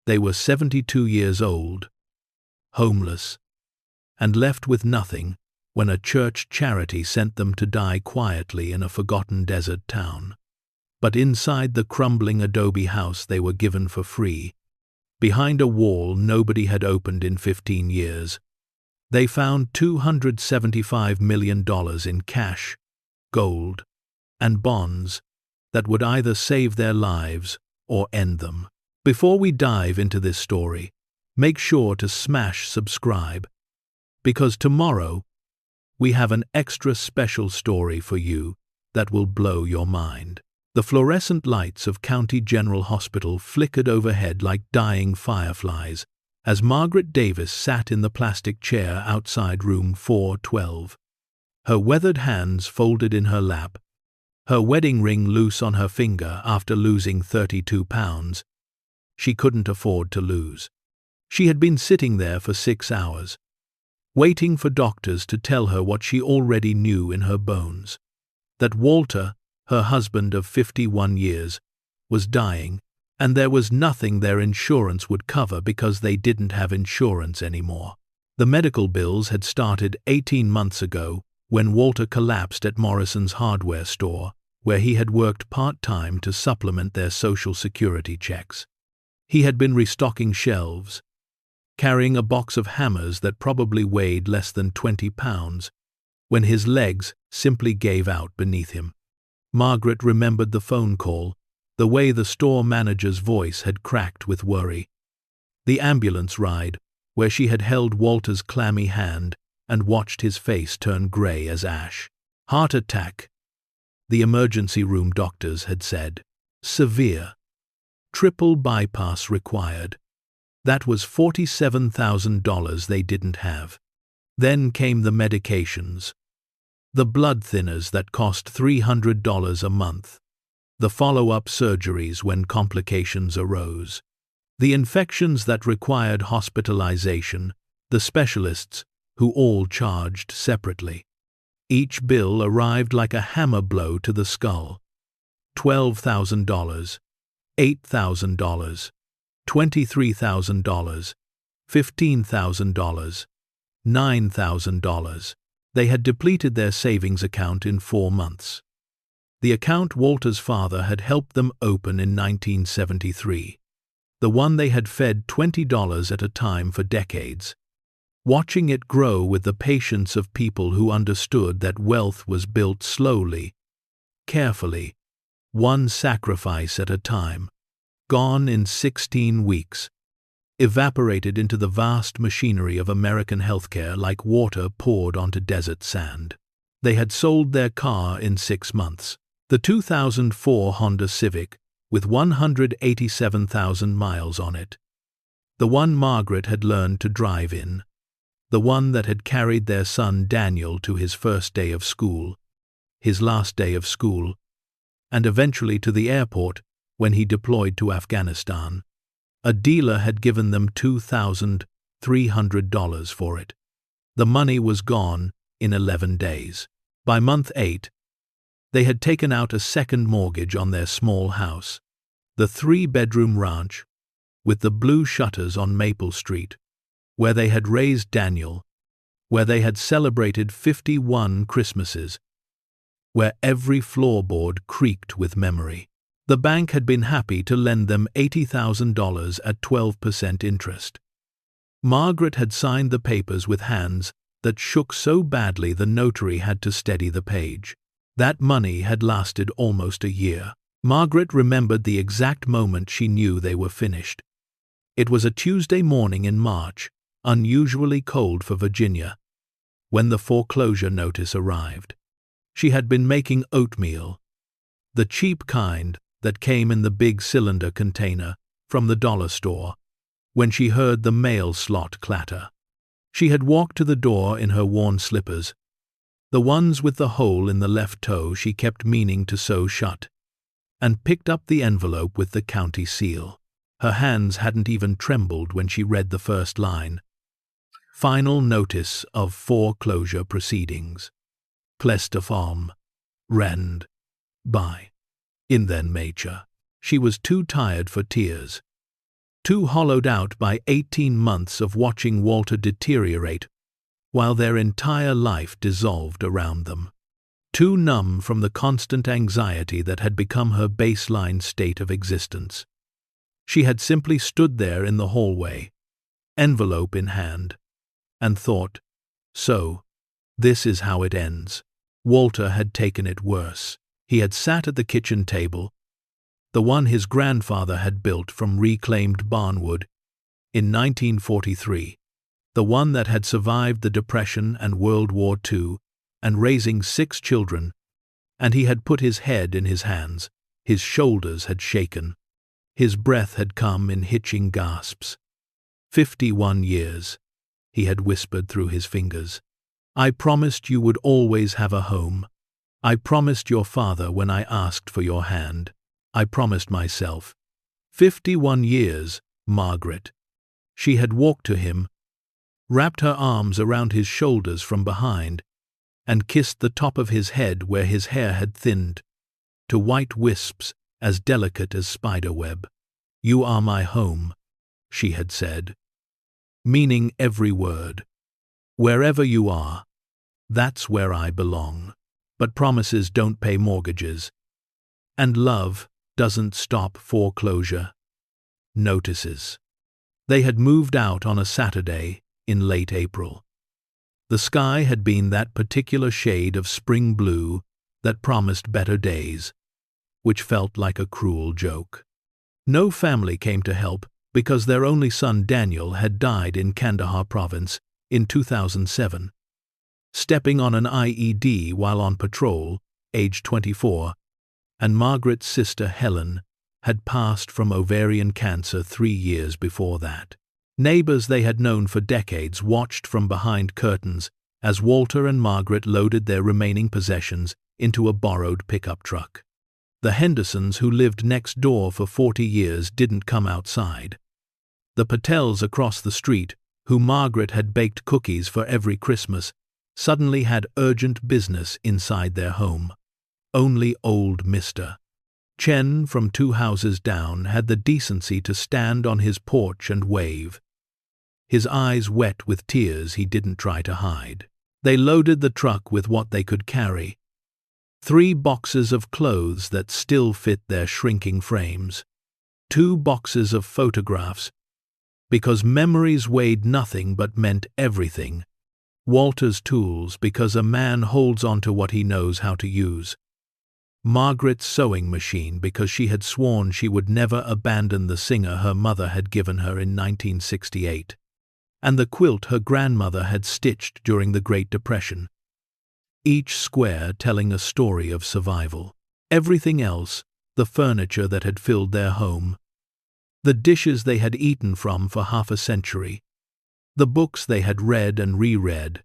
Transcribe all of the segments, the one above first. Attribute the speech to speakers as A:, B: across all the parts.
A: They were 72 years old, homeless, and left with nothing when a church charity sent them to die quietly in a forgotten desert town. But inside the crumbling adobe house they were given for free, behind a wall nobody had opened in 15 years, they found $275 million in cash, gold, and bonds that would either save their lives or end them. Before we dive into this story, make sure to smash subscribe, because tomorrow we have an extra special story for you that will blow your mind. The fluorescent lights of County General Hospital flickered overhead like dying fireflies as Margaret Davis sat in the plastic chair outside room 412. Her weathered hands folded in her lap, her wedding ring loose on her finger after losing 32 pounds. She couldn't afford to lose. She had been sitting there for 6 hours, waiting for doctors to tell her what she already knew in her bones. That Walter, her husband of 51 years, was dying, and there was nothing their insurance would cover because they didn't have insurance anymore. The medical bills had started 18 months ago when Walter collapsed at Morrison's hardware store, where he had worked part-time to supplement their Social Security checks. He had been restocking shelves, carrying a box of hammers that probably weighed less than 20 pounds, when his legs simply gave out beneath him. Margaret remembered the phone call, the way the store manager's voice had cracked with worry. The ambulance ride, where she had held Walter's clammy hand and watched his face turn grey as ash. Heart attack, the emergency room doctors had said. Severe. Triple bypass required. That was $47,000 they didn't have. Then came the medications. The blood thinners that cost $300 a month. The follow-up surgeries when complications arose. The infections that required hospitalization, the specialists, who all charged separately. Each bill arrived like a hammer blow to the skull. $12,000, $8,000, $23,000, $15,000, $9,000. They had depleted their savings account in 4 months. The account Walter's father had helped them open in 1973. The one they had fed $20 at a time for decades. Watching it grow with the patience of people who understood that wealth was built slowly, carefully, one sacrifice at a time. Gone in 16 weeks. Evaporated into the vast machinery of American healthcare like water poured onto desert sand. They had sold their car in 6 months. The 2004 Honda Civic, with 187,000 miles on it. The one Margaret had learned to drive in. The one that had carried their son Daniel to his first day of school, his last day of school, and eventually to the airport when he deployed to Afghanistan. A dealer had given them $2,300 for it. The money was gone in 11 days. By month 8, they had taken out a second mortgage on their small house, the 3-bedroom ranch, with the blue shutters on Maple Street, where they had raised Daniel, where they had celebrated 51 Christmases, where every floorboard creaked with memory. The bank had been happy to lend them $80,000 at 12% interest. Margaret had signed the papers with hands that shook so badly the notary had to steady the page. That money had lasted almost a year. Margaret remembered the exact moment she knew they were finished. It was a Tuesday morning in March, unusually cold for Virginia, when the foreclosure notice arrived. She had been making oatmeal, the cheap kind that came in the big cylinder container from the dollar store, when she heard the mail slot clatter. She had walked to the door in her worn slippers, the ones with the hole in the left toe she kept meaning to sew shut, and picked up the envelope with the county seal. Her hands hadn't even trembled when she read the first line. Final notice of foreclosure proceedings. Plester Farm. Rand. By. In then Major. She was too tired for tears. too hollowed out by 18 months of watching Walter deteriorate while their entire life dissolved around them. Too numb from the constant anxiety that had become her baseline state of existence. She had simply stood there in the hallway, envelope in hand, and thought, so, this is how it ends. Walter had taken it worse. He had sat at the kitchen table, the one his grandfather had built from reclaimed barnwood in 1943, the one that had survived the Depression and World War II, and raising 6 children, and he had put his head in his hands, his shoulders had shaken, his breath had come in hitching gasps. 51 years, he had whispered through his fingers. I promised you would always have a home. I promised your father when I asked for your hand. I promised myself. 51 years, Margaret. She had walked to him, wrapped her arms around his shoulders from behind, and kissed the top of his head where his hair had thinned to white wisps as delicate as spiderweb. You are my home, she had said, meaning every word. Wherever you are, that's where I belong. But promises don't pay mortgages, and love doesn't stop foreclosure notices. They had moved out on a Saturday in late April. The sky had been that particular shade of spring blue that promised better days, which felt like a cruel joke. No family came to help because their only son Daniel had died in Kandahar province in 2007, stepping on an IED while on patrol, age 24, and Margaret's sister Helen had passed from ovarian cancer 3 years before that. Neighbors they had known for decades watched from behind curtains as Walter and Margaret loaded their remaining possessions into a borrowed pickup truck. The Hendersons, who lived next door for 40 years, didn't come outside. The Patels across the street, who Margaret had baked cookies for every Christmas, suddenly had urgent business inside their home. Only old Mr. Chen from 2 houses down had the decency to stand on his porch and wave, his eyes wet with tears he didn't try to hide. They loaded the truck with what they could carry. 3 boxes of clothes that still fit their shrinking frames. 2 boxes of photographs, because memories weighed nothing but meant everything. Walter's tools, because a man holds on to what he knows how to use. Margaret's sewing machine, because she had sworn she would never abandon the singer her mother had given her in 1968. And the quilt her grandmother had stitched during the Great Depression. Each square telling a story of survival. Everything else, the furniture that had filled their home, the dishes they had eaten from for half a century, the books they had read and reread,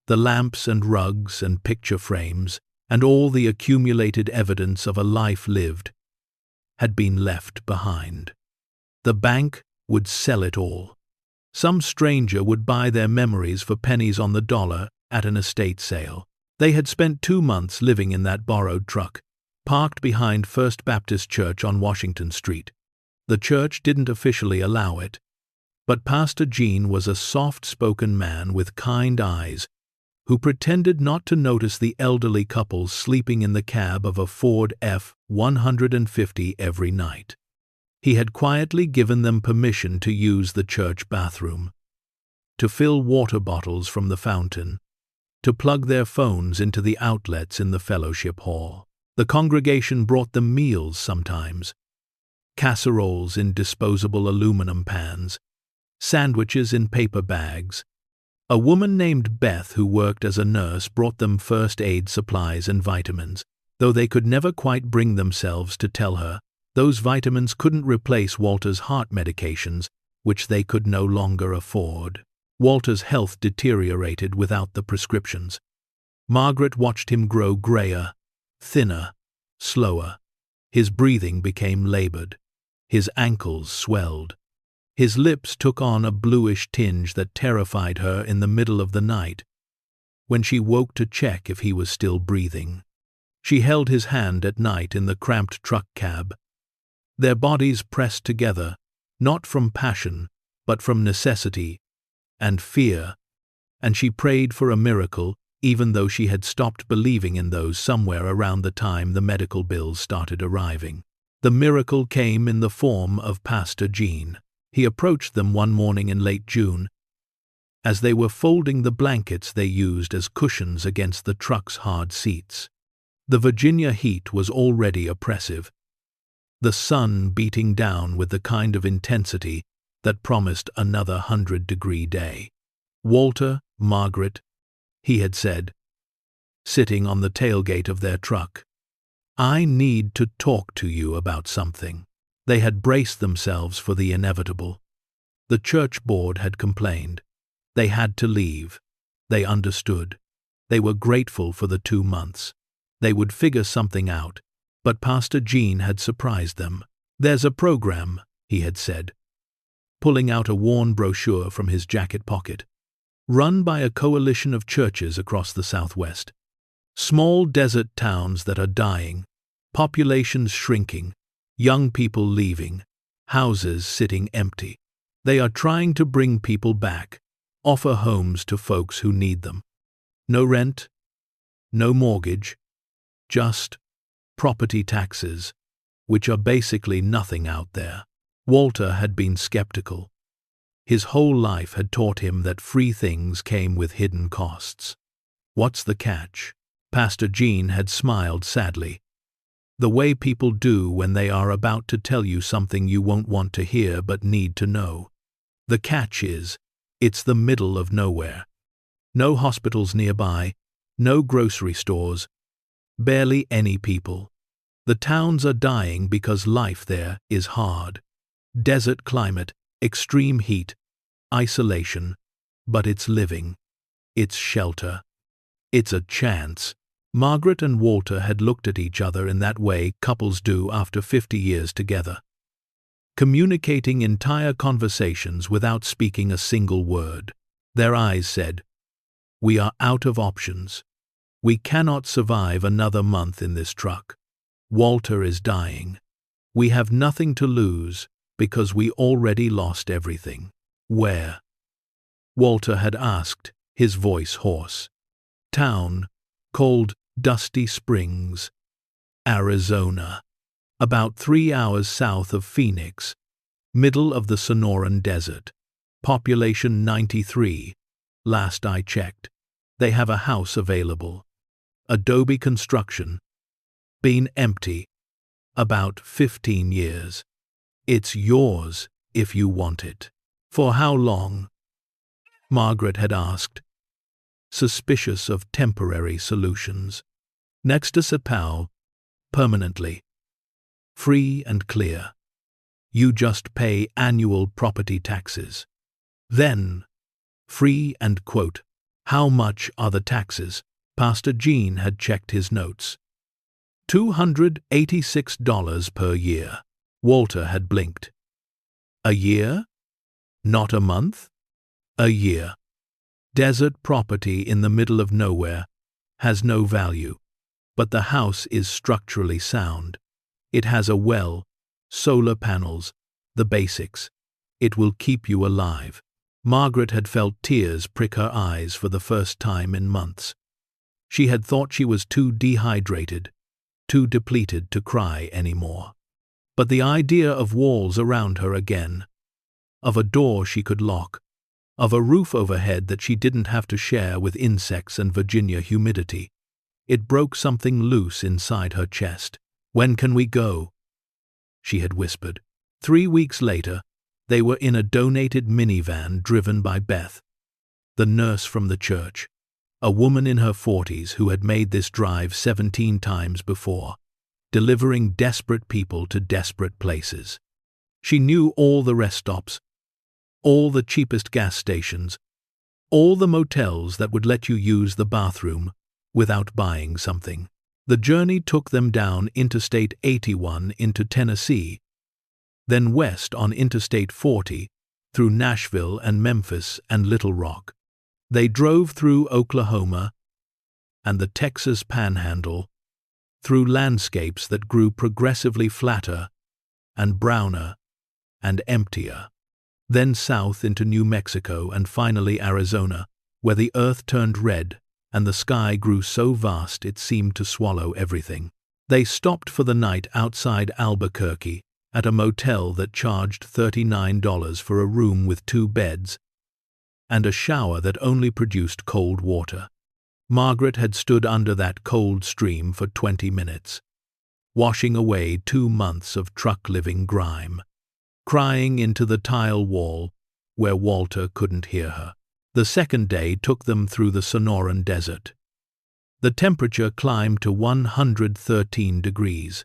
A: the lamps and rugs and picture frames, and all the accumulated evidence of a life lived, had been left behind. The bank would sell it all. Some stranger would buy their memories for pennies on the dollar at an estate sale. They had spent 2 months living in that borrowed truck, parked behind First Baptist Church on Washington Street. The church didn't officially allow it, but Pastor Gene was a soft-spoken man with kind eyes who pretended not to notice the elderly couple sleeping in the cab of a Ford F-150 every night. He had quietly given them permission to use the church bathroom, to fill water bottles from the fountain, to plug their phones into the outlets in the fellowship hall. The congregation brought them meals sometimes, casseroles in disposable aluminum pans, sandwiches in paper bags. A woman named Beth, who worked as a nurse, brought them first aid supplies and vitamins, though they could never quite bring themselves to tell her those vitamins couldn't replace Walter's heart medications, which they could no longer afford. Walter's health deteriorated without the prescriptions. Margaret watched him grow grayer, thinner, slower. His breathing became labored. His ankles swelled. His lips took on a bluish tinge that terrified her in the middle of the night, when she woke to check if he was still breathing. She held his hand at night in the cramped truck cab, their bodies pressed together, not from passion, but from necessity and fear, and she prayed for a miracle, even though she had stopped believing in those somewhere around the time the medical bills started arriving. The miracle came in the form of Pastor Jean. He approached them one morning in late June, as they were folding the blankets they used as cushions against the truck's hard seats. The Virginia heat was already oppressive, the sun beating down with the kind of intensity that promised another 100-degree day. "Walter, Margaret," he had said, sitting on the tailgate of their truck, "I need to talk to you about something." They had braced themselves for the inevitable. The church board had complained. They had to leave. They understood. They were grateful for the 2 months. They would figure something out, but Pastor Jean had surprised them. "There's a program," he had said, pulling out a worn brochure from his jacket pocket, "run by a coalition of churches across the Southwest. Small desert towns that are dying, populations shrinking, young people leaving, houses sitting empty. They are trying to bring people back, offer homes to folks who need them. No rent, no mortgage, just property taxes, which are basically nothing out there." Walter had been skeptical. His whole life had taught him that free things came with hidden costs. "What's the catch?" Pastor Jean had smiled sadly. "The way people do when they are about to tell you something you won't want to hear but need to know. The catch is, it's the middle of nowhere. No hospitals nearby, no grocery stores, barely any people. The towns are dying because life there is hard. Desert climate, extreme heat, isolation, but it's living. It's shelter. It's a chance." Margaret and Walter had looked at each other in that way couples do after 50 years together, communicating entire conversations without speaking a single word. Their eyes said, "We are out of options. We cannot survive another month in this truck. Walter is dying. We have nothing to lose because we already lost everything." "Where?" Walter had asked, his voice hoarse. "Town called Dusty Springs, Arizona. About 3 hours south of Phoenix, middle of the Sonoran Desert. Population 93, last I checked. They have a house available. Adobe construction. Been empty about 15 years. It's yours if you want it." "For how long?" Margaret had asked, suspicious of temporary solutions. "Next to Sapau, permanently. Free and clear. You just pay annual property taxes. Then, free and quote, how much are the taxes?" Pastor Jean had checked his notes. $286 per year. Walter had blinked. "A year? Not a month?" "A year. Desert property in the middle of nowhere has no value, but the house is structurally sound. It has a well, solar panels, the basics. It will keep you alive." Margaret had felt tears prick her eyes for the first time in months. She had thought she was too dehydrated, too depleted to cry anymore. But the idea of walls around her again, of a door she could lock, of a roof overhead that she didn't have to share with insects and Virginia humidity, it broke something loose inside her chest. "When can we go?" she had whispered. 3 weeks later, they were in a donated minivan driven by Beth, the nurse from the church, a woman in her 40s who had made this drive 17 times before, delivering desperate people to desperate places. She knew all the rest stops, all the cheapest gas stations, all the motels that would let you use the bathroom without buying something. The journey took them down Interstate 81 into Tennessee, then west on Interstate 40 through Nashville and Memphis and Little Rock. They drove through Oklahoma and the Texas Panhandle, through landscapes that grew progressively flatter and browner and emptier. Then south into New Mexico and finally Arizona, where the earth turned red and the sky grew so vast it seemed to swallow everything. They stopped for the night outside Albuquerque at a motel that charged $39 for a room with 2 beds and a shower that only produced cold water. Margaret had stood under that cold stream for 20 minutes, washing away 2 months of truck-living grime, crying into the tile wall where Walter couldn't hear her. The second day took them through the Sonoran Desert. The temperature climbed to 113 degrees.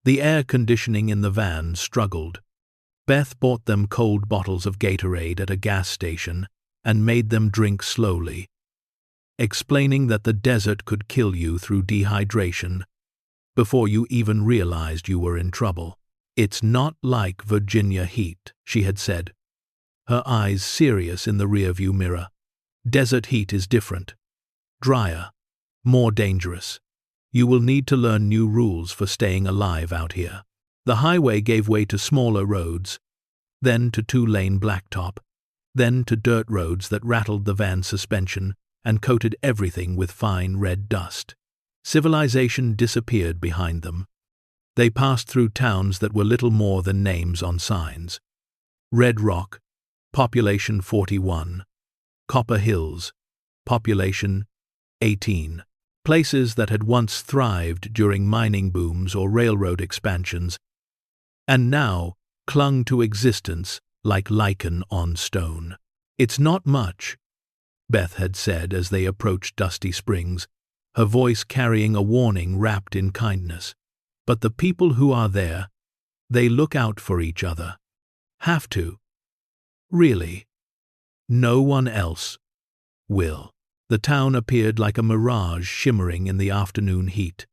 A: The air conditioning in the van struggled. Beth bought them cold bottles of Gatorade at a gas station and made them drink slowly, explaining that the desert could kill you through dehydration before you even realized you were in trouble. "It's not like Virginia heat," she had said, her eyes serious in the rearview mirror. "Desert heat is different. Drier. More dangerous. You will need to learn new rules for staying alive out here." The highway gave way to smaller roads, then to 2-lane blacktop, then to dirt roads that rattled the van's suspension and coated everything with fine red dust. Civilization disappeared behind them. They passed through towns that were little more than names on signs. Red Rock, population 41. Copper Hills, population 18. Places that had once thrived during mining booms or railroad expansions, and now clung to existence like lichen on stone. "It's not much," Beth had said as they approached Dusty Springs, her voice carrying a warning wrapped in kindness. "But the people who are there, they look out for each other. Have to. Really. No one else will." The town appeared like a mirage shimmering in the afternoon heat.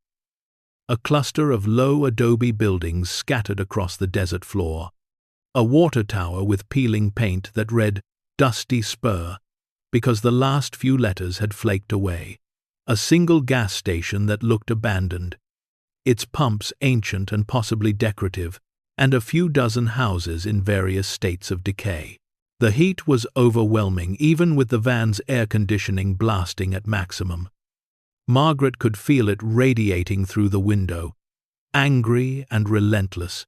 A: A cluster of low adobe buildings scattered across the desert floor. A water tower with peeling paint that read Dusty Spur because the last few letters had flaked away. A single gas station that looked abandoned, its pumps ancient and possibly decorative, and a few dozen houses in various states of decay. The heat was overwhelming, even with the van's air conditioning blasting at maximum. Margaret could feel it radiating through the window, angry and relentless,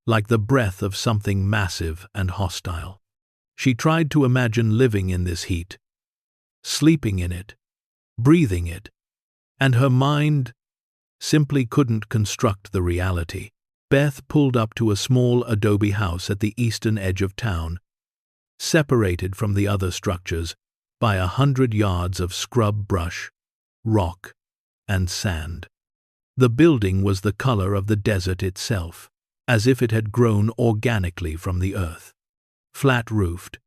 A: like the breath of something massive and hostile. She tried to imagine living in this heat, sleeping in it, breathing it, and her mind simply couldn't construct the reality. Beth pulled up to a small adobe house at the eastern edge of town, separated from the other structures by 100 yards of scrub brush, rock, and sand. The building was the color of the desert itself, as if it had grown organically from the earth. Flat-roofed,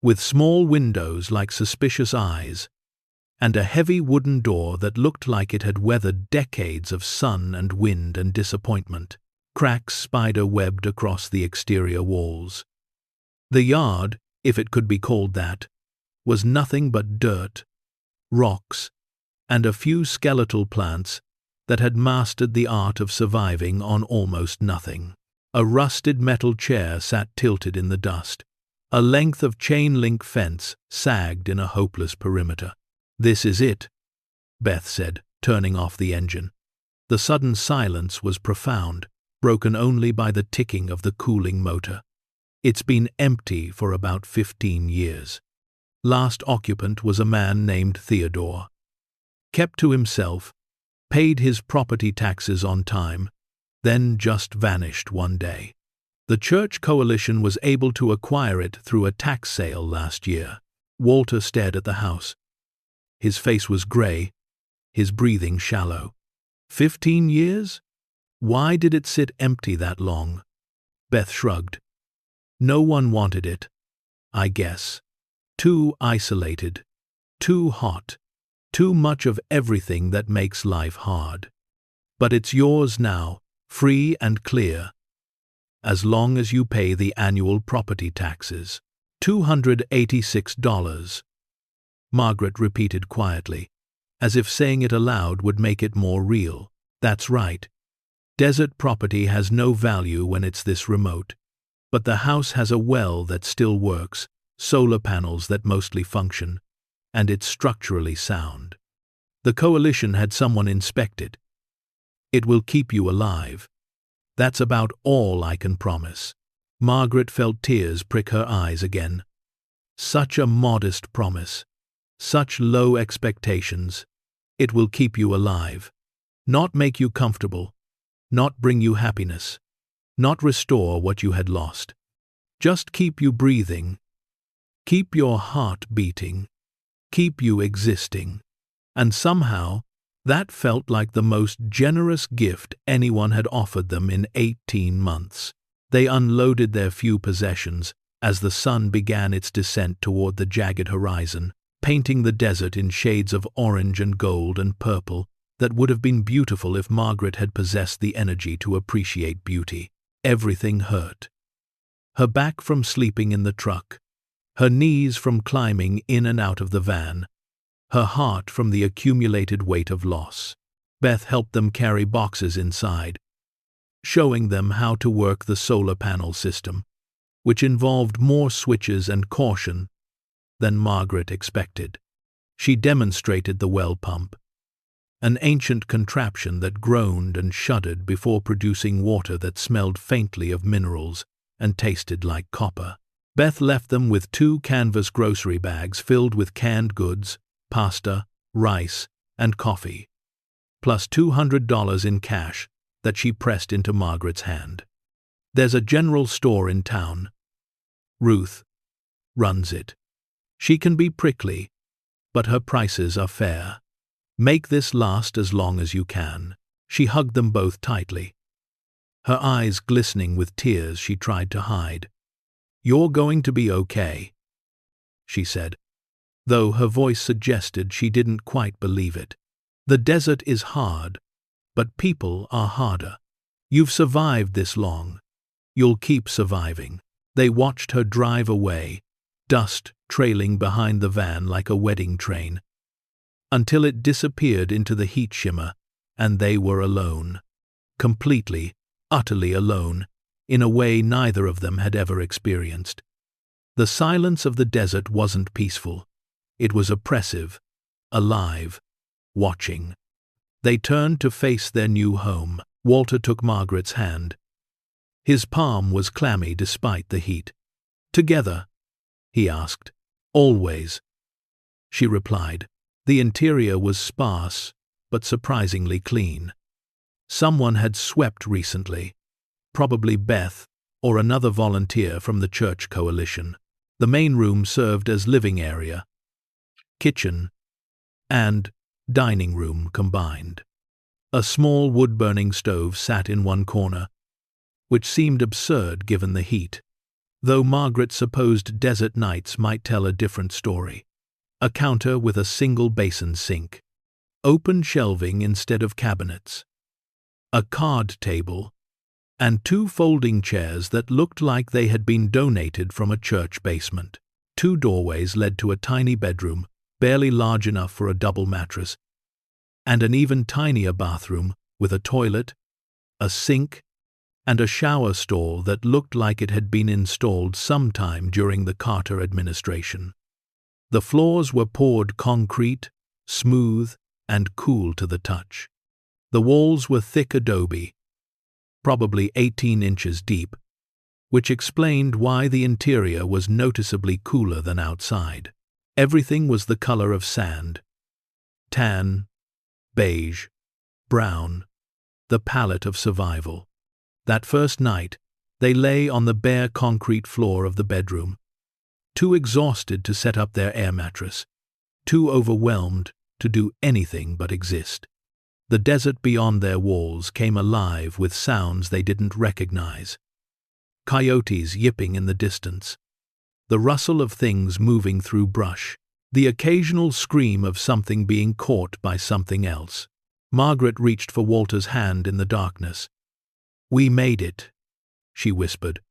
A: with small windows like suspicious eyes, and a heavy wooden door that looked like it had weathered decades of sun and wind and disappointment. Cracks spider-webbed across the exterior walls. The yard, if it could be called that, was nothing but dirt, rocks, and a few skeletal plants that had mastered the art of surviving on almost nothing. A rusted metal chair sat tilted in the dust. A length of chain-link fence sagged in a hopeless perimeter. "This is it," Beth said, turning off the engine. The sudden silence was profound, broken only by the ticking of the cooling motor. "It's been empty for about 15 years. Last occupant was a man named Theodore. Kept to himself, paid his property taxes on time, then just vanished one day. The church coalition was able to acquire it through a tax sale last year." Walter stared at the house. His face was gray, his breathing shallow. 15 years? Why did it sit empty that long? Beth shrugged. "No one wanted it, I guess. Too isolated, too hot, too much of everything that makes life hard. But it's yours now, free and clear, as long as you pay the annual property taxes. $286. Margaret repeated quietly, as if saying it aloud would make it more real. "That's right. Desert property has no value when it's this remote. But the house has a well that still works, solar panels that mostly function, and it's structurally sound. The coalition had someone inspect it. It will keep you alive. That's about all I can promise." Margaret felt tears prick her eyes again. Such a modest promise. Such low expectations. It will keep you alive. Not make you comfortable. Not bring you happiness. Not restore what you had lost. Just keep you breathing. Keep your heart beating. Keep you existing. And somehow, that felt like the most generous gift anyone had offered them in 18 months. They unloaded their few possessions as the sun began its descent toward the jagged horizon, painting the desert in shades of orange and gold and purple that would have been beautiful if Margaret had possessed the energy to appreciate beauty. Everything hurt. Her back from sleeping in the truck, her knees from climbing in and out of the van, her heart from the accumulated weight of loss. Beth helped them carry boxes inside, showing them how to work the solar panel system, which involved more switches and caution than Margaret expected. She demonstrated the well pump, an ancient contraption that groaned and shuddered before producing water that smelled faintly of minerals and tasted like copper. Beth left them with 2 canvas grocery bags filled with canned goods, pasta, rice, and coffee, plus $200 in cash that she pressed into Margaret's hand. "There's a general store in town. Ruth runs it. She can be prickly, but her prices are fair. Make this last as long as you can." She hugged them both tightly, her eyes glistening with tears she tried to hide. "You're going to be okay," she said, though her voice suggested she didn't quite believe it. "The desert is hard, but people are harder. You've survived this long. You'll keep surviving." They watched her drive away, dust trailing behind the van like a wedding train, until it disappeared into the heat shimmer, and they were alone. Completely, utterly alone, in a way neither of them had ever experienced. The silence of the desert wasn't peaceful. It was oppressive, alive, watching. They turned to face their new home. Walter took Margaret's hand. His palm was clammy despite the heat. "Together?" he asked. "Always," she replied. The interior was sparse, but surprisingly clean. Someone had swept recently, probably Beth or another volunteer from the church coalition. The main room served as living area, kitchen, and dining room combined. A small wood-burning stove sat in one corner, which seemed absurd given the heat, though Margaret supposed desert nights might tell a different story. A counter with a single basin sink, open shelving instead of cabinets, a card table, and 2 folding chairs that looked like they had been donated from a church basement. 2 doorways led to a tiny bedroom, barely large enough for a double mattress, and an even tinier bathroom with a toilet, a sink, and a shower stall that looked like it had been installed sometime during the Carter administration. The floors were poured concrete, smooth, and cool to the touch. The walls were thick adobe, probably 18 inches deep, which explained why the interior was noticeably cooler than outside. Everything was the color of sand. Tan, beige, brown, the palette of survival. That first night, they lay on the bare concrete floor of the bedroom, too exhausted to set up their air mattress, too overwhelmed to do anything but exist. The desert beyond their walls came alive with sounds they didn't recognize. Coyotes yipping in the distance, the rustle of things moving through brush, the occasional scream of something being caught by something else. Margaret reached for Walter's hand in the darkness. "We made it," she whispered.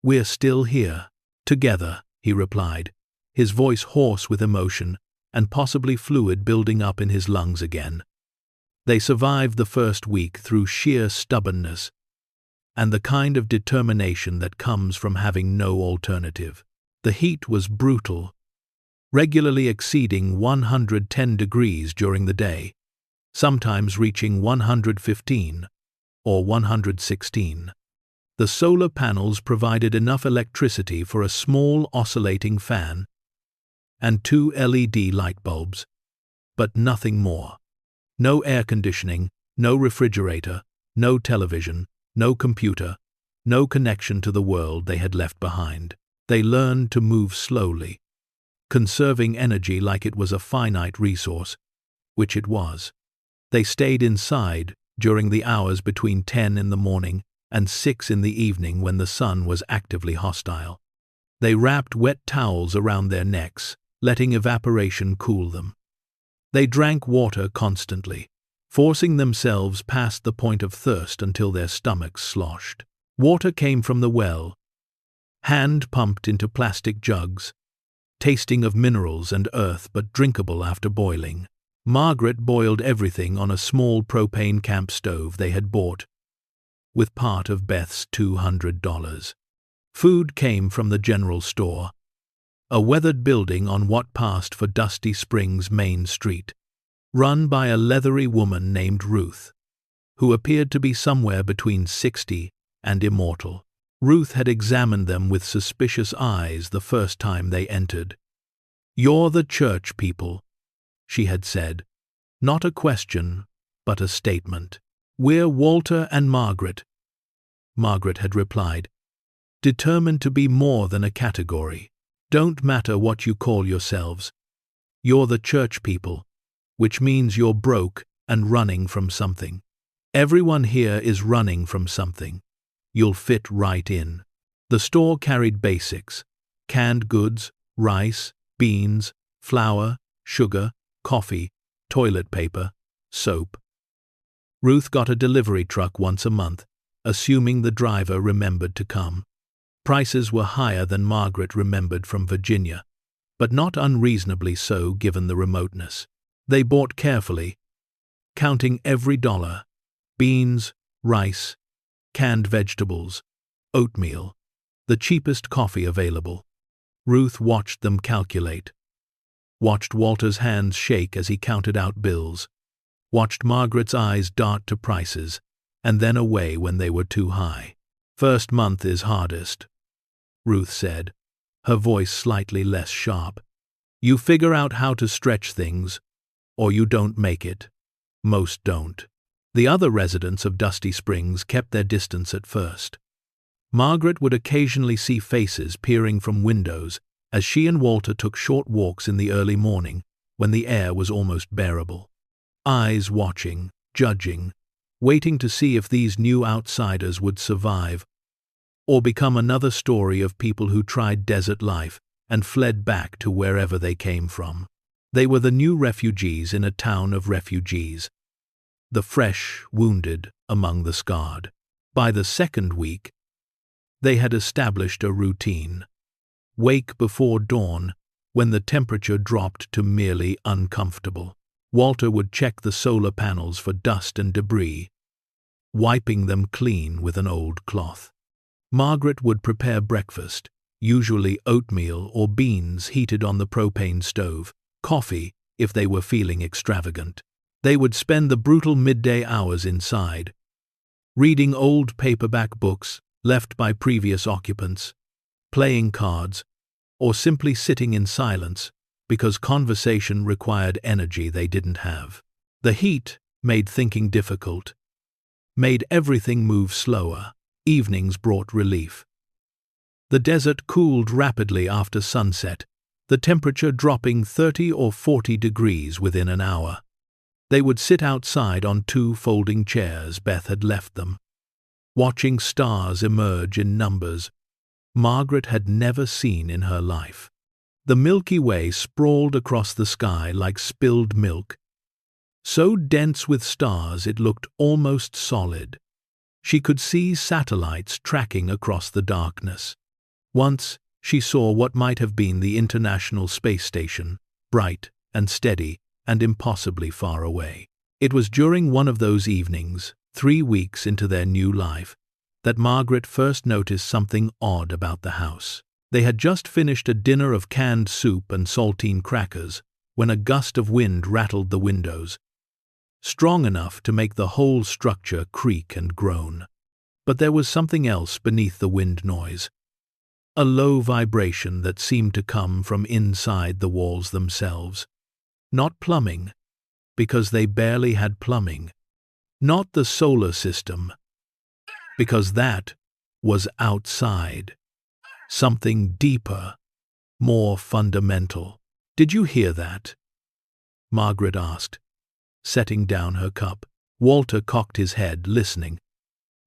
A: "We're still here, together," he replied, his voice hoarse with emotion and possibly fluid building up in his lungs again. They survived the first week through sheer stubbornness, and the kind of determination that comes from having no alternative. The heat was brutal, regularly exceeding 110 degrees during the day, sometimes reaching 115 or 116. The solar panels provided enough electricity for a small oscillating fan and 2 LED light bulbs, but nothing more. No air conditioning, no refrigerator, no television, no computer, no connection to the world they had left behind. They learned to move slowly, conserving energy like it was a finite resource, which it was. They stayed inside during the hours between 10 in the morning and 6 in the evening when the sun was actively hostile. They wrapped wet towels around their necks, letting evaporation cool them. They drank water constantly, forcing themselves past the point of thirst until their stomachs sloshed. Water came from the well, hand-pumped into plastic jugs, tasting of minerals and earth but drinkable after boiling. Margaret boiled everything on a small propane camp stove they had bought with part of Beth's $200. Food came from the general store, a weathered building on what passed for Dusty Springs' main street, run by a leathery woman named Ruth, who appeared to be somewhere between 60 and immortal. Ruth had examined them with suspicious eyes the first time they entered. "You're the church people," she had said. Not a question, but a statement. "We're Walter and Margaret," Margaret had replied, determined to be more than a category. "Don't matter what you call yourselves. You're the church people, which means you're broke and running from something. Everyone here is running from something. You'll fit right in." The store carried basics: canned goods, rice, beans, flour, sugar, coffee, toilet paper, soap. Ruth got a delivery truck once a month, assuming the driver remembered to come. Prices were higher than Margaret remembered from Virginia, but not unreasonably so given the remoteness. They bought carefully, counting every dollar: beans, rice, canned vegetables, oatmeal, the cheapest coffee available. Ruth watched them calculate, watched Walter's hands shake as he counted out bills, watched Margaret's eyes dart to prices, and then away when they were too high. "First month is hardest," Ruth said, her voice slightly less sharp. "You figure out how to stretch things, or you don't make it. Most don't." The other residents of Dusty Springs kept their distance at first. Margaret would occasionally see faces peering from windows as she and Walter took short walks in the early morning when the air was almost bearable. Eyes watching, judging, waiting to see if these new outsiders would survive or become another story of people who tried desert life and fled back to wherever they came from. They were the new refugees in a town of refugees, the fresh, wounded among the scarred. By the second week, they had established a routine. Wake before dawn, when the temperature dropped to merely uncomfortable. Walter would check the solar panels for dust and debris, wiping them clean with an old cloth. Margaret would prepare breakfast, usually oatmeal or beans heated on the propane stove, coffee if they were feeling extravagant. They would spend the brutal midday hours inside, reading old paperback books left by previous occupants, playing cards, or simply sitting in silence because conversation required energy they didn't have. The heat made thinking difficult, made everything move slower. Evenings brought relief. The desert cooled rapidly after sunset, the temperature dropping 30 or 40 degrees within an hour. They would sit outside on 2 folding chairs Beth had left them, watching stars emerge in numbers Margaret had never seen in her life. The Milky Way sprawled across the sky like spilled milk, so dense with stars it looked almost solid. She could see satellites tracking across the darkness. Once, she saw what might have been the International Space Station, bright and steady and impossibly far away. It was during one of those evenings, 3 weeks into their new life, that Margaret first noticed something odd about the house. They had just finished a dinner of canned soup and saltine crackers when a gust of wind rattled the windows, strong enough to make the whole structure creak and groan. But there was something else beneath the wind noise. A low vibration that seemed to come from inside the walls themselves. Not plumbing, because they barely had plumbing. Not the solar system, because that was outside. Something deeper, more fundamental. "Did you hear that?" Margaret asked, setting down her cup. Walter cocked his head, listening.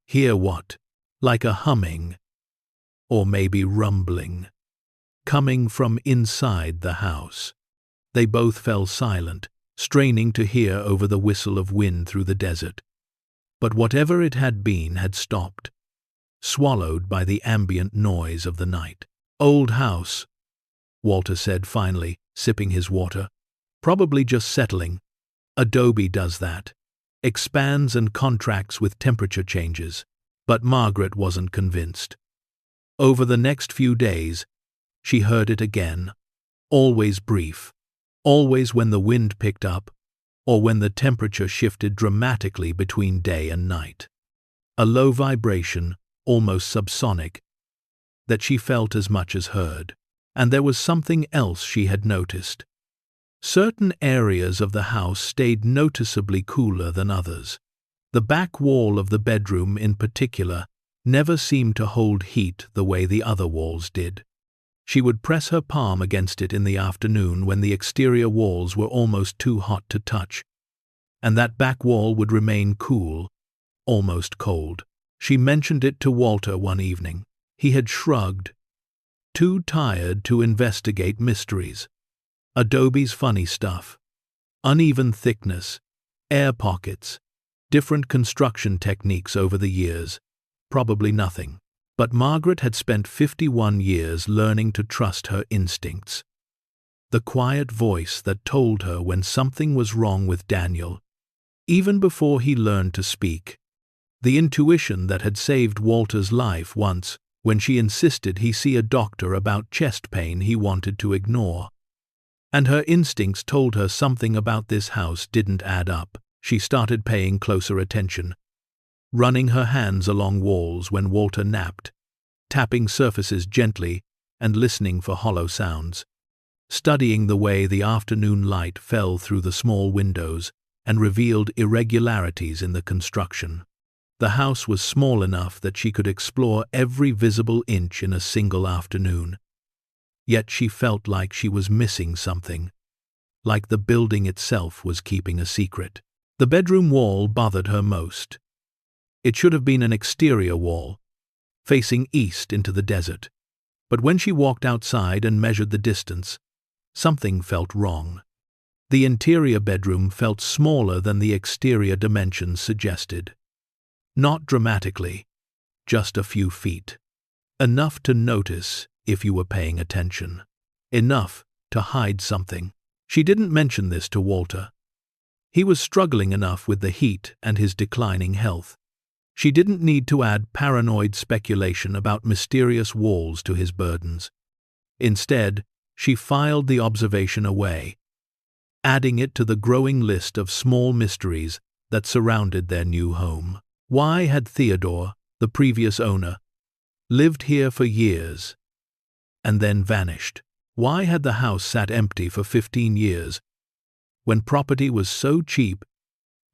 A: "Hear what?" "Like a humming, or maybe rumbling, coming from inside the house." They both fell silent, straining to hear over the whistle of wind through the desert. But whatever it had been had stopped, swallowed by the ambient noise of the night. "Old house," Walter said finally, sipping his water. "Probably just settling. Adobe does that. Expands and contracts with temperature changes." But Margaret wasn't convinced. Over the next few days, she heard it again, always brief, always when the wind picked up, or when the temperature shifted dramatically between day and night. A low vibration, almost subsonic, that she felt as much as heard. And there was something else she had noticed. Certain areas of the house stayed noticeably cooler than others. The back wall of the bedroom in particular never seemed to hold heat the way the other walls did. She would press her palm against it in the afternoon when the exterior walls were almost too hot to touch, and that back wall would remain cool, almost cold. She mentioned it to Walter one evening. He had shrugged, too tired to investigate mysteries. Adobe's funny stuff. Uneven thickness, air pockets, different construction techniques over the years. Probably nothing. But Margaret had spent 51 years learning to trust her instincts. The quiet voice that told her when something was wrong with Daniel, even before he learned to speak. The intuition that had saved Walter's life once when she insisted he see a doctor about chest pain he wanted to ignore. And her instincts told her something about this house didn't add up. She started paying closer attention, running her hands along walls when Walter napped, tapping surfaces gently and listening for hollow sounds, studying the way the afternoon light fell through the small windows and revealed irregularities in the construction. The house was small enough that she could explore every visible inch in a single afternoon. Yet she felt like she was missing something, like the building itself was keeping a secret. The bedroom wall bothered her most. It should have been an exterior wall, facing east into the desert. But when she walked outside and measured the distance, something felt wrong. The interior bedroom felt smaller than the exterior dimensions suggested. Not dramatically, just a few feet. Enough to notice if you were paying attention. Enough to hide something. She didn't mention this to Walter. He was struggling enough with the heat and his declining health. She didn't need to add paranoid speculation about mysterious walls to his burdens. Instead, she filed the observation away, adding it to the growing list of small mysteries that surrounded their new home. Why had Theodore, the previous owner, lived here for years and then vanished? Why had the house sat empty for 15 years when property was so cheap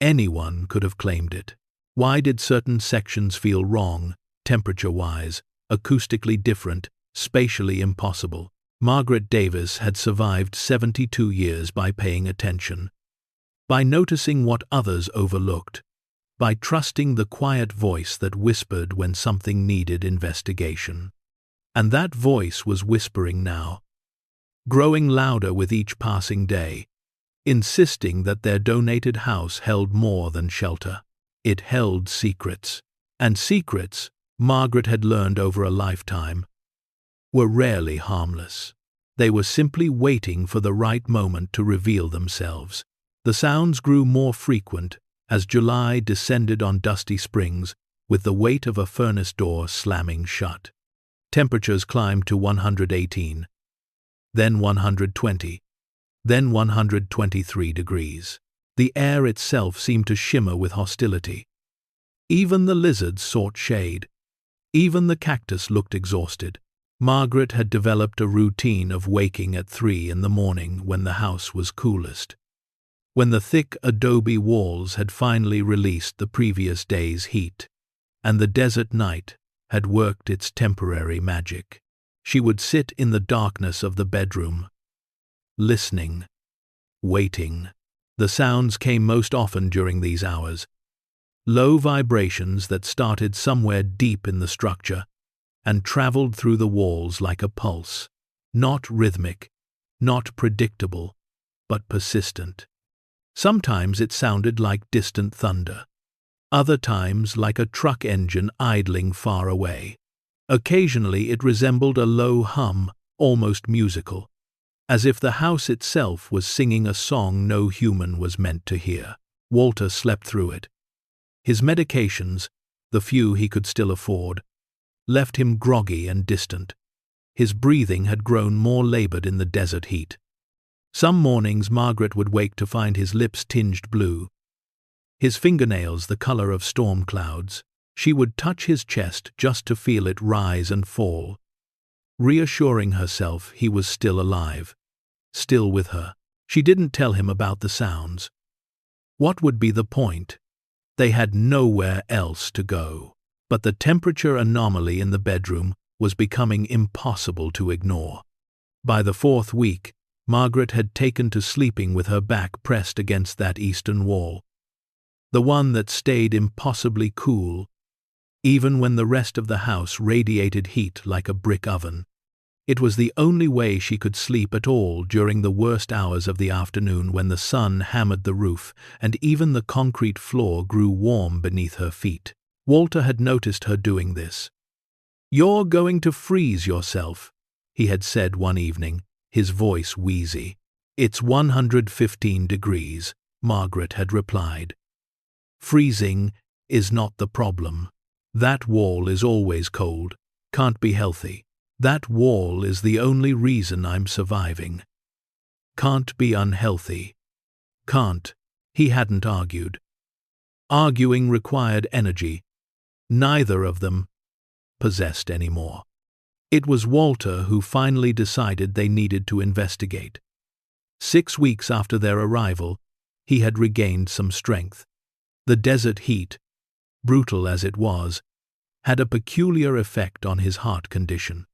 A: anyone could have claimed it? Why did certain sections feel wrong, temperature-wise, acoustically different, spatially impossible? Margaret Davis had survived 72 years by paying attention, by noticing what others overlooked, by trusting the quiet voice that whispered when something needed investigation. And that voice was whispering now, growing louder with each passing day, insisting that their donated house held more than shelter. It held secrets. And secrets, Margaret had learned over a lifetime, were rarely harmless. They were simply waiting for the right moment to reveal themselves. The sounds grew more frequent as July descended on Dusty Springs, with the weight of a furnace door slamming shut. Temperatures climbed to 118, then 120, then 123 degrees. The air itself seemed to shimmer with hostility. Even the lizards sought shade. Even the cactus looked exhausted. Margaret had developed a routine of waking at 3 in the morning when the house was coolest, when the thick adobe walls had finally released the previous day's heat, and the desert night had worked its temporary magic. She would sit in the darkness of the bedroom, listening, waiting. The sounds came most often during these hours, low vibrations that started somewhere deep in the structure and traveled through the walls like a pulse, not rhythmic, not predictable, but persistent. Sometimes it sounded like distant thunder, other times like a truck engine idling far away. Occasionally it resembled a low hum, almost musical, as if the house itself was singing a song no human was meant to hear. Walter slept through it. His medications, the few he could still afford, left him groggy and distant. His breathing had grown more labored in the desert heat. Some mornings Margaret would wake to find his lips tinged blue, his fingernails the color of storm clouds. She would touch his chest just to feel it rise and fall, reassuring herself he was still alive, still with her. She didn't tell him about the sounds. What would be the point? They had nowhere else to go. But the temperature anomaly in the bedroom was becoming impossible to ignore. By the 4th week, Margaret had taken to sleeping with her back pressed against that eastern wall, the one that stayed impossibly cool, even when the rest of the house radiated heat like a brick oven. It was the only way she could sleep at all during the worst hours of the afternoon when the sun hammered the roof and even the concrete floor grew warm beneath her feet. Walter had noticed her doing this. "You're going to freeze yourself," he had said one evening, his voice wheezy. "It's 115 degrees, Margaret had replied. "Freezing is not the problem. That wall is always cold, can't be healthy. That wall is the only reason I'm surviving. Can't be unhealthy. Can't." He hadn't argued. Arguing required energy. Neither of them possessed anymore. It was Walter who finally decided they needed to investigate. 6 weeks after their arrival, he had regained some strength. The desert heat, brutal as it was, had a peculiar effect on his heart condition.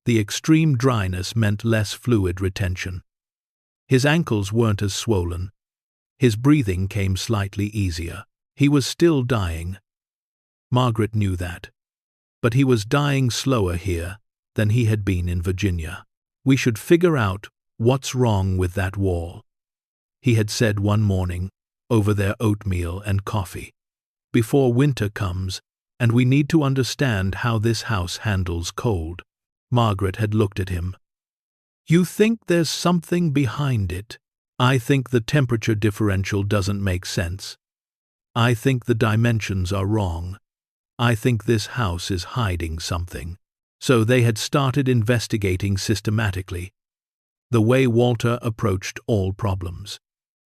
A: The extreme dryness meant less fluid retention. His ankles weren't as swollen. His breathing came slightly easier. He was still dying. Margaret knew that. But he was dying slower here than he had been in Virginia. "We should figure out what's wrong with that wall," he had said one morning over their oatmeal and coffee. "Before winter comes, and we need to understand how this house handles cold." Margaret had looked at him. "You think there's something behind it?" "I think the temperature differential doesn't make sense. I think the dimensions are wrong. I think this house is hiding something." So they had started investigating systematically, the way Walter approached all problems.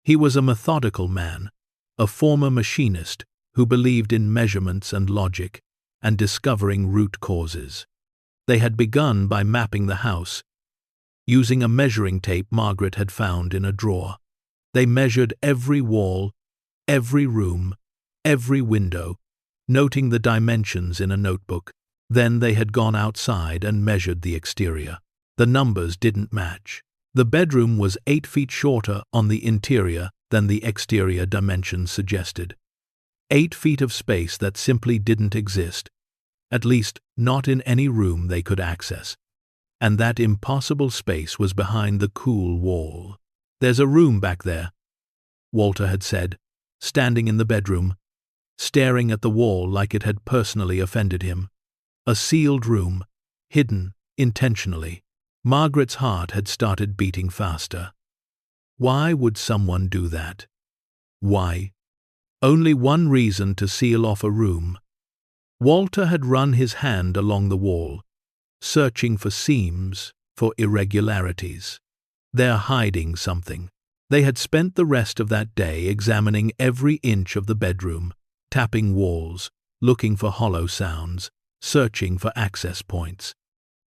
A: He was a methodical man, a former machinist who believed in measurements and logic and discovering root causes. They had begun by mapping the house, using a measuring tape Margaret had found in a drawer. They measured every wall, every room, every window, noting the dimensions in a notebook. Then they had gone outside and measured the exterior. The numbers didn't match. The bedroom was 8 feet shorter on the interior than the exterior dimensions suggested. 8 feet of space that simply didn't exist, at least not in any room they could access. And that impossible space was behind the cool wall. "There's a room back there," Walter had said, standing in the bedroom, staring at the wall like it had personally offended him. A sealed room, hidden intentionally. Margaret's heart had started beating faster. Why would someone do that? Why? Only one reason to seal off a room. Walter had run his hand along the wall, searching for seams, for irregularities. They're hiding something. They had spent the rest of that day examining every inch of the bedroom, tapping walls, looking for hollow sounds, searching for access points.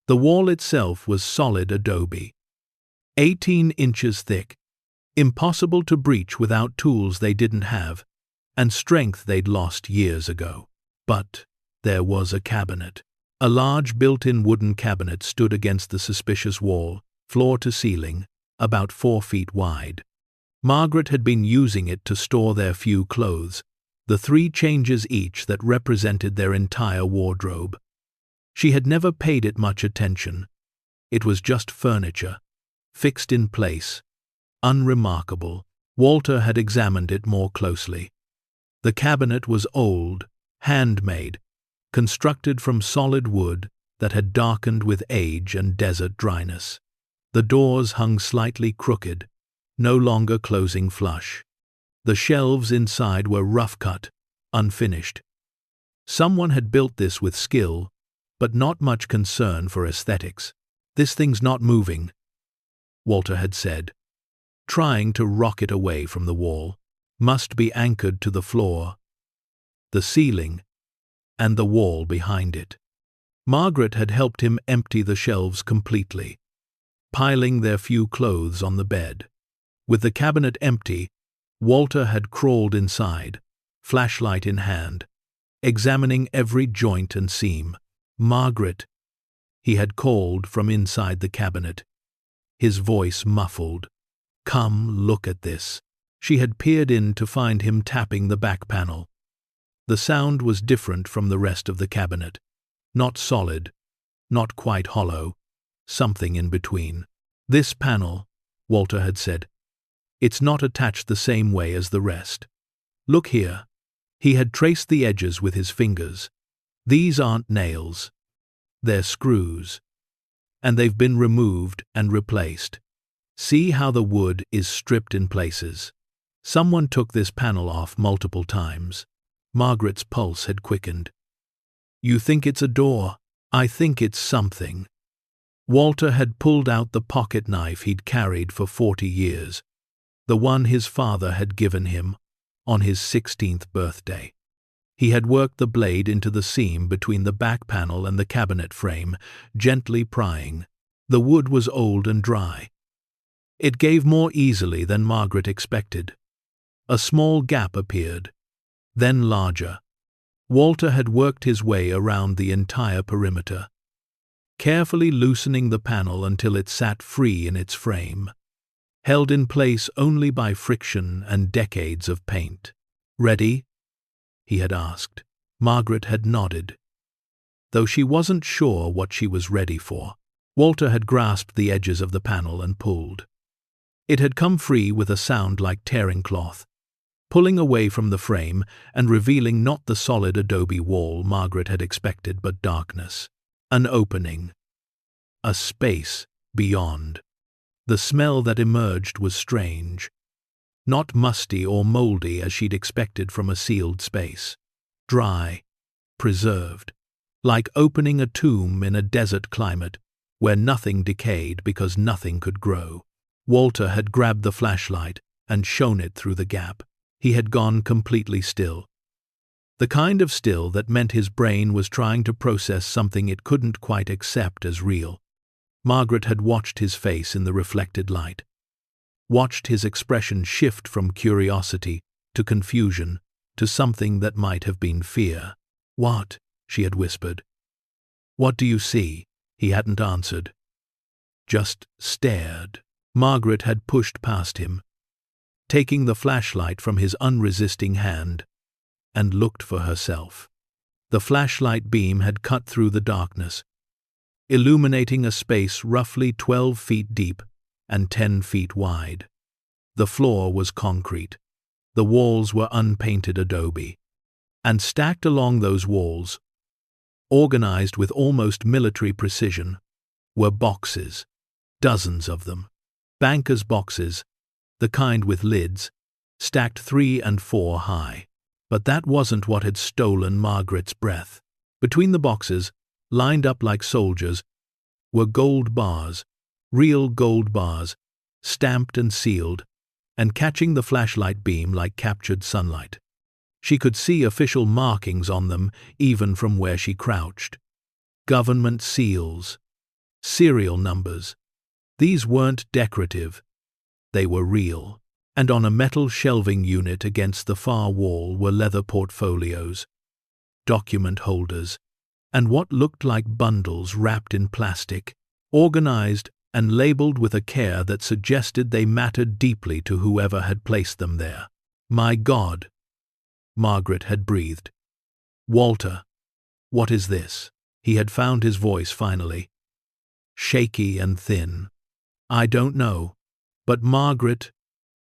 A: The wall itself was solid adobe, 18 inches thick, impossible to breach without tools they didn't have, and strength they'd lost years ago. But there was a cabinet. A large built-in wooden cabinet stood against the suspicious wall, floor to ceiling, about 4 feet wide. Margaret had been using it to store their few clothes, the 3 changes each that represented their entire wardrobe. She had never paid it much attention. It was just furniture, fixed in place, unremarkable. Walter had examined it more closely. The cabinet was old, handmade, constructed from solid wood that had darkened with age and desert dryness. The doors hung slightly crooked, no longer closing flush. The shelves inside were rough-cut, unfinished. Someone had built this with skill, but not much concern for aesthetics. "This thing's not moving," Walter had said, trying to rock it away from the wall. "Must be anchored to the floor, the ceiling, and the wall behind it." Margaret had helped him empty the shelves completely, piling their few clothes on the bed. With the cabinet empty, Walter had crawled inside, flashlight in hand, examining every joint and seam. "Margaret," he had called from inside the cabinet, his voice muffled. "Come, look at this." She had peered in to find him tapping the back panel. The sound was different from the rest of the cabinet. Not solid, not quite hollow, something in between. "This panel," Walter had said, "it's not attached the same way as the rest. Look here." He had traced the edges with his fingers. "These aren't nails. They're screws. And they've been removed and replaced. See how the wood is stripped in places. Someone took this panel off multiple times." Margaret's pulse had quickened. "You think it's a door? I think it's something." Walter had pulled out the pocket knife he'd carried for 40 years, the one his father had given him on his 16th birthday. He had worked the blade into the seam between the back panel and the cabinet frame, gently prying. The wood was old and dry. It gave more easily than Margaret expected. A small gap appeared, then larger. Walter had worked his way around the entire perimeter, carefully loosening the panel until it sat free in its frame, held in place only by friction and decades of paint. "Ready?" he had asked. Margaret had nodded, though she wasn't sure what she was ready for. Walter had grasped the edges of the panel and pulled. It had come free with a sound like tearing cloth, pulling away from the frame and revealing not the solid adobe wall Margaret had expected, but darkness. An opening. A space beyond. The smell that emerged was strange. Not musty or moldy as she'd expected from a sealed space. Dry, preserved, like opening a tomb in a desert climate where nothing decayed because nothing could grow. Walter had grabbed the flashlight and shone it through the gap. He had gone completely still. The kind of still that meant his brain was trying to process something it couldn't quite accept as real. Margaret had watched his face in the reflected light, watched his expression shift from curiosity to confusion to something that might have been fear. "What?" she had whispered. "What do you see?" He hadn't answered, just stared. Margaret had pushed past him, taking the flashlight from his unresisting hand, and looked for herself. The flashlight beam had cut through the darkness, illuminating a space roughly 12 feet deep and 10 feet wide. The floor was concrete. The walls were unpainted adobe. And stacked along those walls, organized with almost military precision, were boxes, dozens of them. Bankers' boxes, the kind with lids, stacked 3 and 4 high. But that wasn't what had stolen Margaret's breath. Between the boxes, lined up like soldiers, were gold bars, real gold bars, stamped and sealed, and catching the flashlight beam like captured sunlight. She could see official markings on them even from where she crouched. Government seals, serial numbers. These weren't decorative, they were real. And on a metal shelving unit against the far wall were leather portfolios, document holders, and what looked like bundles wrapped in plastic, organized and labeled with a care that suggested they mattered deeply to whoever had placed them there. "My God," Margaret had breathed. "Walter, what is this?" He had found his voice finally, shaky and thin. "I don't know, but Margaret,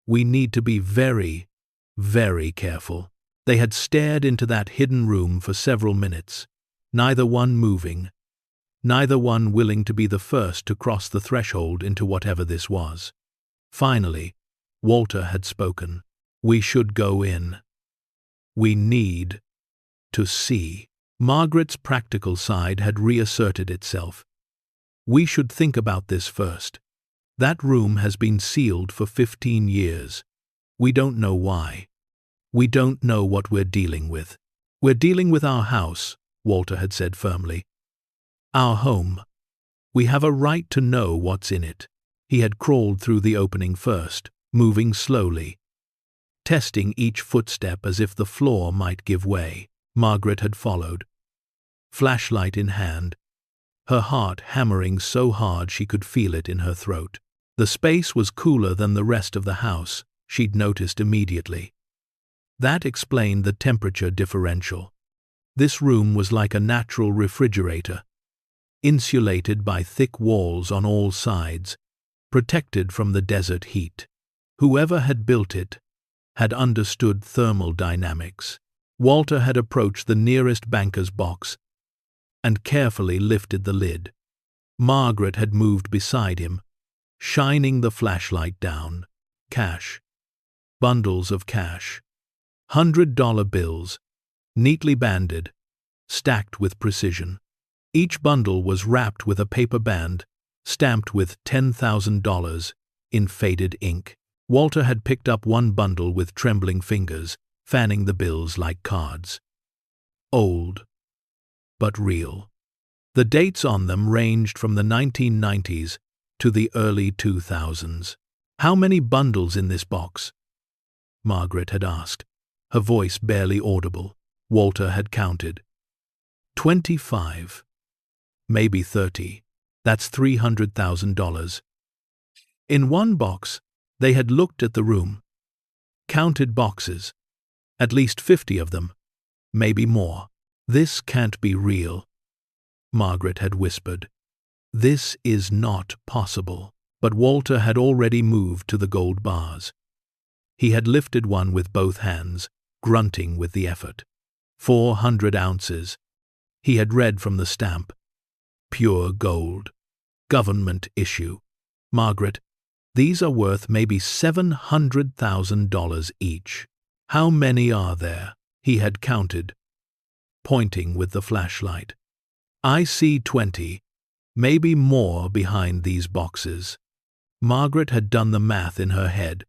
A: we need to be very, very careful." They had stared into that hidden room for several minutes, neither one moving, neither one willing to be the first to cross the threshold into whatever this was. Finally, Walter had spoken. "We should go in. We need to see." Margaret's practical side had reasserted itself. "We should think about this first. That room has been sealed for 15 years. We don't know why. We don't know what we're dealing with. We're dealing with our house," Walter had said firmly. "Our home. We have a right to know what's in it." He had crawled through the opening first, moving slowly, testing each footstep as if the floor might give way. Margaret had followed, flashlight in hand, her heart hammering so hard she could feel it in her throat. The space was cooler than the rest of the house, she'd noticed immediately. That explained the temperature differential. This room was like a natural refrigerator, insulated by thick walls on all sides, protected from the desert heat. Whoever had built it had understood thermal dynamics. Walter had approached the nearest banker's box and carefully lifted the lid. Margaret had moved beside him, shining the flashlight down. Cash. Bundles of cash. $100 bills, neatly banded, stacked with precision. Each bundle was wrapped with a paper band, stamped with $10,000 in faded ink. Walter had picked up one bundle with trembling fingers, fanning the bills like cards. Old, but real. The dates on them ranged from the 1990s to the early 2000s. "How many bundles in this box?" Margaret had asked, her voice barely audible. Walter had counted. 25. Maybe 30. That's $300,000. In one box, they had looked at the room, counted boxes, at least 50 of them, maybe more. "This can't be real," Margaret had whispered. "This is not possible." But Walter had already moved to the gold bars. He had lifted one with both hands, grunting with the effort. 400 ounces. He had read from the stamp. Pure gold. Government issue. "Margaret, these are worth maybe $700,000 each. How many are there?" He had counted, pointing with the flashlight. "I see 20, maybe more behind these boxes." Margaret had done the math in her head.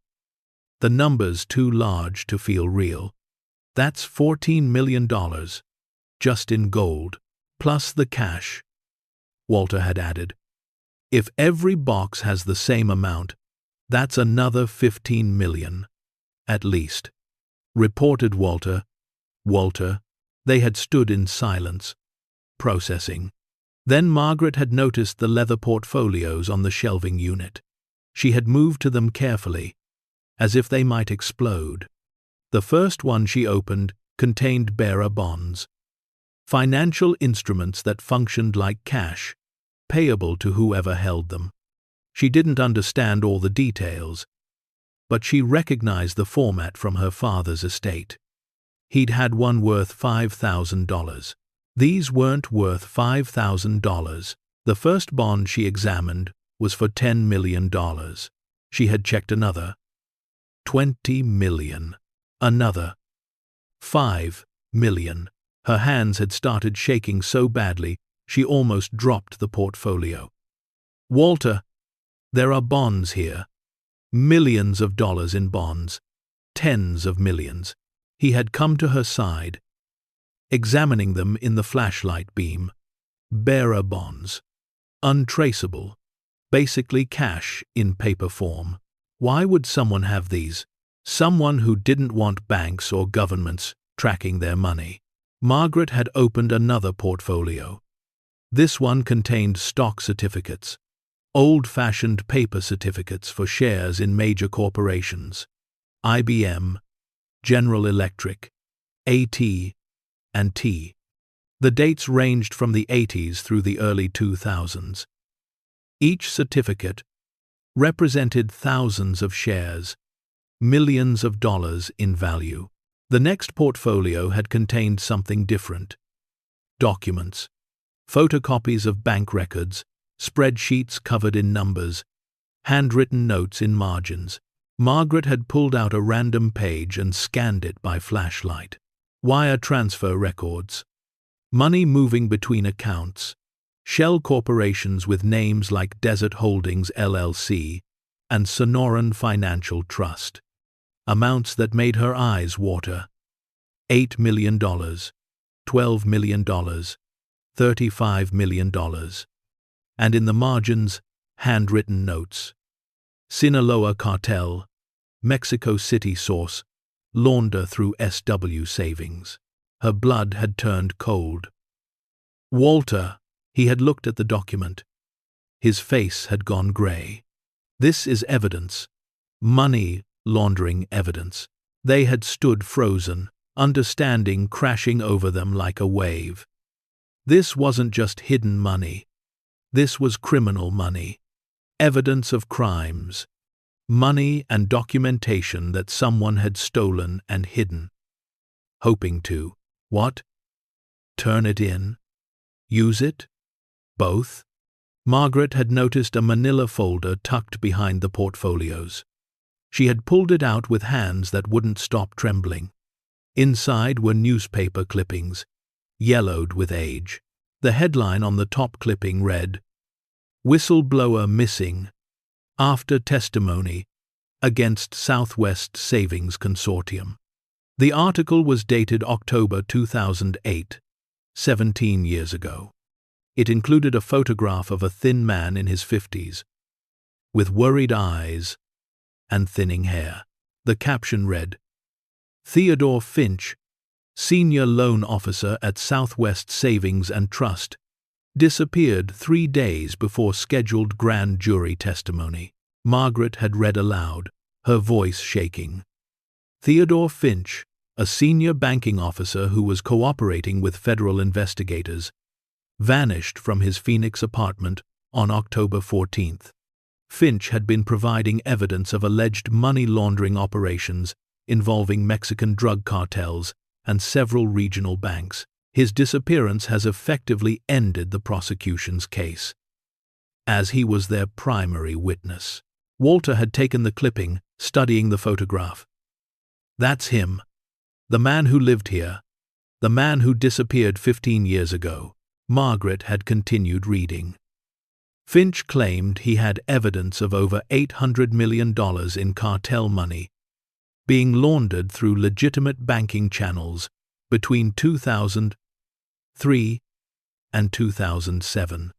A: The numbers too large to feel real. That's $14 million, just in gold, plus the cash, Walter had added. "If every box has the same amount, that's another 15 million, at least," reported Walter. They had stood in silence, processing. Then Margaret had noticed the leather portfolios on the shelving unit. She had moved to them carefully, as if they might explode. The first one she opened contained bearer bonds, financial instruments that functioned like cash, payable to whoever held them. She didn't understand all the details, but she recognized the format from her father's estate. He'd had one worth $5,000. These weren't worth $5,000. The first bond she examined was for $10 million. She had checked another. 20 million. Another. 5 million. Her hands had started shaking so badly she almost dropped the portfolio. "Walter, there are bonds here. Millions of dollars in bonds. Tens of millions." He had come to her side, examining them in the flashlight beam. Bearer bonds. Untraceable. Basically cash in paper form. Why would someone have these? Someone who didn't want banks or governments tracking their money. Margaret had opened another portfolio. This one contained stock certificates. Old-fashioned paper certificates for shares in major corporations. IBM, General Electric, AT&T. The dates ranged from the 80s through the early 2000s. Each certificate represented thousands of shares, millions of dollars in value. The next portfolio had contained something different. Documents, photocopies of bank records, spreadsheets covered in numbers, handwritten notes in margins. Margaret had pulled out a random page and scanned it by flashlight. Wire transfer records. Money moving between accounts. Shell corporations with names like Desert Holdings LLC and Sonoran Financial Trust. Amounts that made her eyes water. $8 million, $12 million, $35 million. And in the margins, handwritten notes. Sinaloa Cartel, Mexico City source, launder through SW Savings. Her blood had turned cold. "Walter," he had looked at the document. His face had gone gray. "This is evidence. Money laundering evidence." They had stood frozen, understanding crashing over them like a wave. This wasn't just hidden money. This was criminal money. Evidence of crimes. Money and documentation that someone had stolen and hidden. Hoping to, what? Turn it in? Use it? Both? Margaret had noticed a manila folder tucked behind the portfolios. She had pulled it out with hands that wouldn't stop trembling. Inside were newspaper clippings, yellowed with age. The headline on the top clipping read, "Whistleblower Missing. After Testimony Against Southwest Savings Consortium." The article was dated October 2008, 17 years ago. It included a photograph of a thin man in his 50s, with worried eyes and thinning hair. The caption read, "Theodore Finch, Senior Loan Officer at Southwest Savings and Trust, disappeared 3 days before scheduled grand jury testimony." Margaret had read aloud, her voice shaking. Theodore Finch, a senior banking officer who was cooperating with federal investigators, vanished from his Phoenix apartment on October 14th. Finch had been providing evidence of alleged money laundering operations involving Mexican drug cartels and several regional banks. His disappearance has effectively ended the prosecution's case, as he was their primary witness. Walter had taken the clipping, studying the photograph. "That's him. The man who lived here. The man who disappeared 15 years ago." Margaret had continued reading. Finch claimed he had evidence of over $800 million in cartel money being laundered through legitimate banking channels between 2003 and 2007.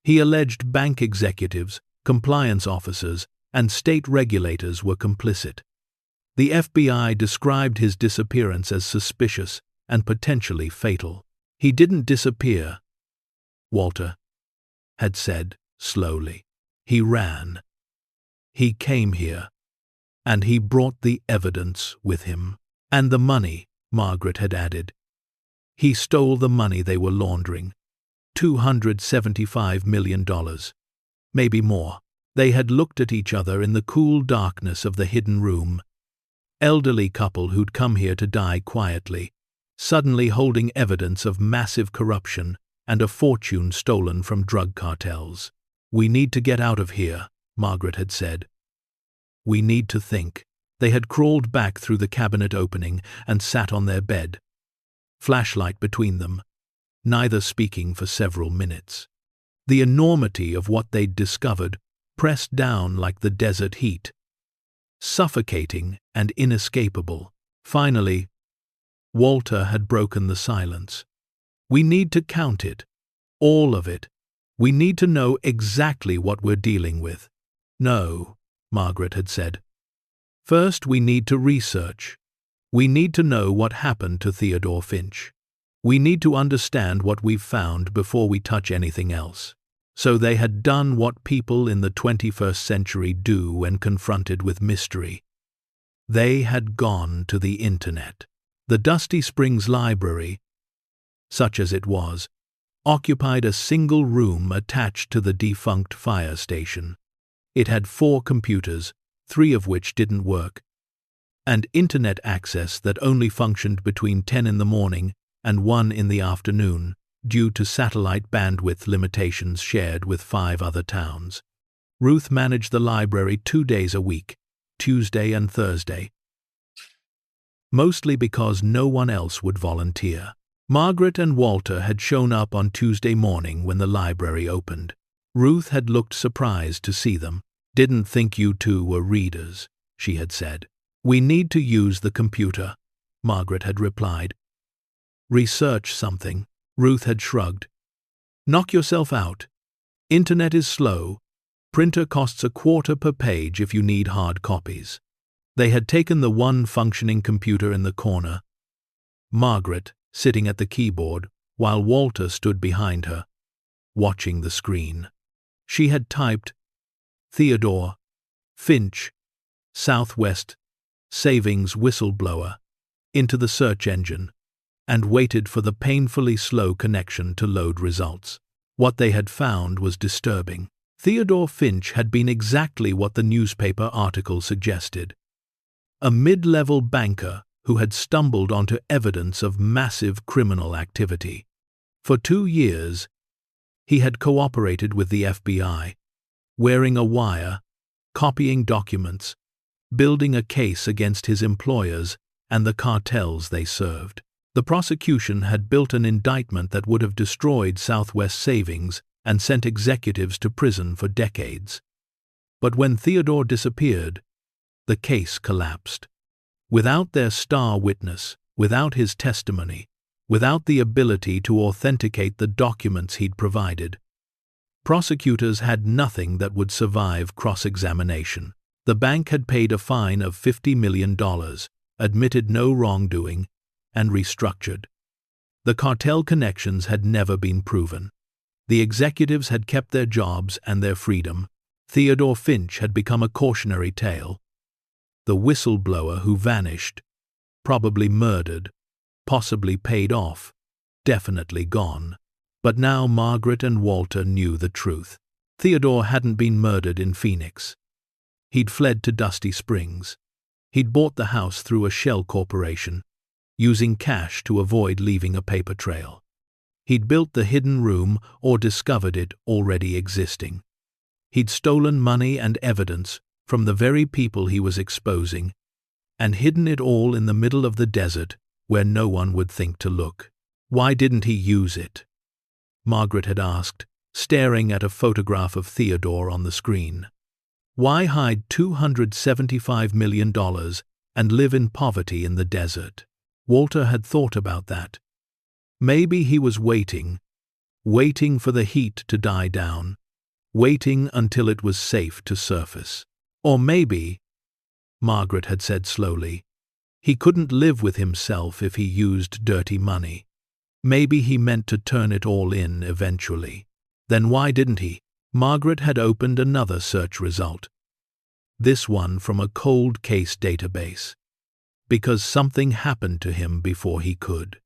A: He alleged bank executives, compliance officers, and state regulators were complicit. The FBI described his disappearance as suspicious and potentially fatal. "He didn't disappear," Walter had said slowly. "He ran. He came here, and he brought the evidence with him. And the money," Margaret had added. "He stole the money they were laundering. $275 million. Maybe more." They had looked at each other in the cool darkness of the hidden room. Elderly couple who'd come here to die quietly, suddenly holding evidence of massive corruption and a fortune stolen from drug cartels. "We need to get out of here," Margaret had said. "We need to think." They had crawled back through the cabinet opening and sat on their bed. flashlight between them, neither speaking for several minutes. The enormity of what they'd discovered pressed down like the desert heat, suffocating and inescapable. Finally, Walter had broken the silence. "We need to count it. All of it. We need to know exactly what we're dealing with." "No," Margaret had said. "First, we need to research. We need to know what happened to Theodore Finch. We need to understand what we've found before we touch anything else." So they had done what people in the 21st century do when confronted with mystery. They had gone to the internet. The Dusty Springs Library, such as it was, occupied a single room attached to the defunct fire station. It had 4 computers, 3 of which didn't work, and internet access that only functioned between 10 in the morning and 1 in the afternoon, due to satellite bandwidth limitations shared with 5 other towns. Ruth managed the library 2 days a week, Tuesday and Thursday, mostly because no one else would volunteer. Margaret and Walter had shown up on Tuesday morning when the library opened. Ruth had looked surprised to see them. "Didn't think you two were readers," she had said. "We need to use the computer," Margaret had replied. "Research something," Ruth had shrugged. "Knock yourself out. Internet is slow. Printer costs $1/4 per page if you need hard copies." They had taken the one functioning computer in the corner, Margaret sitting at the keyboard while Walter stood behind her, watching the screen. She had typed Theodore Finch, Southwest Savings Whistleblower, into the search engine, and waited for the painfully slow connection to load results. What they had found was disturbing. Theodore Finch had been exactly what the newspaper article suggested. A mid-level banker who had stumbled onto evidence of massive criminal activity. For 2 years, he had cooperated with the FBI, wearing a wire, copying documents, building a case against his employers and the cartels they served. The prosecution had built an indictment that would have destroyed Southwest Savings and sent executives to prison for decades. But when Theodore disappeared, the case collapsed. Without their star witness, without his testimony, without the ability to authenticate the documents he'd provided, prosecutors had nothing that would survive cross-examination. The bank had paid a fine of $50 million, admitted no wrongdoing, and restructured. The cartel connections had never been proven. The executives had kept their jobs and their freedom. Theodore Finch had become a cautionary tale. The whistleblower who vanished, probably murdered, possibly paid off, definitely gone. But now Margaret and Walter knew the truth. Theodore hadn't been murdered in Phoenix. He'd fled to Dusty Springs. He'd bought the house through a shell corporation, using cash to avoid leaving a paper trail. He'd built the hidden room or discovered it already existing. He'd stolen money and evidence from the very people he was exposing, and hidden it all in the middle of the desert where no one would think to look. Why didn't he use it? Margaret had asked, staring at a photograph of Theodore on the screen. Why hide $275 million and live in poverty in the desert? Walter had thought about that. Maybe he was waiting for the heat to die down, waiting until it was safe to surface. Or maybe, Margaret had said slowly, he couldn't live with himself if he used dirty money. Maybe he meant to turn it all in eventually. Then why didn't he? Margaret had opened another search result. This one from a cold case database. Because something happened to him before he could.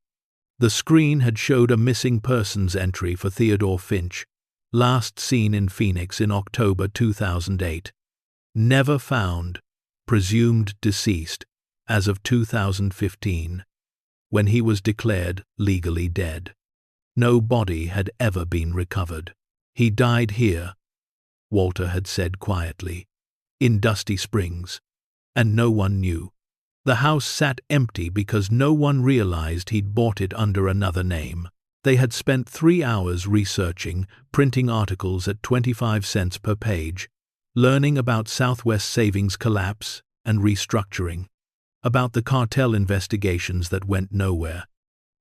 A: The screen had showed a missing persons entry for Theodore Finch, last seen in Phoenix in October 2008. Never found, presumed deceased, as of 2015, when he was declared legally dead. No body had ever been recovered. He died here, Walter had said quietly, in Dusty Springs, and no one knew. The house sat empty because no one realized he'd bought it under another name. They had spent 3 hours researching, printing articles at 25 cents per page, learning about Southwest Savings collapse and restructuring, about the cartel investigations that went nowhere,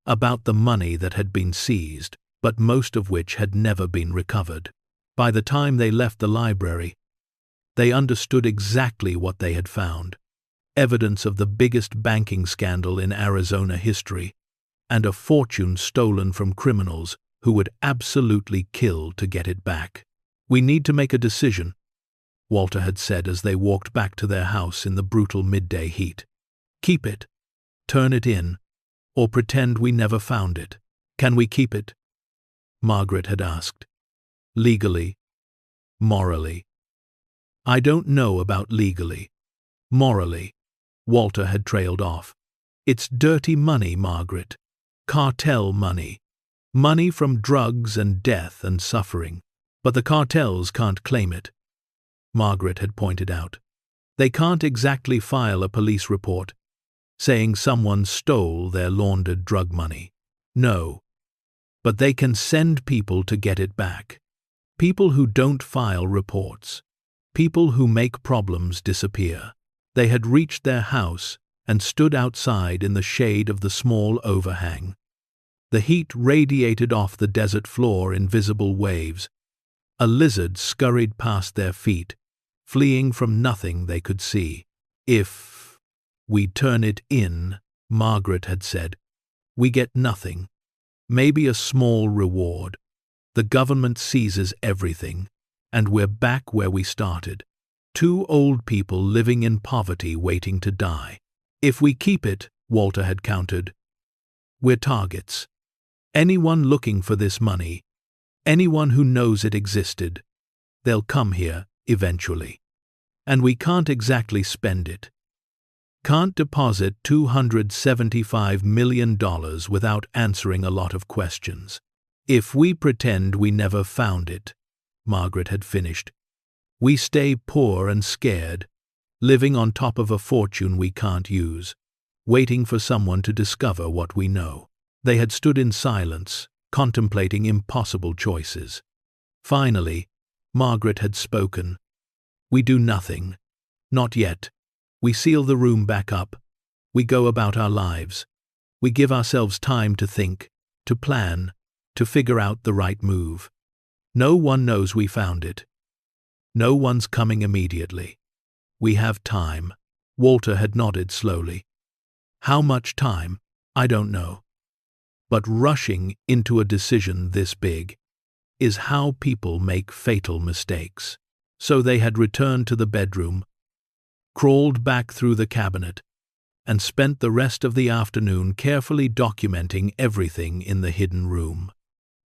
A: about the money that had been seized, but most of which had never been recovered. By the time they left the library, they understood exactly what they had found: evidence of the biggest banking scandal in Arizona history, and a fortune stolen from criminals who would absolutely kill to get it back. "We need to make a decision," Walter had said as they walked back to their house in the brutal midday heat. "Keep it, turn it in, or pretend we never found it." "Can we keep it?" Margaret had asked. "Legally, morally." "I don't know about legally. Morally," Walter had trailed off. "It's dirty money, Margaret. Cartel money. Money from drugs and death and suffering. But the cartels can't claim it," Margaret had pointed out. "They can't exactly file a police report saying someone stole their laundered drug money. No. But they can send people to get it back. People who don't file reports. People who make problems disappear." They had reached their house and stood outside in the shade of the small overhang. The heat radiated off the desert floor in visible waves. A lizard scurried past their feet, fleeing from nothing they could see. "If we turn it in," Margaret had said, "we get nothing. Maybe a small reward. The government seizes everything, and we're back where we started. 2 old people living in poverty waiting to die." "If we keep it," Walter had countered, "we're targets. Anyone looking for this money, anyone who knows it existed, they'll come here eventually. And we can't exactly spend it. Can't deposit $275 million without answering a lot of questions. If we pretend we never found it," Margaret had finished, "we stay poor and scared, living on top of a fortune we can't use, waiting for someone to discover what we know." They had stood in silence, contemplating impossible choices. Finally, Margaret had spoken. "We do nothing. Not yet. We seal the room back up. We go about our lives. We give ourselves time to think, to plan, to figure out the right move. No one knows we found it. No one's coming immediately. We have time." Walter had nodded slowly. "How much time? I don't know. But rushing into a decision this big is how people make fatal mistakes." So they had returned to the bedroom, crawled back through the cabinet, and spent the rest of the afternoon carefully documenting everything in the hidden room.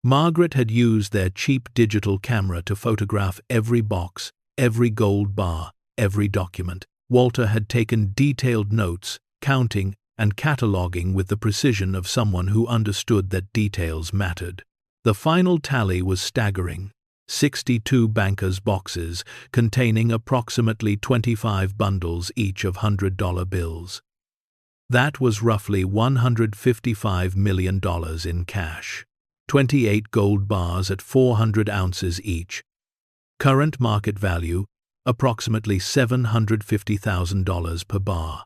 A: Margaret had used their cheap digital camera to photograph every box, every gold bar, every document. Walter had taken detailed notes, counting and cataloging with the precision of someone who understood that details mattered. The final tally was staggering: 62 bankers' boxes containing approximately 25 bundles each of $100 bills. That was roughly $155 million in cash. 28 gold bars at 400 ounces each. Current market value, approximately $750,000 per bar.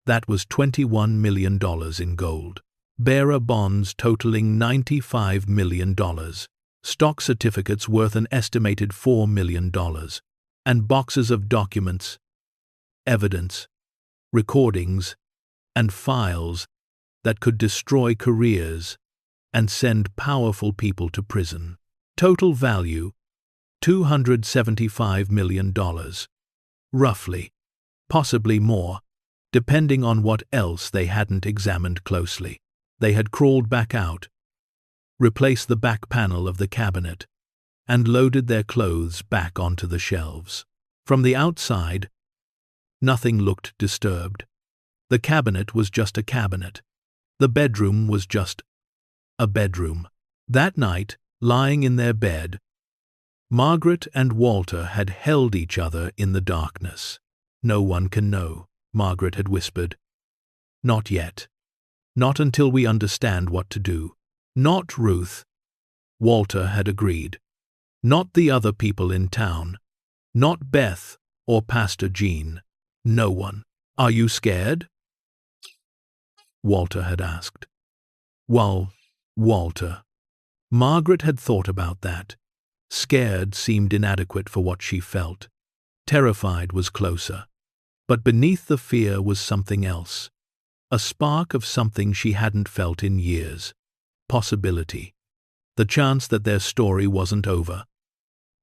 A: That was $21 million in gold. Bearer bonds totaling $95 million. Stock certificates worth an estimated $4 million. And boxes of documents, evidence, recordings, and files that could destroy careers and send powerful people to prison. Total value, $275 million. Roughly. Possibly more, depending on what else they hadn't examined closely. They had crawled back out, replaced the back panel of the cabinet, and loaded their clothes back onto the shelves. From the outside, nothing looked disturbed. The cabinet was just a cabinet. The bedroom was just a bedroom. That night, lying in their bed, Margaret and Walter had held each other in the darkness. "No one can know," Margaret had whispered. Not yet. Not until we understand what to do. Not Ruth. Walter had agreed. Not the other people in town. Not Beth or Pastor Jean. No one. Are you scared? Walter had asked. Well, Walter. Margaret had thought about that. Scared seemed inadequate for what she felt. Terrified was closer. But beneath the fear was something else. A spark of something she hadn't felt in years. Possibility. The chance that their story wasn't over.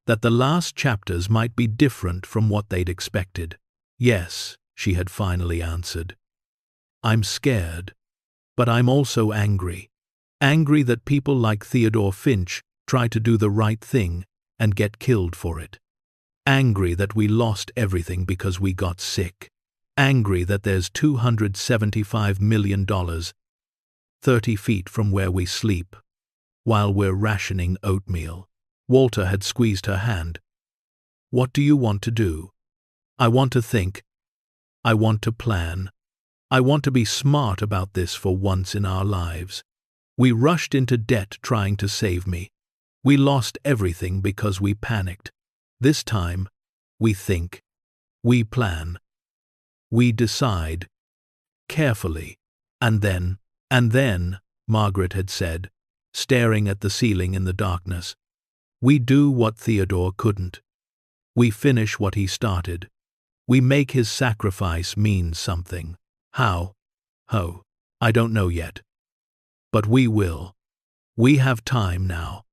A: That the last chapters might be different from what they'd expected. Yes, she had finally answered. I'm scared, but I'm also angry. Angry that people like Theodore Finch try to do the right thing and get killed for it. Angry that we lost everything because we got sick. Angry that there's $275 million 30 feet from where we sleep, while we're rationing oatmeal. Walter had squeezed her hand. What do you want to do? I want to think. I want to plan. I want to be smart about this for once in our lives. We rushed into debt trying to save me. We lost everything because we panicked. This time, we think. We plan. We decide. Carefully. And then, Margaret had said, staring at the ceiling in the darkness. We do what Theodore couldn't. We finish what he started. We make his sacrifice mean something. How? Oh, I don't know yet. But we will. We have time now.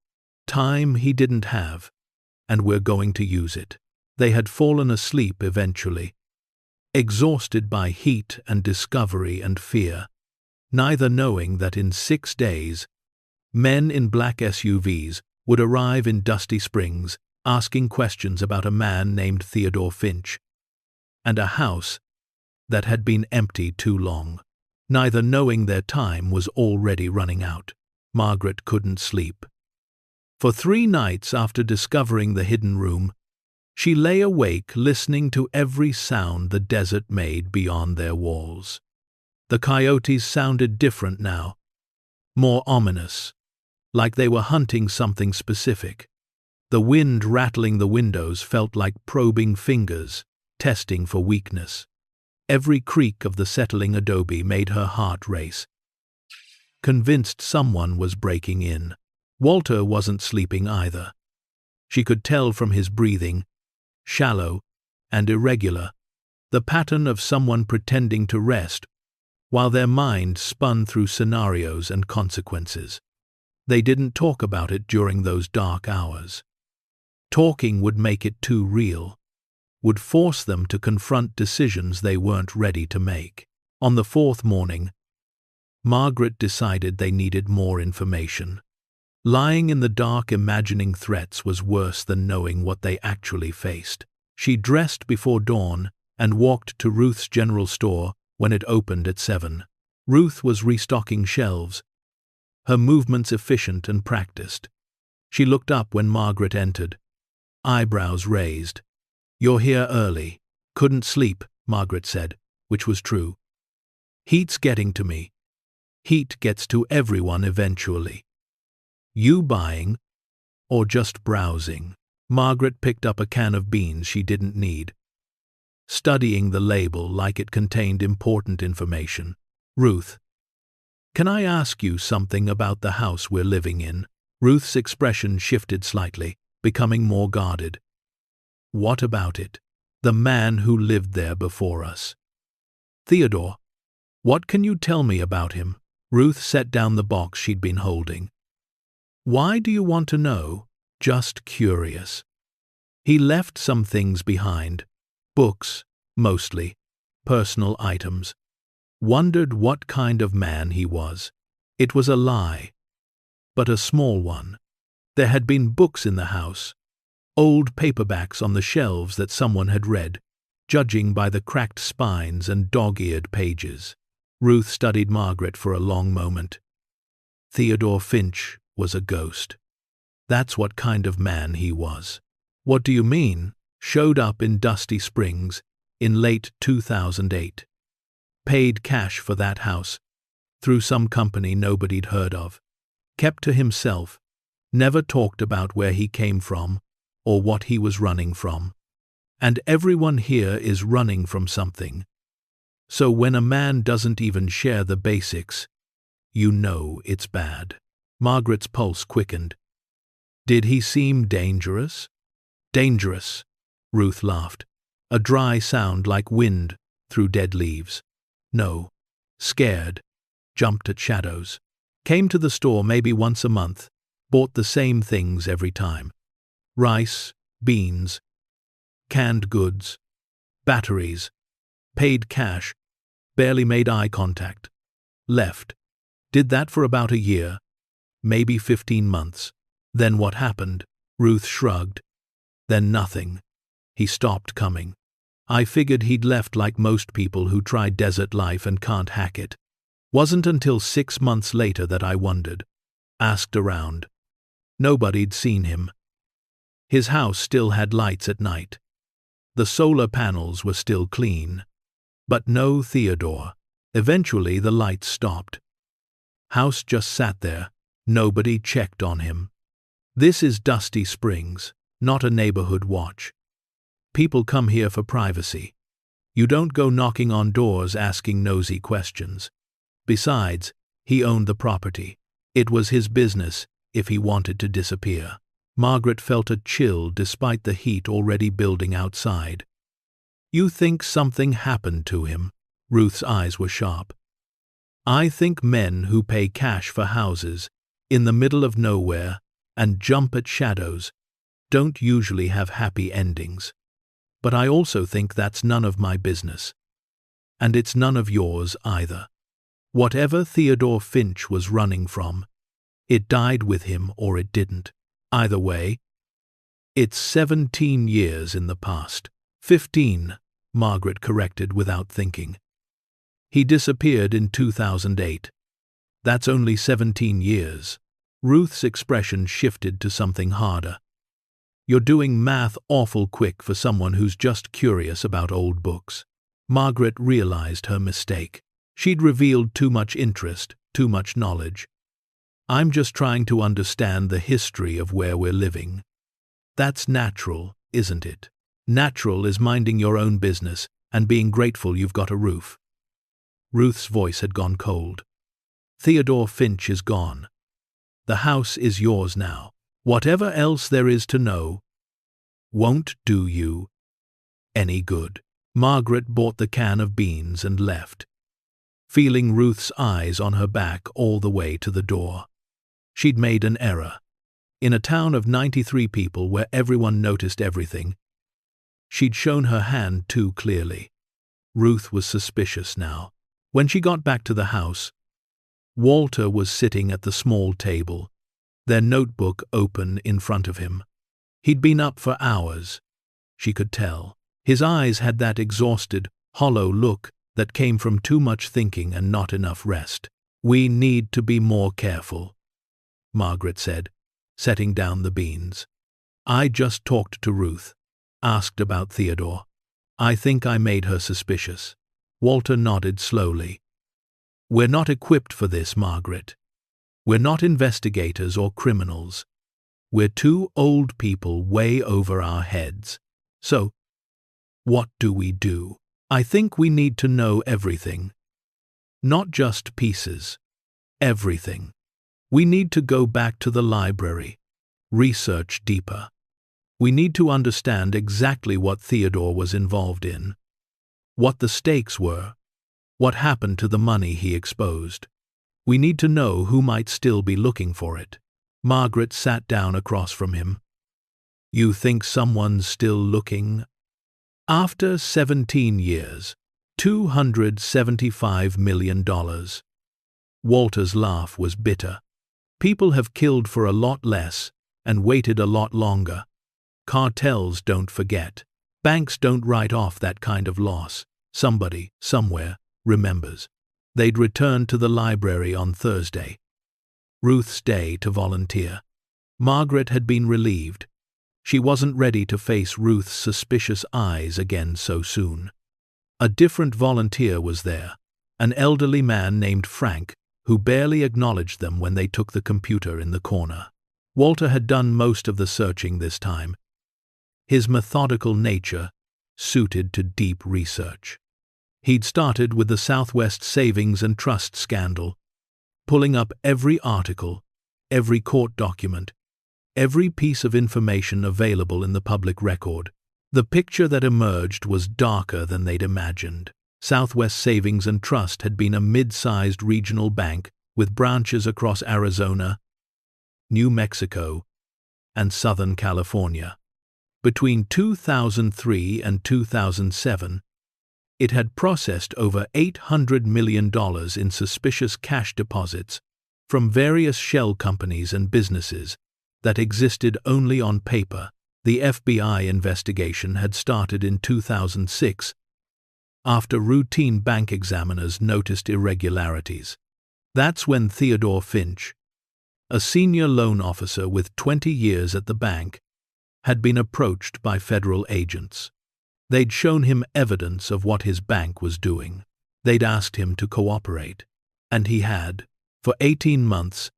A: Time he didn't have. And we're going to use it. They had fallen asleep eventually. Exhausted by heat and discovery and fear. Neither knowing that in 6 days, men in black SUVs would arrive in Dusty Springs asking questions about a man named Theodore Finch. And a house that had been empty too long. Neither knowing their time was already running out. Margaret couldn't sleep. For 3 nights after discovering the hidden room, she lay awake listening to every sound the desert made beyond their walls. The coyotes sounded different now, more ominous, like they were hunting something specific. The wind rattling the windows felt like probing fingers, testing for weakness. Every creak of the settling adobe made her heart race. Convinced someone was breaking in. Walter wasn't sleeping either. She could tell from his breathing, shallow and irregular, the pattern of someone pretending to rest, while their mind spun through scenarios and consequences. They didn't talk about it during those dark hours. Talking would make it too real, would force them to confront decisions they weren't ready to make. On the 4th morning, Margaret decided they needed more information. Lying in the dark imagining threats was worse than knowing what they actually faced. She dressed before dawn and walked to Ruth's general store when it opened at 7. Ruth was restocking shelves, her movements efficient and practiced. She looked up when Margaret entered, eyebrows raised. You're here early. Couldn't sleep, Margaret said, which was true. Heat's getting to me. Heat gets to everyone eventually. You buying, or just browsing? Margaret picked up a can of beans she didn't need, studying the label like it contained important information. Ruth, can I ask you something about the house we're living in? Ruth's expression shifted slightly, becoming more guarded. What about it? The man who lived there before us. Theodore, what can you tell me about him? Ruth set down the box she'd been holding. Why do you want to know? Just curious. He left some things behind. Books, mostly. Personal items. Wondered what kind of man he was. It was a lie, but a small one. There had been books in the house. Old paperbacks on the shelves that someone had read, judging by the cracked spines and dog-eared pages. Ruth studied Margaret for a long moment. Theodore Finch was a ghost. That's what kind of man he was. What do you mean? Showed up in Dusty Springs in late 2008. Paid cash for that house, through some company nobody'd heard of. Kept to himself, never talked about where he came from or what he was running from. And everyone here is running from something. So when a man doesn't even share the basics, you know it's bad. Margaret's pulse quickened. Did he seem dangerous? Dangerous, Ruth laughed, a dry sound like wind through dead leaves. No. Scared. Jumped at shadows. Came to the store maybe once a month. Bought the same things every time. Rice, beans, canned goods, batteries. Paid cash. Barely made eye contact. Left. Did that for about a year. Maybe 15 months. Then what happened? Ruth shrugged. Then nothing. He stopped coming. I figured he'd left like most people who try desert life and can't hack it. Wasn't until 6 months later that I wondered. Asked around. Nobody'd seen him. His house still had lights at night. The solar panels were still clean. But no Theodore. Eventually the lights stopped. House just sat there. Nobody checked on him. This is Dusty Springs, not a neighborhood watch. People come here for privacy. You don't go knocking on doors asking nosy questions. Besides, he owned the property. It was his business if he wanted to disappear. Margaret felt a chill despite the heat already building outside. You think something happened to him? Ruth's eyes were sharp. I think men who pay cash for houses, in the middle of nowhere, and jump at shadows, don't usually have happy endings. But I also think that's none of my business. And it's none of yours either. Whatever Theodore Finch was running from, it died with him or it didn't. Either way, it's 17 years in the past. 15, Margaret corrected without thinking. He disappeared in 2008. That's only 17 years. Ruth's expression shifted to something harder. You're doing math awful quick for someone who's just curious about old books. Margaret realized her mistake. She'd revealed too much interest, too much knowledge. I'm just trying to understand the history of where we're living. That's natural, isn't it? Natural is minding your own business and being grateful you've got a roof. Ruth's voice had gone cold. Theodore Finch is gone. The house is yours now. Whatever else there is to know won't do you any good. Margaret bought the can of beans and left, feeling Ruth's eyes on her back all the way to the door. She'd made an error. In a town of 93 people where everyone noticed everything, she'd shown her hand too clearly. Ruth was suspicious now. When she got back to the house, Walter was sitting at the small table, their notebook open in front of him. He'd been up for hours, she could tell. His eyes had that exhausted, hollow look that came from too much thinking and not enough rest. We need to be more careful, Margaret said, setting down the beans. I just talked to Ruth, asked about Theodore. I think I made her suspicious. Walter nodded slowly. We're not equipped for this, Margaret. We're not investigators or criminals. We're two old people way over our heads. So, what do we do? I think we need to know everything. Not just pieces. Everything. We need to go back to the library, research deeper. We need to understand exactly what Theodore was involved in, what the stakes were, what happened to the money he exposed. We need to know who might still be looking for it. Margaret sat down across from him. You think someone's still looking? After 17 years, $275 million. Walter's laugh was bitter. People have killed for a lot less and waited a lot longer. Cartels don't forget. Banks don't write off that kind of loss. Somebody, somewhere, remembers. They'd returned to the library on Thursday. Ruth's day to volunteer. Margaret had been relieved. She wasn't ready to face Ruth's suspicious eyes again so soon. A different volunteer was there, an elderly man named Frank, who barely acknowledged them when they took the computer in the corner. Walter had done most of the searching this time, his methodical nature suited to deep research. He'd started with the Southwest Savings and Trust scandal, pulling up every article, every court document, every piece of information available in the public record. The picture that emerged was darker than they'd imagined. Southwest Savings and Trust had been a mid-sized regional bank with branches across Arizona, New Mexico, and Southern California. Between 2003 and 2007, it had processed over $800 million in suspicious cash deposits from various shell companies and businesses that existed only on paper. The FBI investigation had started in 2006 after routine bank examiners noticed irregularities. That's when Theodore Finch, a senior loan officer with 20 years at the bank, had been approached by federal agents. They'd shown him evidence of what his bank was doing. They'd asked him to cooperate. And he had. For 18 months,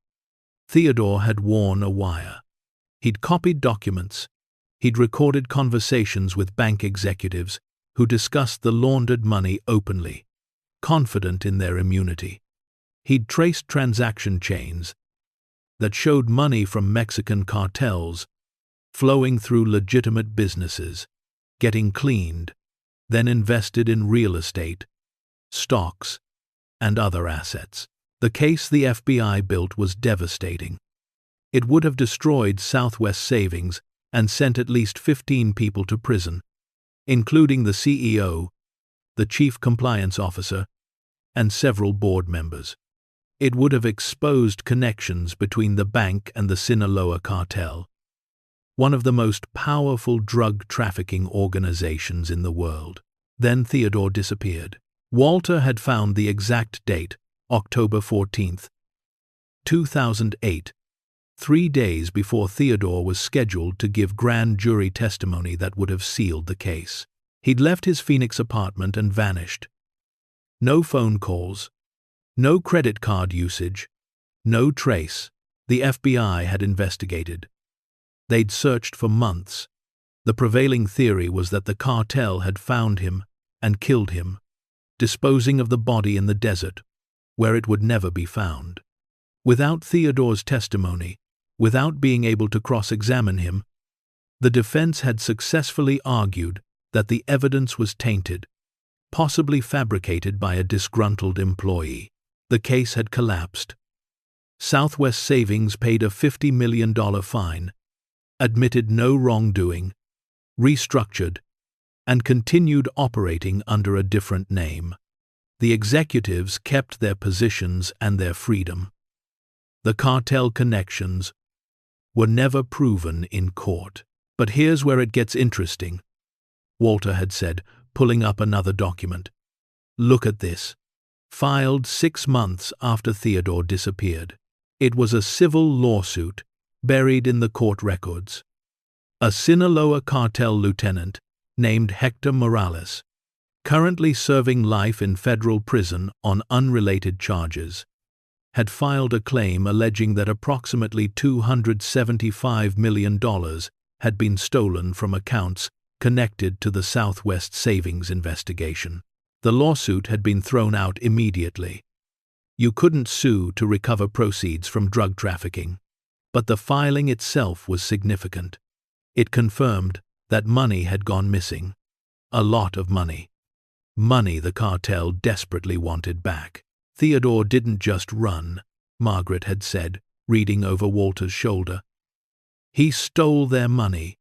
A: Theodore had worn a wire. He'd copied documents. He'd recorded conversations with bank executives who discussed the laundered money openly, confident in their immunity. He'd traced transaction chains that showed money from Mexican cartels flowing through legitimate businesses, getting cleaned, then invested in real estate, stocks, and other assets. The case the FBI built was devastating. It would have destroyed Southwest Savings and sent at least 15 people to prison, including the CEO, the chief compliance officer, and several board members. It would have exposed connections between the bank and the Sinaloa cartel, one of the most powerful drug trafficking organizations in the world. Then Theodore disappeared. Walter had found the exact date, October 14, 2008, 3 days before Theodore was scheduled to give grand jury testimony that would have sealed the case. He'd left his Phoenix apartment and vanished. No phone calls, no credit card usage, no trace. The FBI had investigated. They'd searched for months. The prevailing theory was that the cartel had found him and killed him, disposing of the body in the desert, where it would never be found. Without Theodore's testimony, without being able to cross-examine him, the defense had successfully argued that the evidence was tainted, possibly fabricated by a disgruntled employee. The case had collapsed. Southwest Savings paid a $50 million fine, admitted no wrongdoing, restructured, and continued operating under a different name. The executives kept their positions and their freedom. The cartel connections were never proven in court. But here's where it gets interesting, Walter had said, pulling up another document. Look at this. Filed 6 months after Theodore disappeared. It was a civil lawsuit buried in the court records. A Sinaloa cartel lieutenant named Hector Morales, currently serving life in federal prison on unrelated charges, had filed a claim alleging that approximately $275 million had been stolen from accounts connected to the Southwest Savings investigation. The lawsuit had been thrown out immediately. You couldn't sue to recover proceeds from drug trafficking. But the filing itself was significant. It confirmed that money had gone missing. A lot of money. Money the cartel desperately wanted back. Theodore didn't just run, Margaret had said, reading over Walter's shoulder. He stole their money.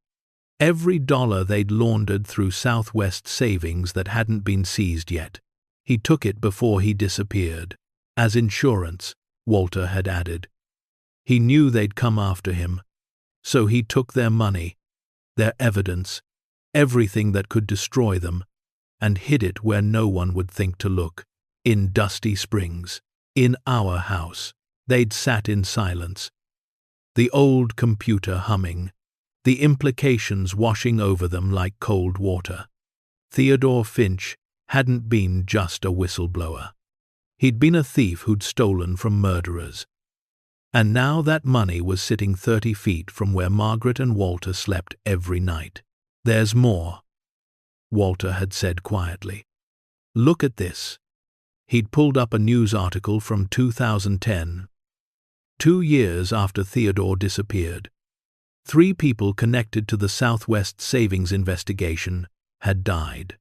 A: Every dollar they'd laundered through Southwest Savings that hadn't been seized yet. He took it before he disappeared. As insurance, Walter had added. He knew they'd come after him, so he took their money, their evidence, everything that could destroy them, and hid it where no one would think to look. In Dusty Springs, in our house. They'd sat in silence, the old computer humming, the implications washing over them like cold water. Theodore Finch hadn't been just a whistleblower. He'd been a thief who'd stolen from murderers. And now that money was sitting 30 feet from where Margaret and Walter slept every night. "There's more," Walter had said quietly. "Look at this." He'd pulled up a news article from 2010, 2 years after Theodore disappeared. 3 people connected to the Southwest Savings investigation had died.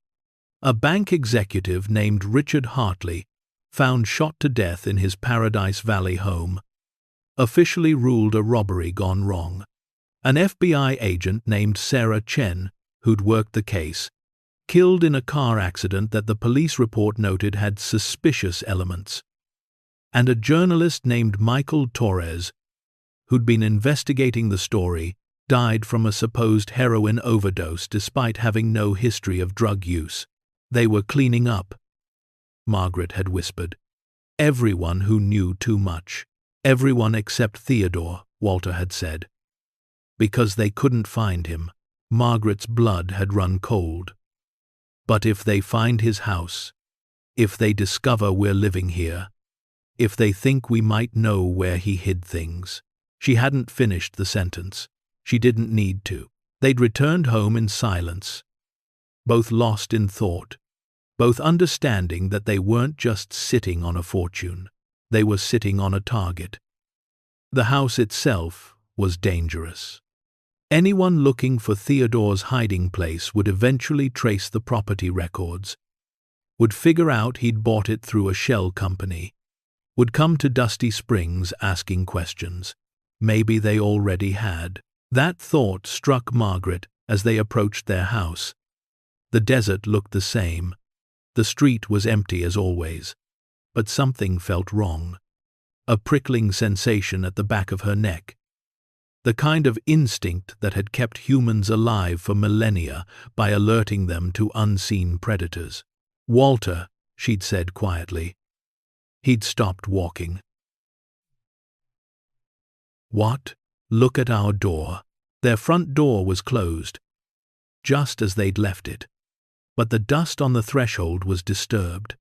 A: A bank executive named Richard Hartley, found shot to death in his Paradise Valley home, officially ruled a robbery gone wrong. An FBI agent named Sarah Chen, who'd worked the case, killed in a car accident that the police report noted had suspicious elements. And a journalist named Michael Torres, who'd been investigating the story, died from a supposed heroin overdose despite having no history of drug use. They were cleaning up, Margaret had whispered. Everyone who knew too much. Everyone except Theodore, Walter had said. Because they couldn't find him, Margaret's blood had run cold. But if they find his house, if they discover we're living here, if they think we might know where he hid things. She hadn't finished the sentence. She didn't need to. They'd returned home in silence, both lost in thought, both understanding that they weren't just sitting on a fortune. They were sitting on a target. The house itself was dangerous. Anyone looking for Theodore's hiding place would eventually trace the property records, would figure out he'd bought it through a shell company, would come to Dusty Springs asking questions. Maybe they already had. That thought struck Margaret as they approached their house. The desert looked the same. The street was empty as always. But something felt wrong. A prickling sensation at the back of her neck. The kind of instinct that had kept humans alive for millennia by alerting them to unseen predators. "Walter," she'd said quietly. He'd stopped walking. "What? Look at our door." Their front door was closed, just as they'd left it. But the dust on the threshold was disturbed.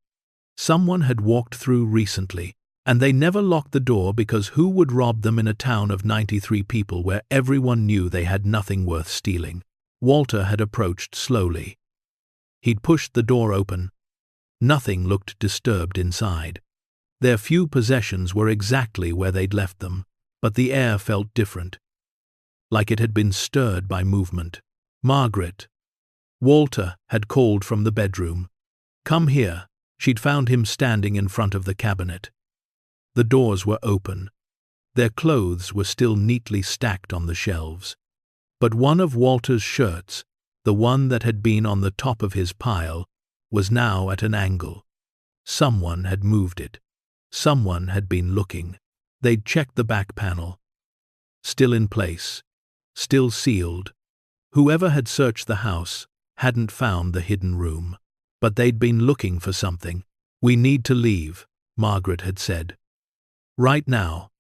A: Someone had walked through recently, and they never locked the door because who would rob them in a town of 93 people where everyone knew they had nothing worth stealing? Walter had approached slowly. He'd pushed the door open. Nothing looked disturbed inside. Their few possessions were exactly where they'd left them, but the air felt different, like it had been stirred by movement. "Margaret." Walter had called from the bedroom. "Come here." She'd found him standing in front of the cabinet. The doors were open. Their clothes were still neatly stacked on the shelves. But one of Walter's shirts, the one that had been on the top of his pile, was now at an angle. Someone had moved it. Someone had been looking. They'd checked the back panel. Still in place. Still sealed. Whoever had searched the house hadn't found the hidden room. But they'd been looking for something. "We need to leave," Margaret had said. "Right now.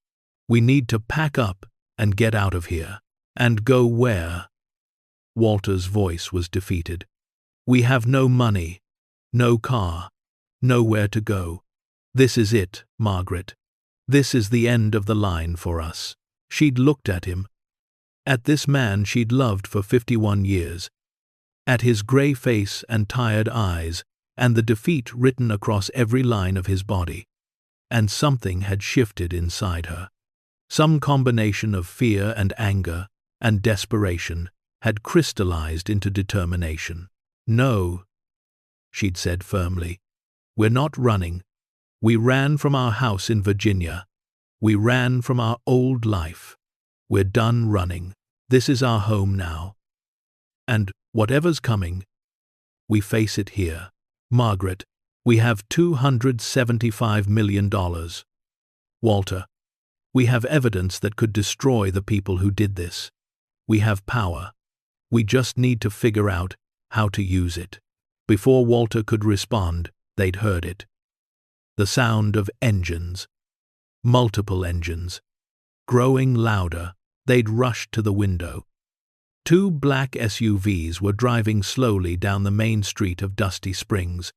A: We need to pack up and get out of here." "And go where?" Walter's voice was defeated. "We have no money, no car, nowhere to go. This is it, Margaret. This is the end of the line for us." She'd looked at him. At this man she'd loved for 51 years. At his grey face and tired eyes, and the defeat written across every line of his body. And something had shifted inside her. Some combination of fear and anger and desperation had crystallized into determination. "No," she'd said firmly. "We're not running. We ran from our house in Virginia. We ran from our old life. We're done running. This is our home now. And whatever's coming, we face it here. Margaret, we have $275 million. Walter, we have evidence that could destroy the people who did this. We have power. We just need to figure out how to use it." Before Walter could respond, they'd heard it. The sound of engines. Multiple engines. Growing louder, they'd rushed to the window. 2 black SUVs were driving slowly down the main street of Dusty Springs.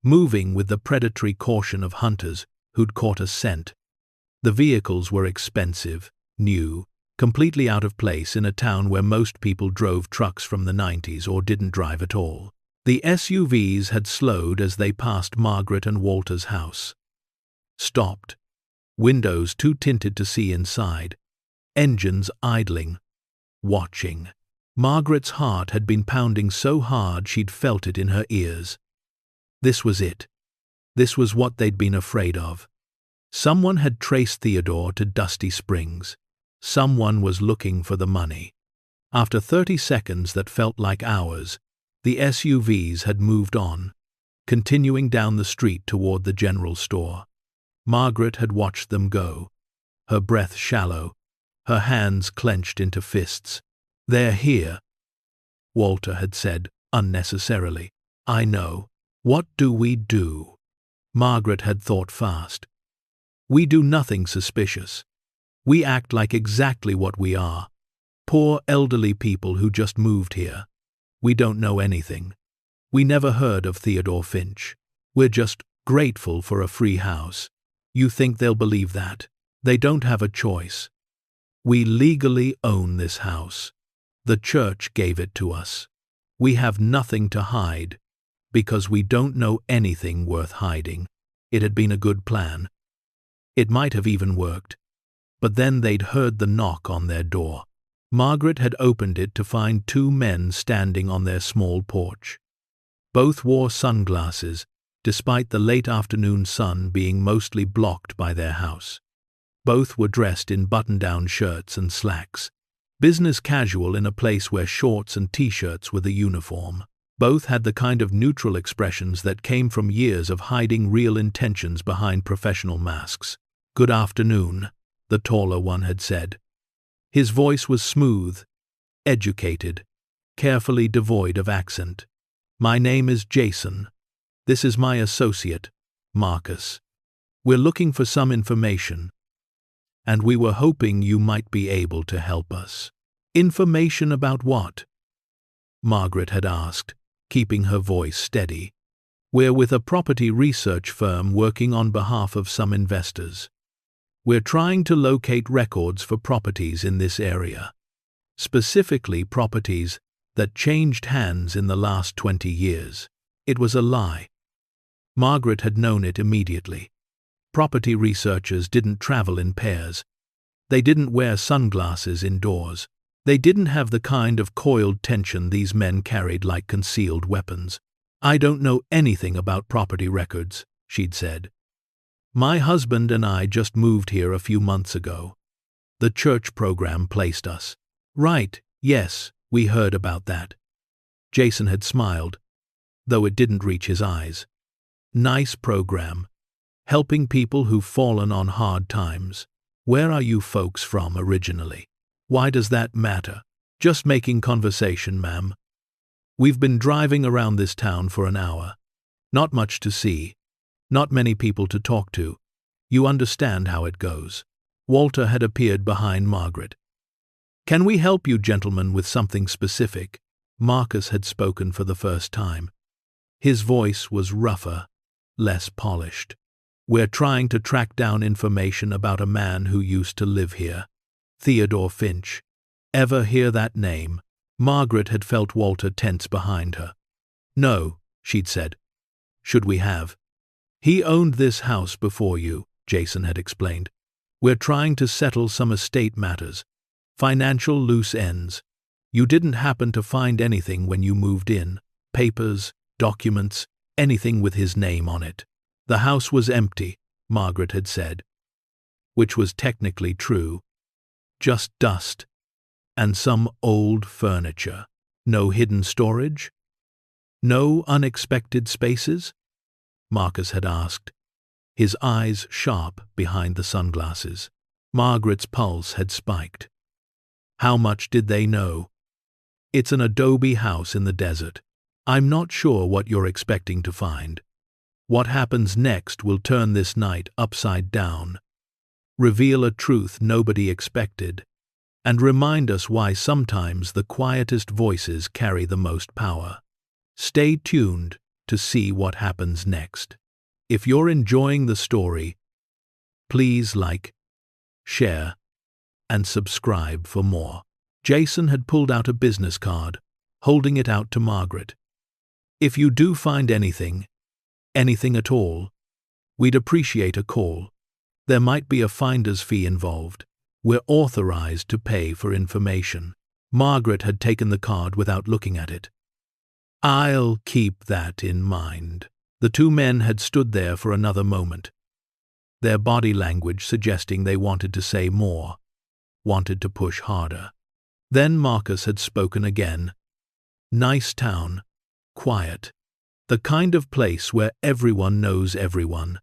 A: moving with the predatory caution of hunters who'd caught a scent. The vehicles were expensive, new, completely out of place in a town where most people drove trucks from the 90s or didn't drive at all. The SUVs had slowed as they passed Margaret and Walter's house. Stopped. Windows too tinted to see inside. Engines idling. Watching. Margaret's heart had been pounding so hard she'd felt it in her ears. This was it. This was what they'd been afraid of. Someone had traced Theodore to Dusty Springs. Someone was looking for the money. After 30 seconds that felt like hours, the SUVs had moved on, continuing down the street toward the general store. Margaret had watched them go, her breath shallow, her hands clenched into fists. "They're here," Walter had said, unnecessarily. "I know. What do we do?" Margaret had thought fast. "We do nothing suspicious. We act like exactly what we are. Poor elderly people who just moved here. We don't know anything. We never heard of Theodore Finch. We're just grateful for a free house. You think they'll believe that? They don't have a choice. We legally own this house. The church gave it to us. We have nothing to hide, because we don't know anything worth hiding." It had been a good plan. It might have even worked. But then they'd heard the knock on their door. Margaret had opened it to find two men standing on their small porch. Both wore sunglasses, despite the late afternoon sun being mostly blocked by their house. Both were dressed in button-down shirts and slacks, business casual in a place where shorts and t-shirts were the uniform. Both had the kind of neutral expressions that came from years of hiding real intentions behind professional masks. "Good afternoon," the taller one had said. His voice was smooth, educated, carefully devoid of accent. "My name is Jason. This is my associate, Marcus. We're looking for some information, and we were hoping you might be able to help us." "Information about what?" Margaret had asked, keeping her voice steady. "We're with a property research firm working on behalf of some investors. We're trying to locate records for properties in this area, specifically properties that changed hands in the last 20 years. It was a lie. Margaret had known it immediately. Property researchers didn't travel in pairs. They didn't wear sunglasses indoors. They didn't have the kind of coiled tension these men carried like concealed weapons. "I don't know anything about property records," she'd said. "My husband and I just moved here a few months ago. The church program placed us." "Right, yes, we heard about that." Jason had smiled, though it didn't reach his eyes. "Nice program. Helping people who've fallen on hard times. Where are you folks from originally?" "Why does that matter?" "Just making conversation, ma'am. We've been driving around this town for an hour. Not much to see. Not many people to talk to. You understand how it goes." Walter had appeared behind Margaret. "Can we help you gentlemen with something specific?" Marcus had spoken for the first time. His voice was rougher, less polished. "We're trying to track down information about a man who used to live here. Theodore Finch. Ever hear that name?" Margaret had felt Walter tense behind her. "No," she'd said. "Should we have?" "He owned this house before you," Jason had explained. "We're trying to settle some estate matters, financial loose ends. You didn't happen to find anything when you moved in? Papers, documents, anything with his name on it?" "The house was empty," Margaret had said. Which was technically true. Just dust. And some old furniture. "No hidden storage? No unexpected spaces?" Marcus had asked, his eyes sharp behind the sunglasses. Margaret's pulse had spiked. How much did they know? "It's an adobe house in the desert. I'm not sure what you're expecting to find. What happens next will turn this night upside down, reveal a truth nobody expected, and remind us why sometimes the quietest voices carry the most power. Stay tuned to see what happens next. If you're enjoying the story, please like, share, and subscribe for more. Jason had pulled out a business card, holding it out to Margaret. If you do find anything at all, we'd appreciate a call. There might be a finder's fee involved. We're authorized to pay for information. Margaret had taken the card without looking at it. I'll keep that in mind. The two men had stood there for another moment, their body language suggesting they wanted to say more, wanted to push harder. Then Marcus had spoken again. Nice town, quiet. The kind of place where everyone knows everyone,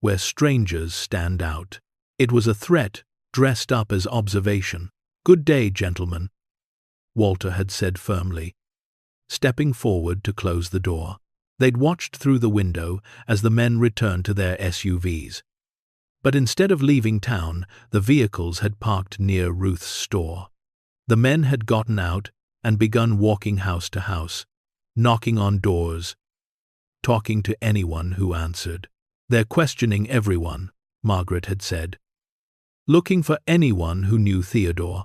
A: where strangers stand out. It was a threat dressed up as observation. Good day, gentlemen, Walter had said firmly, stepping forward to close the door. They'd watched through the window as the men returned to their SUVs. But instead of leaving town, the vehicles had parked near Ruth's store. The men had gotten out and begun walking house to house, knocking on doors, talking to anyone who answered. They're questioning everyone, Margaret had said. Looking for anyone who knew Theodore,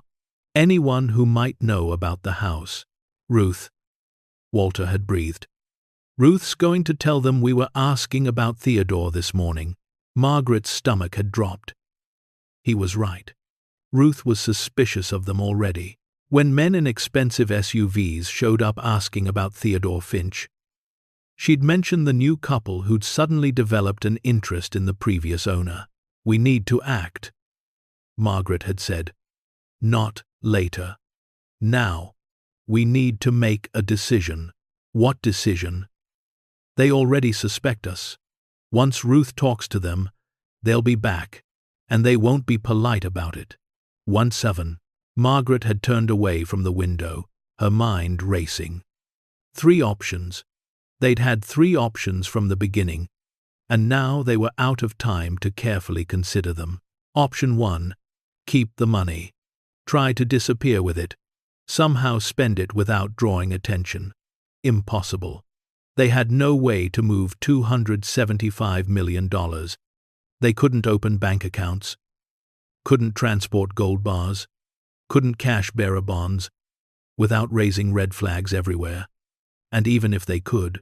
A: anyone who might know about the house. Ruth, Walter had breathed. Ruth's going to tell them we were asking about Theodore this morning. Margaret's stomach had dropped. He was right. Ruth was suspicious of them already. When men in expensive SUVs showed up asking about Theodore Finch, she'd mentioned the new couple who'd suddenly developed an interest in the previous owner. We need to act, Margaret had said. Not later. Now. We need to make a decision. What decision? They already suspect us. Once Ruth talks to them, they'll be back, and they won't be polite about it. 1-7. Margaret had turned away from the window, her mind racing. 3 options. They'd had 3 options from the beginning, and now they were out of time to carefully consider them. Option 1. Keep the money. Try to disappear with it. Somehow spend it without drawing attention. Impossible. They had no way to move $275 million. They couldn't open bank accounts, couldn't transport gold bars, couldn't cash bearer bonds, without raising red flags everywhere. And even if they could,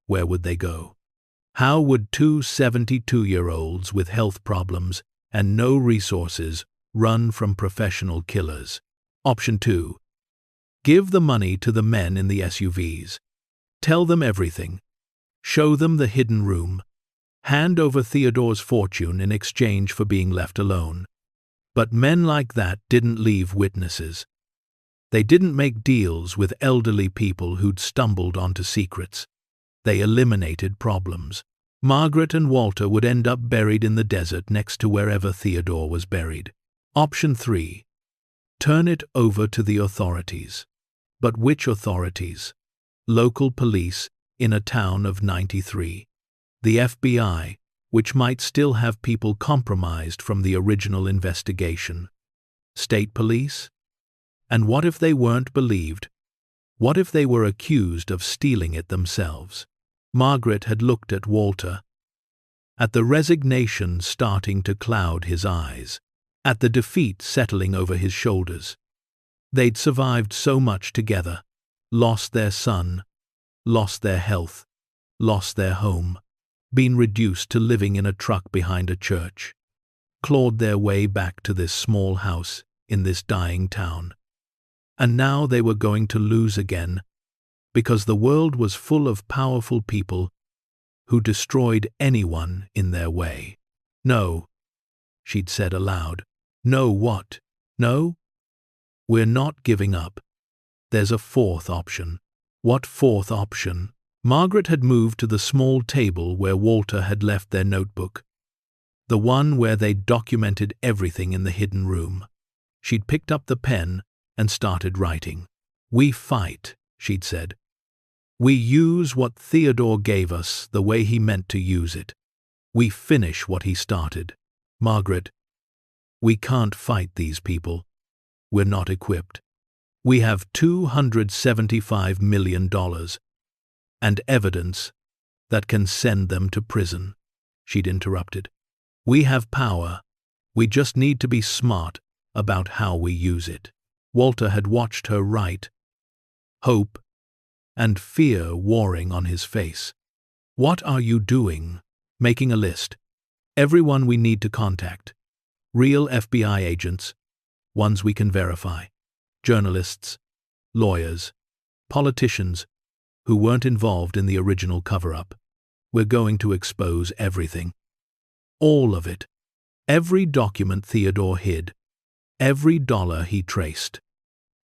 A: where would they go? How would 2 72-year-olds with health problems and no resources run from professional killers? Option 2. Give the money to the men in the SUVs. Tell them everything. Show them the hidden room. Hand over Theodore's fortune in exchange for being left alone. But men like that didn't leave witnesses. They didn't make deals with elderly people who'd stumbled onto secrets. They eliminated problems. Margaret and Walter would end up buried in the desert next to wherever Theodore was buried. Option 3. Turn it over to the authorities. But which authorities? Local police in a town of 93. The FBI, which might still have people compromised from the original investigation. State police? And what if they weren't believed? What if they were accused of stealing it themselves? Margaret had looked at Walter, at the resignation starting to cloud his eyes, at the defeat settling over his shoulders. They'd survived so much together, lost their son, lost their health, lost their home, been reduced to living in a truck behind a church, clawed their way back to this small house in this dying town. And now they were going to lose again, because the world was full of powerful people who destroyed anyone in their way. No, she'd said aloud. No what? No? We're not giving up. There's a 4th option. What 4th option? Margaret had moved to the small table where Walter had left their notebook, the one where they'd documented everything in the hidden room. She'd picked up the pen and started writing. We fight, she'd said. We use what Theodore gave us the way he meant to use it. We finish what he started. Margaret, we can't fight these people. We're not equipped. We have $275 million and evidence that can send them to prison, she'd interrupted. We have power. We just need to be smart about how we use it. Walter had watched her write, hope and fear warring on his face. What are you doing? Making a list. Everyone we need to contact. Real FBI agents, ones we can verify. Journalists, lawyers, politicians who weren't involved in the original cover-up. We're going to expose everything. All of it. Every document Theodore hid. Every dollar he traced.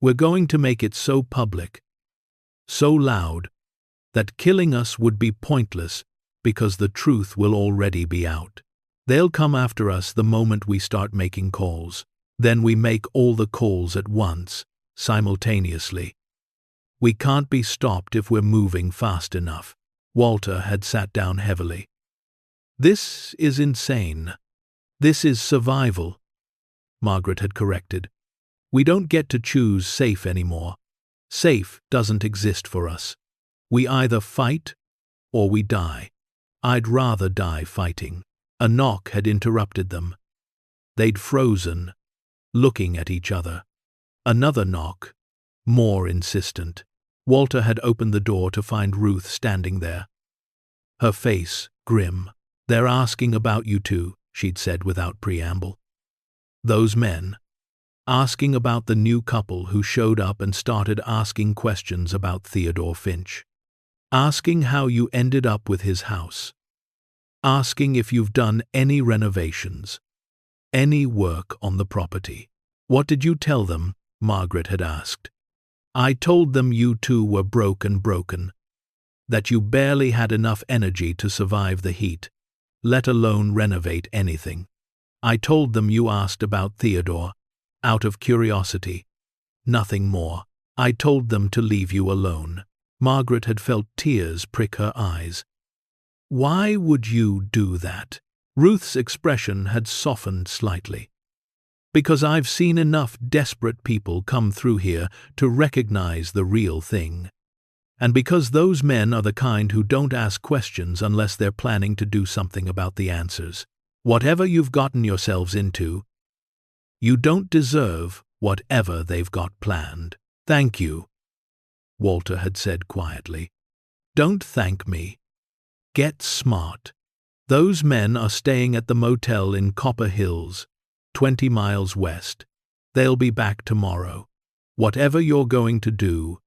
A: We're going to make it so public, so loud, that killing us would be pointless because the truth will already be out. They'll come after us the moment we start making calls. Then we make all the calls at once, simultaneously. We can't be stopped if we're moving fast enough. Walter had sat down heavily. This is insane. This is survival, Margaret had corrected. We don't get to choose safe anymore. Safe doesn't exist for us. We either fight or we die. I'd rather die fighting. A knock had interrupted them. They'd frozen, looking at each other. Another knock, more insistent. Walter had opened the door to find Ruth standing there. Her face grim. They're asking about you two, she'd said without preamble. Those men, asking about the new couple who showed up and started asking questions about Theodore Finch. Asking how you ended up with his house. Asking if you've done any renovations, any work on the property. What did you tell them? Margaret had asked. I told them you two were broken, that you barely had enough energy to survive the heat, let alone renovate anything. I told them you asked about Theodore, out of curiosity. Nothing more. I told them to leave you alone. Margaret had felt tears prick her eyes. Why would you do that? Ruth's expression had softened slightly. Because I've seen enough desperate people come through here to recognize the real thing. And because those men are the kind who don't ask questions unless they're planning to do something about the answers. Whatever you've gotten yourselves into, you don't deserve whatever they've got planned. Thank you, Walter had said quietly. Don't thank me. Get smart. Those men are staying at the motel in Copper Hills, 20 miles west. They'll be back tomorrow. Whatever you're going to do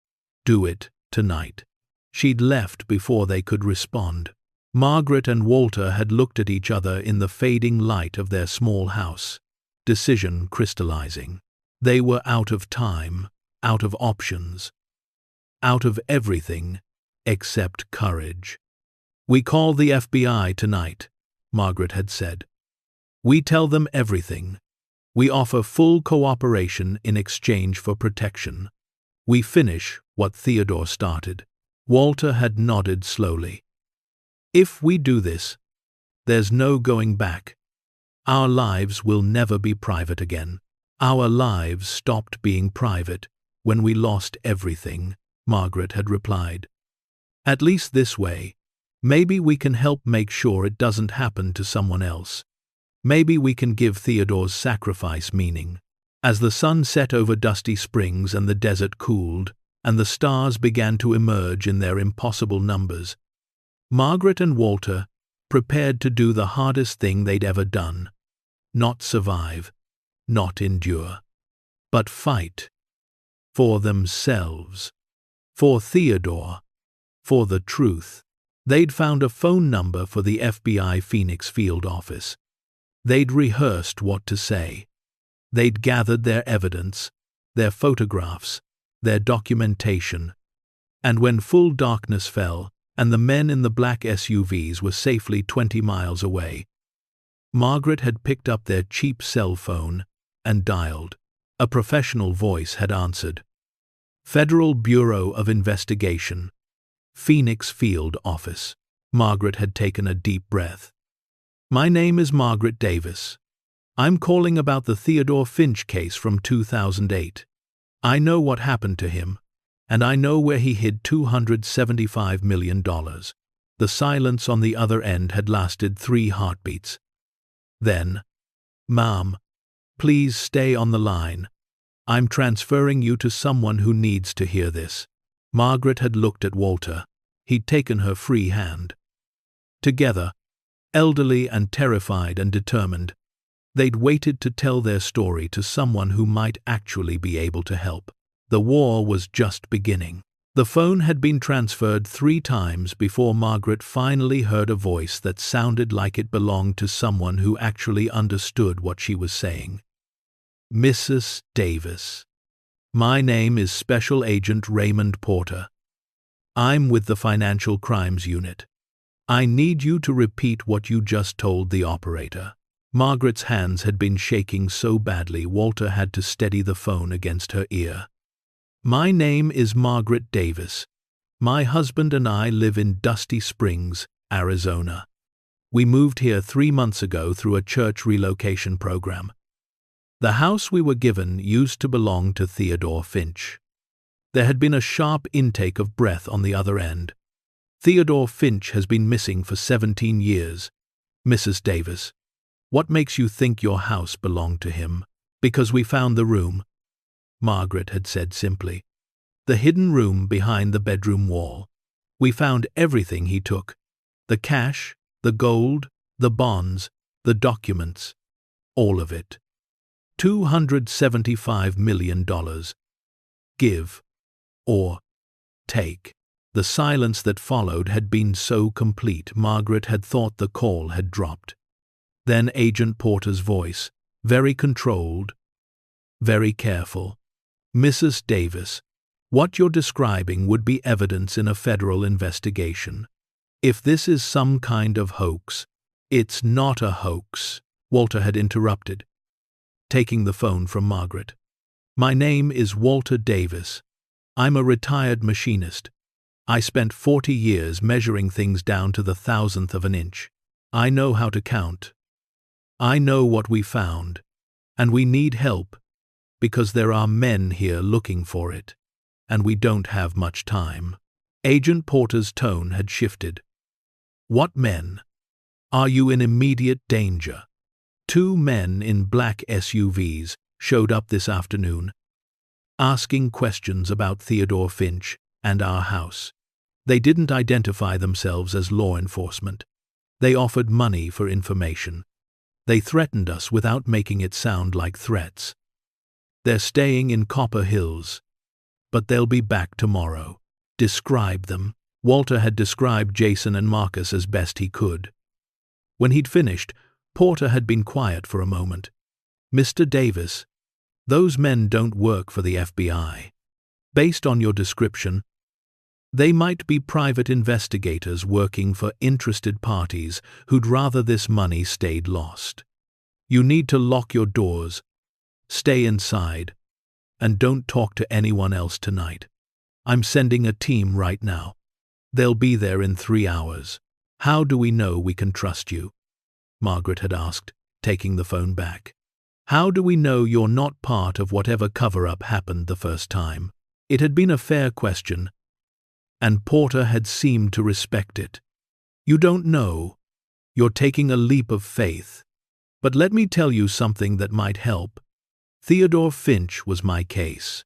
A: it tonight. She'd left before they could respond. Margaret and Walter had looked at each other in the fading light of their small house, decision crystallizing. They were out of time, out of options, out of everything except courage. We call the FBI tonight, Margaret had said. We tell them everything. We offer full cooperation in exchange for protection. We finish what Theodore started. Walter had nodded slowly. If we do this, there's no going back. Our lives will never be private again. Our lives stopped being private when we lost everything, Margaret had replied. At least this way, maybe we can help make sure it doesn't happen to someone else. Maybe we can give Theodore's sacrifice meaning. As the sun set over Dusty Springs and the desert cooled, and the stars began to emerge in their impossible numbers, Margaret and Walter prepared to do the hardest thing they'd ever done. Not survive, not endure, but fight. For themselves. For Theodore. For the truth. They'd found a phone number for the FBI Phoenix field office. They'd rehearsed what to say. They'd gathered their evidence, their photographs, their documentation. And when full darkness fell, and the men in the black SUVs were safely 20 miles away, Margaret had picked up their cheap cell phone and dialed. A professional voice had answered. Federal Bureau of Investigation. Phoenix Field Office. Margaret had taken a deep breath. My name is Margaret Davis. I'm calling about the Theodore Finch case from 2008. I know what happened to him, and I know where he hid $275 million. The silence on the other end had lasted 3 heartbeats. Then, "Ma'am, please stay on the line. I'm transferring you to someone who needs to hear this." Margaret had looked at Walter. He'd taken her free hand. Together, elderly and terrified and determined, they'd waited to tell their story to someone who might actually be able to help. The war was just beginning. The phone had been transferred 3 times before Margaret finally heard a voice that sounded like it belonged to someone who actually understood what she was saying. "Mrs. Davis, my name is Special Agent Raymond Porter. I'm with the Financial Crimes Unit. I need you to repeat what you just told the operator." Margaret's hands had been shaking so badly Walter had to steady the phone against her ear. "My name is Margaret Davis. My husband and I live in Dusty Springs, Arizona. We moved here 3 months ago through a church relocation program. The house we were given used to belong to Theodore Finch." There had been a sharp intake of breath on the other end. "Theodore Finch has been missing for 17 years. Mrs. Davis, what makes you think your house belonged to him?" "Because we found the room," Margaret had said simply. "The hidden room behind the bedroom wall. We found everything he took. The cash, the gold, the bonds, the documents. All of it. $275 million. Give. Or take." The silence that followed had been so complete Margaret had thought the call had dropped. Then Agent Porter's voice, very controlled, very careful. "Mrs. Davis, what you're describing would be evidence in a federal investigation. If this is some kind of hoax—" "It's not a hoax," Walter had interrupted, taking the phone from Margaret. "My name is Walter Davis. I'm a retired machinist. I spent 40 years measuring things down to the thousandth of an inch. I know how to count. I know what we found, and we need help, because there are men here looking for it, and we don't have much time." Agent Porter's tone had shifted. "What men? Are you in immediate danger?" 2 men in black SUVs showed up this afternoon, asking questions about Theodore Finch and our house. They didn't identify themselves as law enforcement. They offered money for information. They threatened us without making it sound like threats. They're staying in Copper Hills, but they'll be back tomorrow. "Describe them." Walter had described Jason and Marcus as best he could. When he'd finished, Porter had been quiet for a moment. "Mr. Davis, those men don't work for the FBI. Based on your description, they might be private investigators working for interested parties who'd rather this money stayed lost. You need to lock your doors, stay inside, and don't talk to anyone else tonight. I'm sending a team right now. They'll be there in 3 hours. How do we know we can trust you?" Margaret had asked, taking the phone back. "How do we know you're not part of whatever cover-up happened the first time?" It had been a fair question, and Porter had seemed to respect it. "You don't know. You're taking a leap of faith. But let me tell you something that might help. Theodore Finch was my case.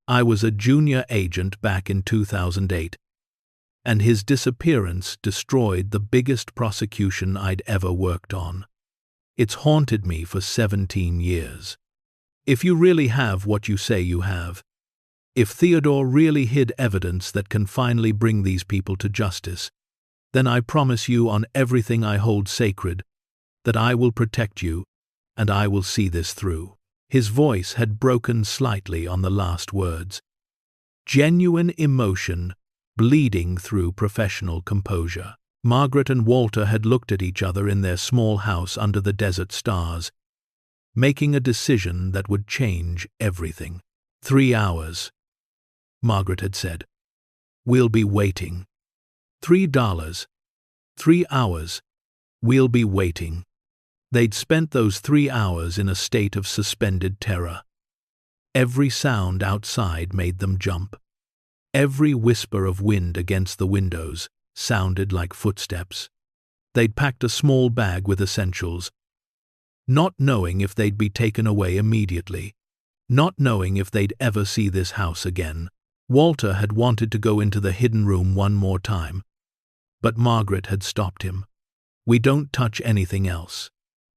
A: I was a junior agent back in 2008, and his disappearance destroyed the biggest prosecution I'd ever worked on. It's haunted me for 17 years. If you really have what you say you have, if Theodore really hid evidence that can finally bring these people to justice, then I promise you on everything I hold sacred that I will protect you and I will see this through." His voice had broken slightly on the last words. Genuine emotion bleeding through professional composure. Margaret and Walter had looked at each other in their small house under the desert stars, making a decision that would change everything. 3 hours. Margaret had said. "We'll be waiting." $3. 3 hours. We'll be waiting. They'd spent those 3 hours in a state of suspended terror. Every sound outside made them jump. Every whisper of wind against the windows, sounded like footsteps. They'd packed a small bag with essentials, not knowing if they'd be taken away immediately, not knowing if they'd ever see this house again. Walter had wanted to go into the hidden room one more time, but Margaret had stopped him. "We don't touch anything else.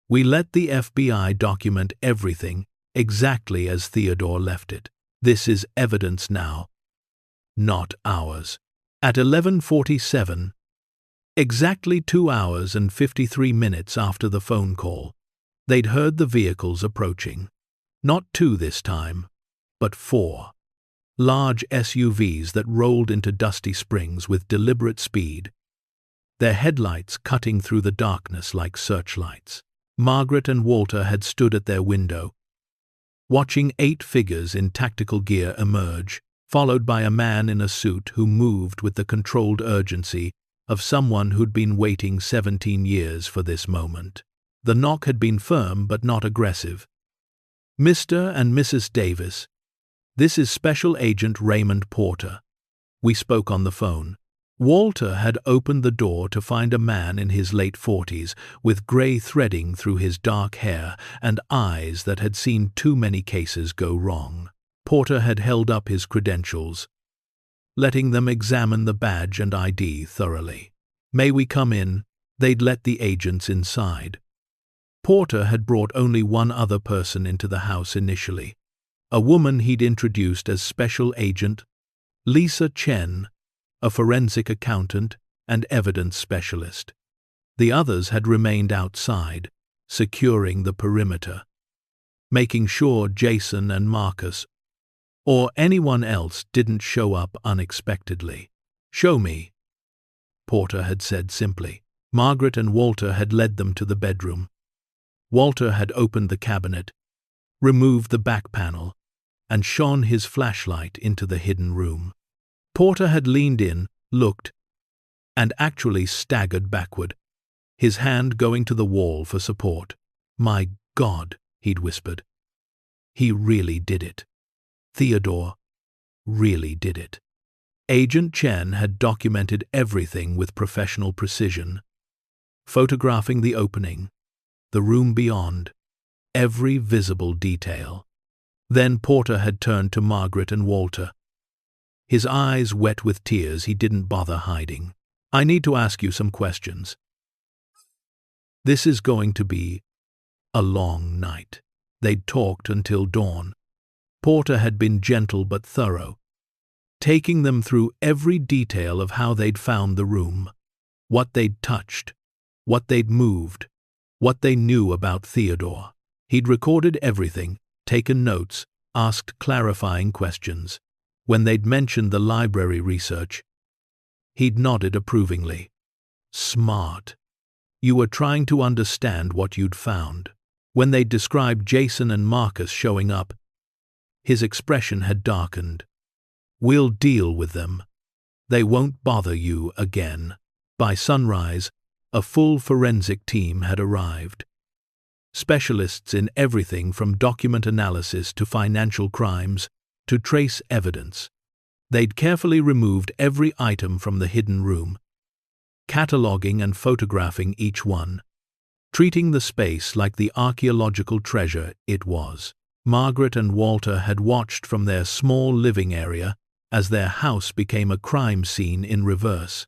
A: We let the FBI document everything exactly as Theodore left it. This is evidence now, not ours." At 11:47, exactly 2 hours and 53 minutes after the phone call, they'd heard the vehicles approaching. Not 2 this time, but 4. Large SUVs that rolled into Dusty Springs with deliberate speed, their headlights cutting through the darkness like searchlights. Margaret and Walter had stood at their window, watching 8 figures in tactical gear emerge, followed by a man in a suit who moved with the controlled urgency of someone who'd been waiting 17 years for this moment. The knock had been firm but not aggressive. "Mr. and Mrs. Davis, this is Special Agent Raymond Porter." We spoke on the phone. Walter had opened the door to find a man in his late 40s, with grey threading through his dark hair and eyes that had seen too many cases go wrong. Porter had held up his credentials, letting them examine the badge and ID thoroughly. "May we come in?" They'd let the agents inside. Porter had brought only one other person into the house initially, a woman he'd introduced as Special Agent Lisa Chen, a forensic accountant and evidence specialist. The others had remained outside, securing the perimeter, making sure Jason and Marcus or anyone else didn't show up unexpectedly. "Show me," Porter had said simply. Margaret and Walter had led them to the bedroom. Walter had opened the cabinet, removed the back panel, and shone his flashlight into the hidden room. Porter had leaned in, looked, and actually staggered backward, his hand going to the wall for support. "My God," he'd whispered. "He really did it. Theodore really did it." Agent Chen had documented everything with professional precision, photographing the opening, the room beyond, every visible detail. Then Porter had turned to Margaret and Walter, his eyes wet with tears he didn't bother hiding. "I need to ask you some questions. This is going to be a long night." They'd talked until dawn. Porter had been gentle but thorough, taking them through every detail of how they'd found the room, what they'd touched, what they'd moved, what they knew about Theodore. He'd recorded everything, taken notes, asked clarifying questions. When they'd mentioned the library research, he'd nodded approvingly. "Smart. You were trying to understand what you'd found." When they'd described Jason and Marcus showing up, his expression had darkened. "We'll deal with them. They won't bother you again." By sunrise, a full forensic team had arrived. Specialists in everything from document analysis to financial crimes to trace evidence. They'd carefully removed every item from the hidden room, cataloging and photographing each one, treating the space like the archaeological treasure it was. Margaret and Walter had watched from their small living area as their house became a crime scene in reverse,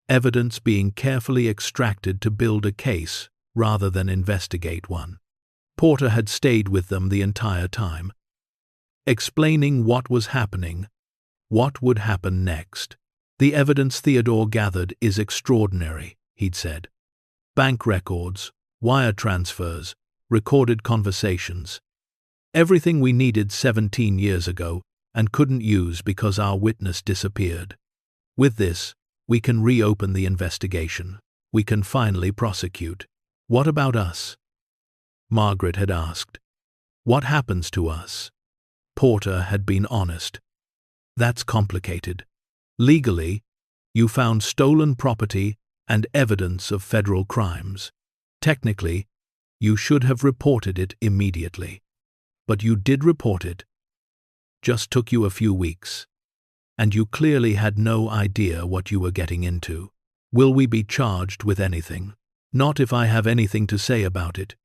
A: evidence being carefully extracted to build a case rather than investigate one. Porter had stayed with them the entire time, explaining what was happening, what would happen next. "The evidence Theodore gathered is extraordinary," he'd said. "Bank records, wire transfers, recorded conversations. Everything we needed 17 years ago and couldn't use because our witness disappeared. With this, we can reopen the investigation. We can finally prosecute." "What about us?" Margaret had asked. "What happens to us?" Porter had been honest. "That's complicated. Legally, you found stolen property and evidence of federal crimes. Technically, you should have reported it immediately. But you did report it. Just took you a few weeks. and you clearly had no idea what you were getting into. Will we be charged with anything? Not if I have anything to say about it.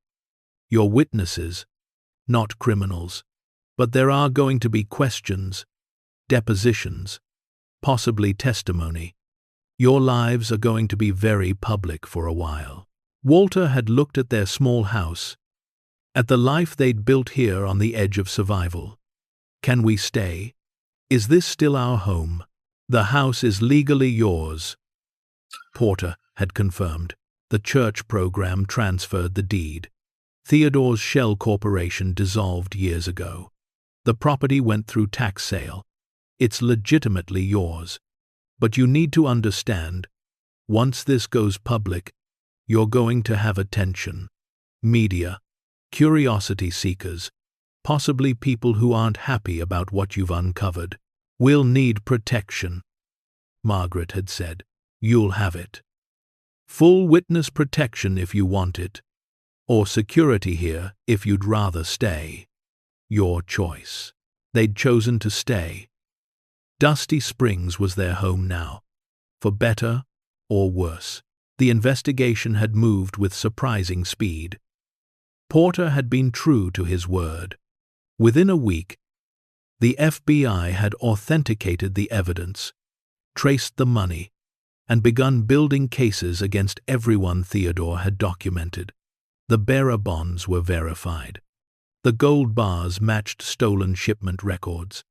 A: You're witnesses, not criminals. But there are going to be questions, depositions, possibly testimony. Your lives are going to be very public for a while. Walter had looked at their small house, at the life they'd built here on the edge of survival. Can we stay? Is this still our home? The house is legally yours. Porter had confirmed. The church program transferred the deed. Theodore's shell corporation dissolved years ago. The property went through tax sale. It's legitimately yours. But you need to understand, once this goes public, you're going to have attention. Media, curiosity seekers, possibly people who aren't happy about what you've uncovered. We'll need protection, Margaret had said. You'll have it. Full witness protection if you want it, or security here if you'd rather stay. Your choice. They'd chosen to stay. Dusty Springs was their home now, for better or worse. The investigation had moved with surprising speed. Porter had been true to his word. Within a week, the FBI had authenticated the evidence, traced the money, and begun building cases against everyone Theodore had documented. The bearer bonds were verified. The gold bars matched stolen shipment records.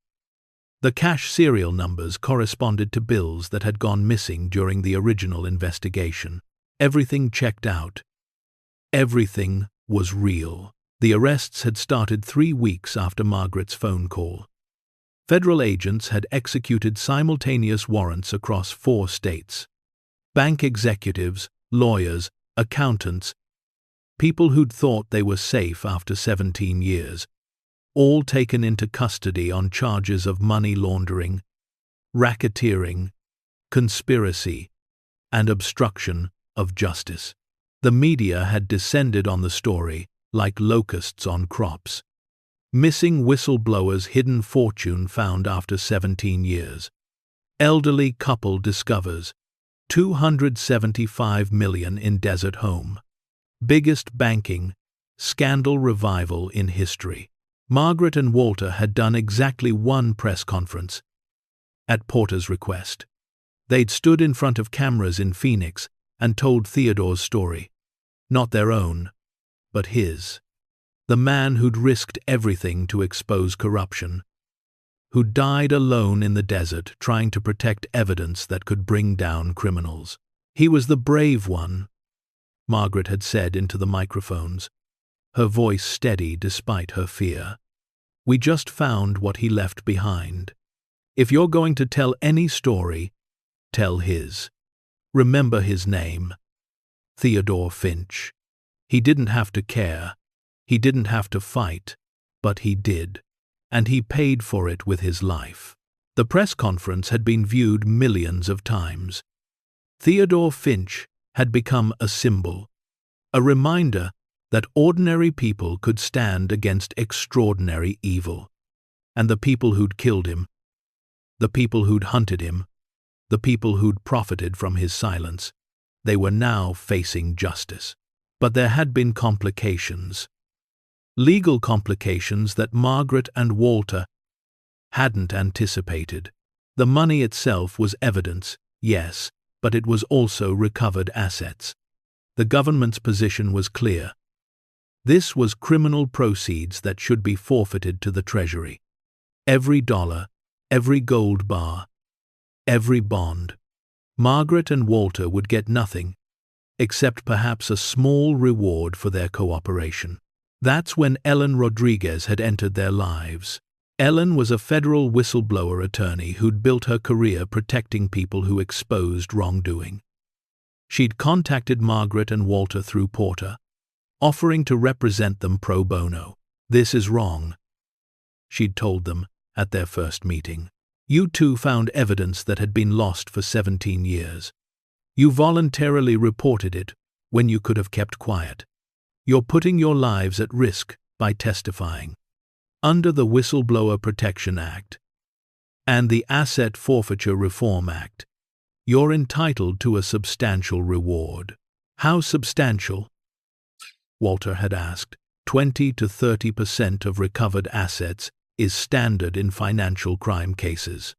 A: The cash serial numbers corresponded to bills that had gone missing during the original investigation. Everything checked out. Everything was real. The arrests had started 3 weeks after Margaret's phone call. Federal agents had executed simultaneous warrants across 4 states. Bank executives, lawyers, accountants, people who'd thought they were safe after 17 years, all taken into custody on charges of money laundering, racketeering, conspiracy, and obstruction of justice. The media had descended on the story like locusts on crops. Missing whistleblowers' hidden fortune found after 17 years. Elderly couple discovers $275 million in desert home. Biggest banking scandal revival in history. Margaret and Walter had done exactly one press conference, at Porter's request. They'd stood in front of cameras in Phoenix and told Theodore's story. Not their own, but his. The man who'd risked everything to expose corruption, who died alone in the desert trying to protect evidence that could bring down criminals. He was the brave one, Margaret had said into the microphones, her voice steady despite her fear. We just found what he left behind. If you're going to tell any story, tell his. Remember his name. Theodore Finch. He didn't have to care. He didn't have to fight, but he did. And he paid for it with his life. The press conference had been viewed millions of times. Theodore Finch had become a symbol, a reminder that ordinary people could stand against extraordinary evil. And the people who'd killed him, the people who'd hunted him, the people who'd profited from his silence, they were now facing justice. But there had been complications. Legal complications that Margaret and Walter hadn't anticipated. The money itself was evidence, yes, but it was also recovered assets. The government's position was clear. This was criminal proceeds that should be forfeited to the Treasury. Every dollar, every gold bar, every bond. Margaret and Walter would get nothing, except perhaps a small reward for their cooperation. That's when Ellen Rodriguez had entered their lives. Ellen was a federal whistleblower attorney who'd built her career protecting people who exposed wrongdoing. She'd contacted Margaret and Walter through Porter, offering to represent them pro bono. This is wrong, she'd told them at their first meeting. You two found evidence that had been lost for 17 years. You voluntarily reported it when you could have kept quiet. You're putting your lives at risk by testifying. Under the Whistleblower Protection Act, and the Asset Forfeiture Reform Act. You're entitled to a substantial reward. How substantial? Walter had asked. 20 to 30% of recovered assets is standard in financial crime cases.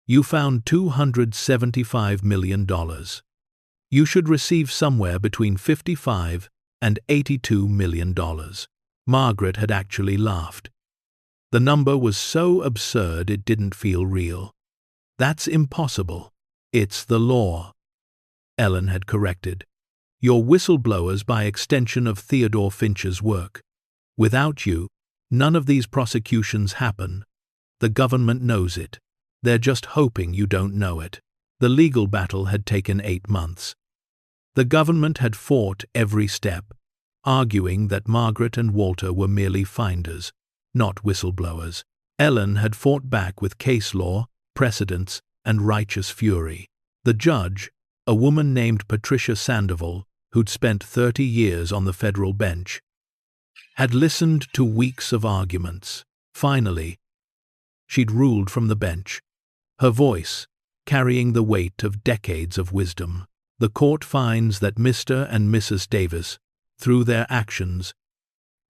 A: You found $275 million. You should receive somewhere between $55 and $82 million. Margaret had actually laughed. The number was so absurd it didn't feel real. That's impossible. It's the law. Ellen had corrected. You're whistleblowers by extension of Theodore Finch's work. Without you, none of these prosecutions happen. The government knows it. They're just hoping you don't know it. The legal battle had taken 8 months. The government had fought every step, arguing that Margaret and Walter were merely finders, not whistleblowers. Ellen had fought back with case law, precedents, and righteous fury. The judge, a woman named Patricia Sandoval, who'd spent 30 years on the federal bench, had listened to weeks of arguments. Finally, she'd ruled from the bench, her voice carrying the weight of decades of wisdom. The court finds that Mr. and Mrs. Davis, through their actions,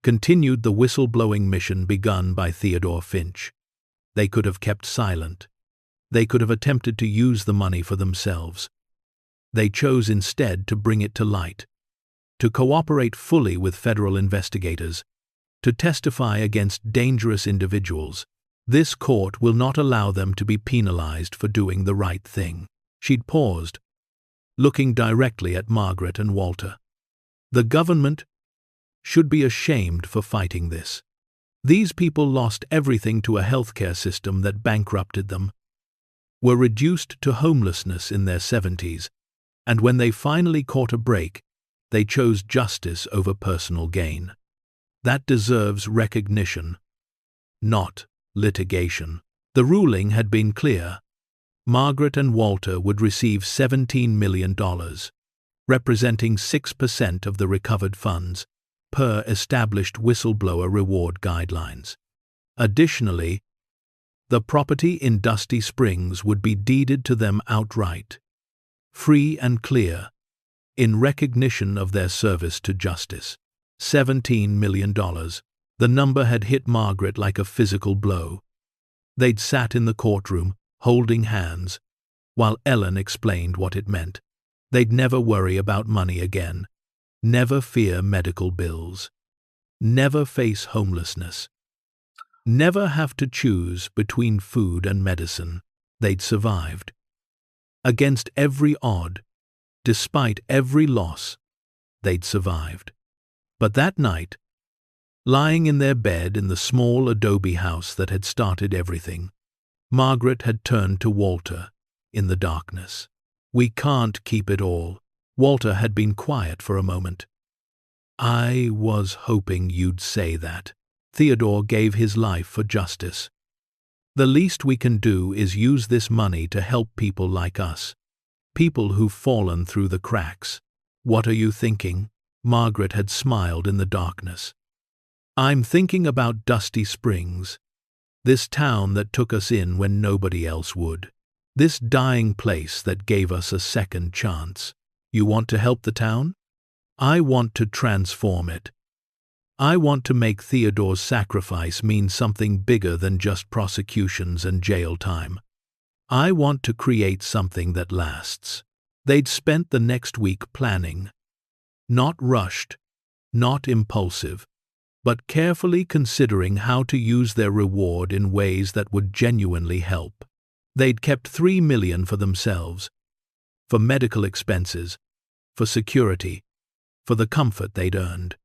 A: continued the whistleblowing mission begun by Theodore Finch. They could have kept silent. They could have attempted to use the money for themselves. They chose instead to bring it to light, to cooperate fully with federal investigators, to testify against dangerous individuals. This court will not allow them to be penalized for doing the right thing. She'd paused, looking directly at Margaret and Walter. The government should be ashamed for fighting this. These people lost everything to a healthcare system that bankrupted them, were reduced to homelessness in their 70s, and when they finally caught a break, they chose justice over personal gain. That deserves recognition, not litigation. The ruling had been clear. Margaret and Walter would receive $17 million, representing 6% of the recovered funds, per established whistleblower reward guidelines. Additionally, the property in Dusty Springs would be deeded to them outright, free and clear, in recognition of their service to justice. $17 million. The number had hit Margaret like a physical blow. They'd sat in the courtroom, holding hands, while Ellen explained what it meant. They'd never worry about money again, never fear medical bills, never face homelessness, never have to choose between food and medicine. They'd survived. Against every odd, despite every loss, they'd survived. But that night, lying in their bed in the small adobe house that had started everything, Margaret had turned to Walter in the darkness. "We can't keep it all." Walter had been quiet for a moment. "I was hoping you'd say that. Theodore gave his life for justice. The least we can do is use this money to help people like us, people who've fallen through the cracks." "What are you thinking?" Margaret had smiled in the darkness. "I'm thinking about Dusty Springs, this town that took us in when nobody else would. This dying place that gave us a second chance. You want to help the town? I want to transform it. I want to make Theodore's sacrifice mean something bigger than just prosecutions and jail time. I want to create something that lasts." They'd spent the next week planning. Not rushed, not impulsive, but carefully considering how to use their reward in ways that would genuinely help. They'd kept $3 million for themselves, for medical expenses, for security, for the comfort they'd earned.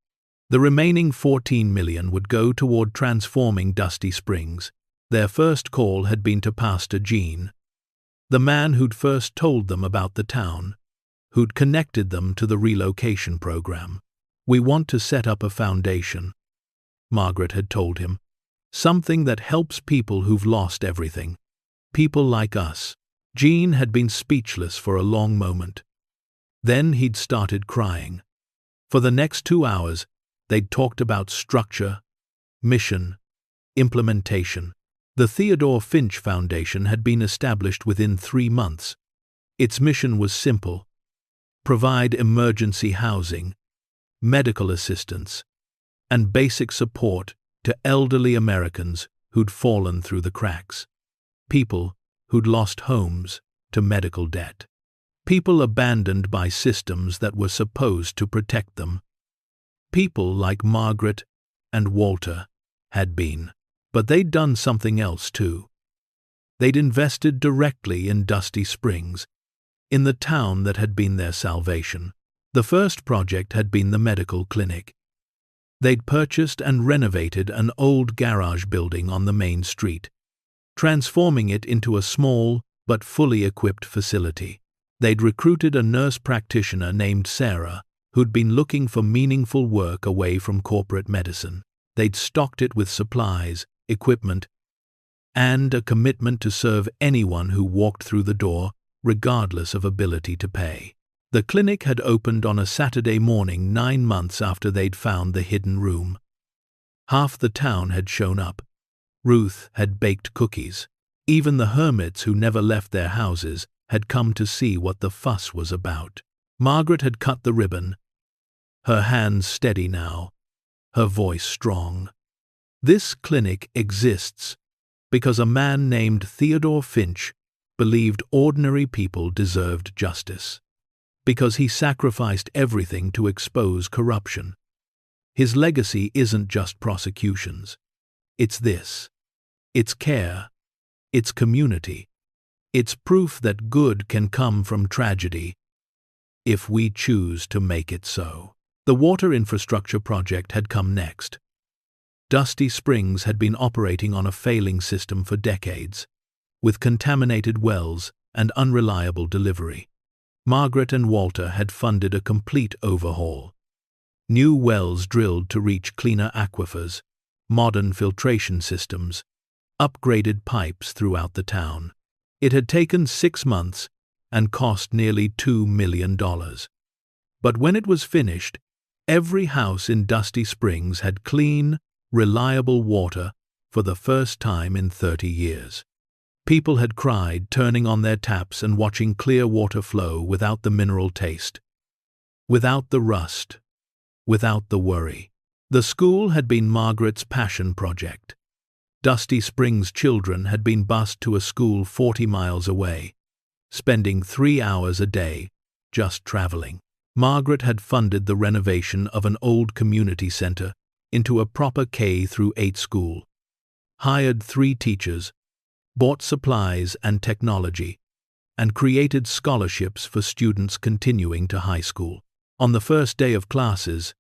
A: The remaining $14 million would go toward transforming Dusty Springs. Their first call had been to Pastor Gene, the man who'd first told them about the town, who'd connected them to the relocation program. "We want to set up a foundation," Margaret had told him. "Something that helps people who've lost everything. People like us." Gene had been speechless for a long moment. Then he'd started crying. For the next 2 hours, they'd talked about structure, mission, implementation. The Theodore Finch Foundation had been established within 3 months. Its mission was simple: provide emergency housing, medical assistance, and basic support to elderly Americans who'd fallen through the cracks. People who'd lost homes to medical debt. People abandoned by systems that were supposed to protect them. People like Margaret and Walter had been. But they'd done something else too. They'd invested directly in Dusty Springs, in the town that had been their salvation. The first project had been the medical clinic. They'd purchased and renovated an old garage building on the main street, transforming it into a small but fully equipped facility. They'd recruited a nurse practitioner named Sarah, who'd been looking for meaningful work away from corporate medicine. They'd stocked it with supplies, equipment, and a commitment to serve anyone who walked through the door, regardless of ability to pay. The clinic had opened on a Saturday morning 9 months after they'd found the hidden room. Half the town had shown up. Ruth had baked cookies. Even the hermits who never left their houses had come to see what the fuss was about. Margaret had cut the ribbon, her hands steady now, her voice strong. This clinic exists because a man named Theodore Finch believed ordinary people deserved justice. Because he sacrificed everything to expose corruption. His legacy isn't just prosecutions. It's this. It's care. It's community. It's proof that good can come from tragedy if we choose to make it so. The water infrastructure project had come next. Dusty Springs had been operating on a failing system for decades, with contaminated wells and unreliable delivery. Margaret and Walter had funded a complete overhaul. New wells drilled to reach cleaner aquifers, modern filtration systems, upgraded pipes throughout the town. It had taken 6 months and cost nearly $2 million. But when it was finished, every house in Dusty Springs had clean, reliable water for the first time in 30 years. People had cried, turning on their taps and watching clear water flow without the mineral taste, without the rust, without the worry. The school had been Margaret's passion project. Dusty Springs children had been bused to a school 40 miles away, spending 3 hours a day just traveling. Margaret had funded the renovation of an old community center into a proper K-8 school, hired 3 teachers, bought supplies and technology, and created scholarships for students continuing to high school. On the first day of classes,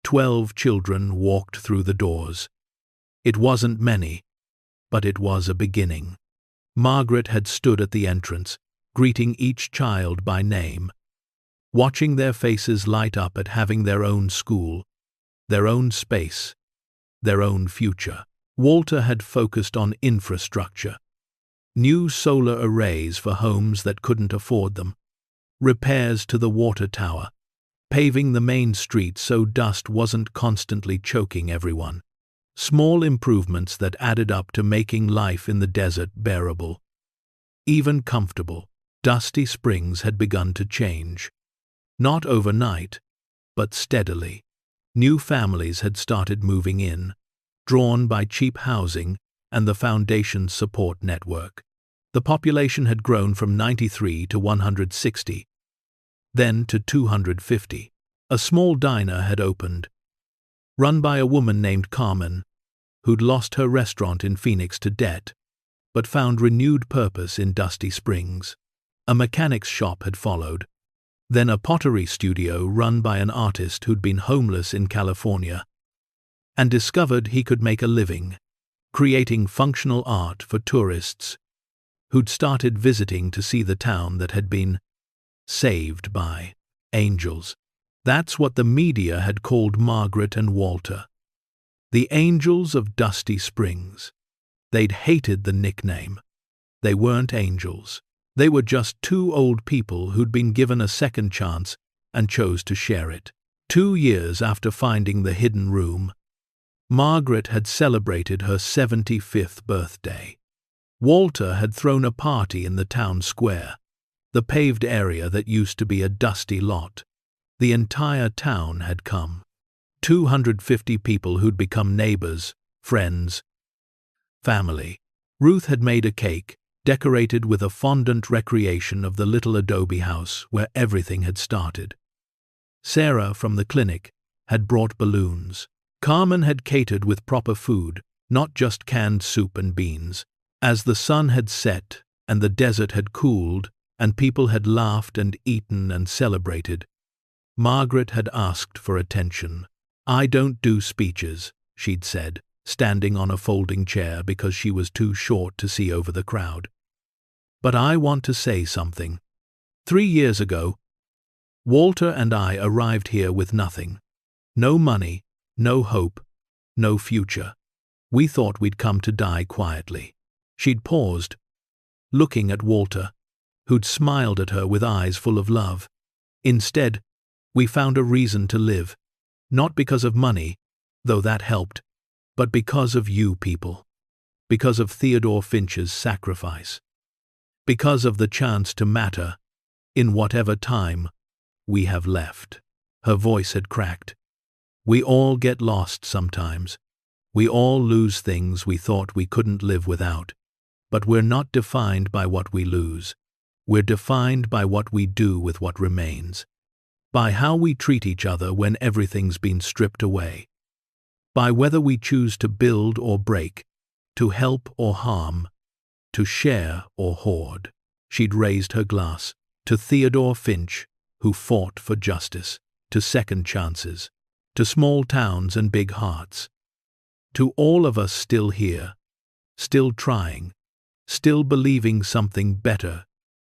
A: 12 children walked through the doors. It wasn't many, but it was a beginning. Margaret had stood at the entrance, greeting each child by name, watching their faces light up at having their own school, their own space, their own future. Walter had focused on infrastructure. New solar arrays for homes that couldn't afford them, repairs to the water tower, paving the main street so dust wasn't constantly choking everyone. Small improvements that added up to making life in the desert bearable, even comfortable. Dusty Springs had begun to change. Not overnight, but steadily. New families had started moving in, drawn by cheap housing and the foundation's support network. The population had grown from 93 to 160, then to 250. A small diner had opened, run by a woman named Carmen, who'd lost her restaurant in Phoenix to debt, but found renewed purpose in Dusty Springs. A mechanic's shop had followed, then a pottery studio run by an artist who'd been homeless in California and discovered he could make a living, creating functional art for tourists who'd started visiting to see the town that had been saved by angels. That's what the media had called Margaret and Walter, the Angels of Dusty Springs. They'd hated the nickname. They weren't angels. They were just 2 old people who'd been given a second chance and chose to share it. 2 years after finding the hidden room, Margaret had celebrated her 75th birthday. Walter had thrown a party in the town square, the paved area that used to be a dusty lot. The entire town had come. 250 people who'd become neighbors, friends, family. Ruth had made a cake, decorated with a fondant recreation of the little adobe house where everything had started. Sarah, from the clinic, had brought balloons. Carmen had catered with proper food, not just canned soup and beans. As the sun had set and the desert had cooled and people had laughed and eaten and celebrated, Margaret had asked for attention. "I don't do speeches," she'd said, standing on a folding chair because she was too short to see over the crowd. "But I want to say something. 3 years ago, Walter and I arrived here with nothing. No money, no hope, no future. We thought we'd come to die quietly." She'd paused, looking at Walter, who'd smiled at her with eyes full of love. "Instead, we found a reason to live. Not because of money, though that helped, but because of you people. Because of Theodore Finch's sacrifice. Because of the chance to matter in whatever time we have left." Her voice had cracked. "We all get lost sometimes. We all lose things we thought we couldn't live without. But we're not defined by what we lose. We're defined by what we do with what remains. By how we treat each other when everything's been stripped away. By whether we choose to build or break, to help or harm, to share or hoard." She'd raised her glass to Theodore Finch, who fought for justice, to second chances, to small towns and big hearts. To all of us still here, still trying, still believing something better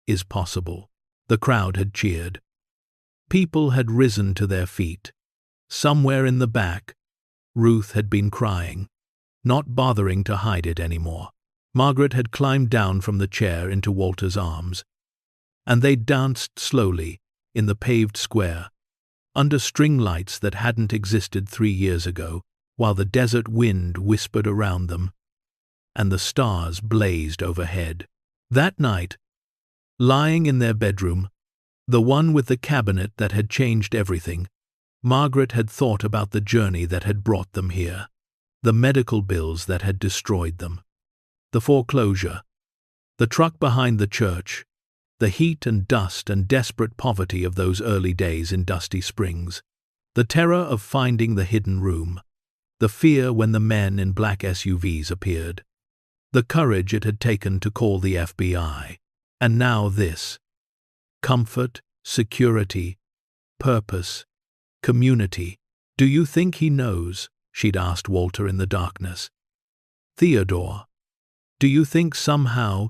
A: is possible. The crowd had cheered. People had risen to their feet. Somewhere in the back, Ruth had been crying, not bothering to hide it anymore. Margaret had climbed down from the chair into Walter's arms, and they danced slowly in the paved square, under string lights that hadn't existed 3 years ago, while the desert wind whispered around them, and the stars blazed overhead. That night, lying in their bedroom, the one with the cabinet that had changed everything, Margaret had thought about the journey that had brought them here, the medical bills that had destroyed them, the foreclosure, the truck behind the church, the heat and dust and desperate poverty of those early days in Dusty Springs, the terror of finding the hidden room, the fear when the men in black SUVs appeared, the courage it had taken to call the FBI, and now this. Comfort, security, purpose, community. "Do you think he knows?" she'd asked Walter in the darkness. "Theodore, do you think somehow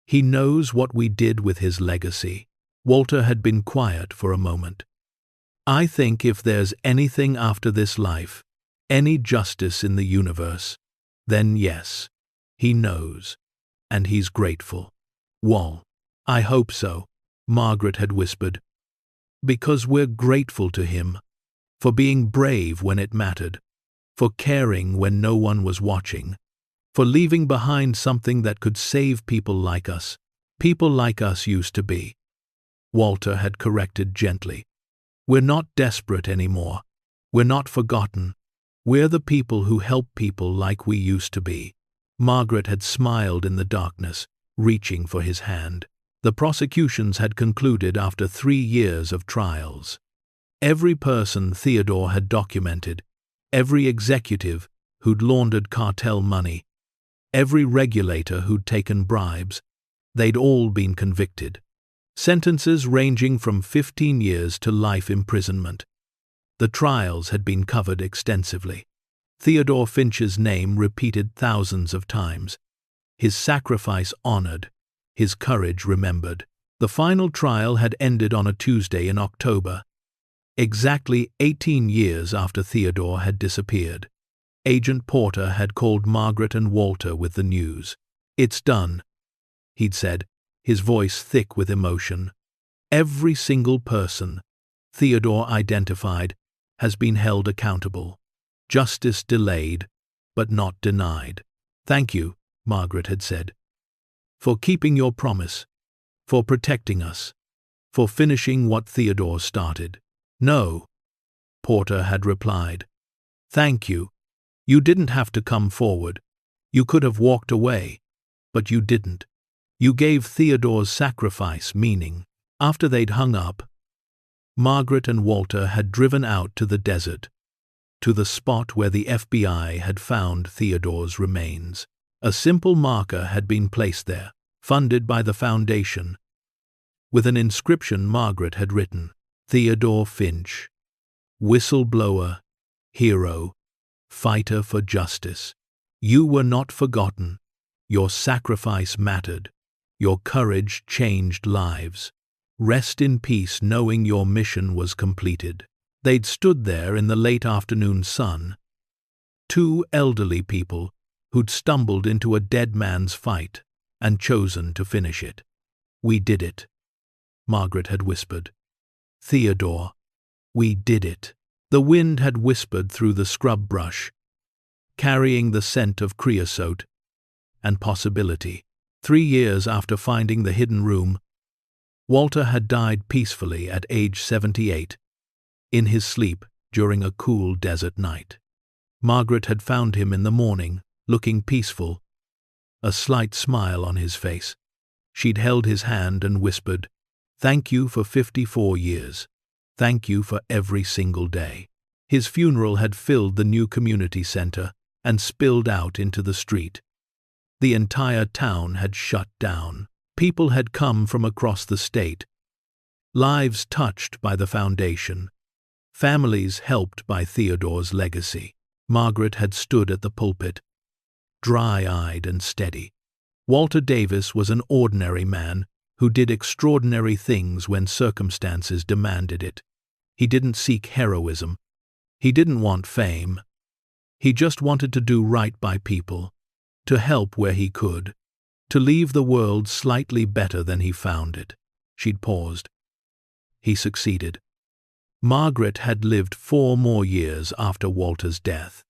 A: he knows what we did with his legacy?" Walter had been quiet for a moment. "I think if there's anything after this life, any justice in the universe, then yes, he knows, and he's grateful." "Wall, I hope so," Margaret had whispered. "Because we're grateful to him, for being brave when it mattered, for caring when no one was watching, for leaving behind something that could save people like us used to be." Walter had corrected gently. "We're not desperate anymore. We're not forgotten. We're the people who help people like we used to be." Margaret had smiled in the darkness, reaching for his hand. The prosecutions had concluded after 3 years of trials. Every person Theodore had documented, every executive who'd laundered cartel money, every regulator who'd taken bribes, they'd all been convicted. Sentences ranging from 15 years to life imprisonment. The trials had been covered extensively. Theodore Finch's name repeated thousands of times. His sacrifice honored, his courage remembered. The final trial had ended on a Tuesday in October, exactly 18 years after Theodore had disappeared. Agent Porter had called Margaret and Walter with the news. "It's done," he'd said, his voice thick with emotion. "Every single person Theodore identified has been held accountable. Justice delayed, but not denied. "Thank you," Margaret had said, "for keeping your promise, for protecting us, for finishing what Theodore started." "No," Porter had replied. "Thank you. You didn't have to come forward. You could have walked away, but you didn't. You gave Theodore's sacrifice meaning." After they'd hung up, Margaret and Walter had driven out to the desert, to the spot where the FBI had found Theodore's remains. A simple marker had been placed there, funded by the foundation. With an inscription Margaret had written, "Theodore Finch, whistleblower, hero, fighter for justice. You were not forgotten. Your sacrifice mattered. Your courage changed lives. Rest in peace knowing your mission was completed." They'd stood there in the late afternoon sun, two elderly people who'd stumbled into a dead man's fight and chosen to finish it. "We did it," Margaret had whispered. "Theodore, we did it." The wind had whispered through the scrub brush, carrying the scent of creosote and possibility. 3 years after finding the hidden room, Walter had died peacefully at age 78, in his sleep during a cool desert night. Margaret had found him in the morning, looking peaceful, a slight smile on his face. She'd held his hand and whispered, "Thank you for 54 years. Thank you for every single day." His funeral had filled the new community center and spilled out into the street. The entire town had shut down. People had come from across the state, lives touched by the foundation, families helped by Theodore's legacy. Margaret had stood at the pulpit, dry-eyed and steady. Walter Davis was an ordinary man who did extraordinary things when circumstances demanded it. He didn't seek heroism. He didn't want fame. He just wanted to do right by people, to help where he could, to leave the world slightly better than he found it. She'd paused. He succeeded. Margaret had lived 4 more years after Walter's death.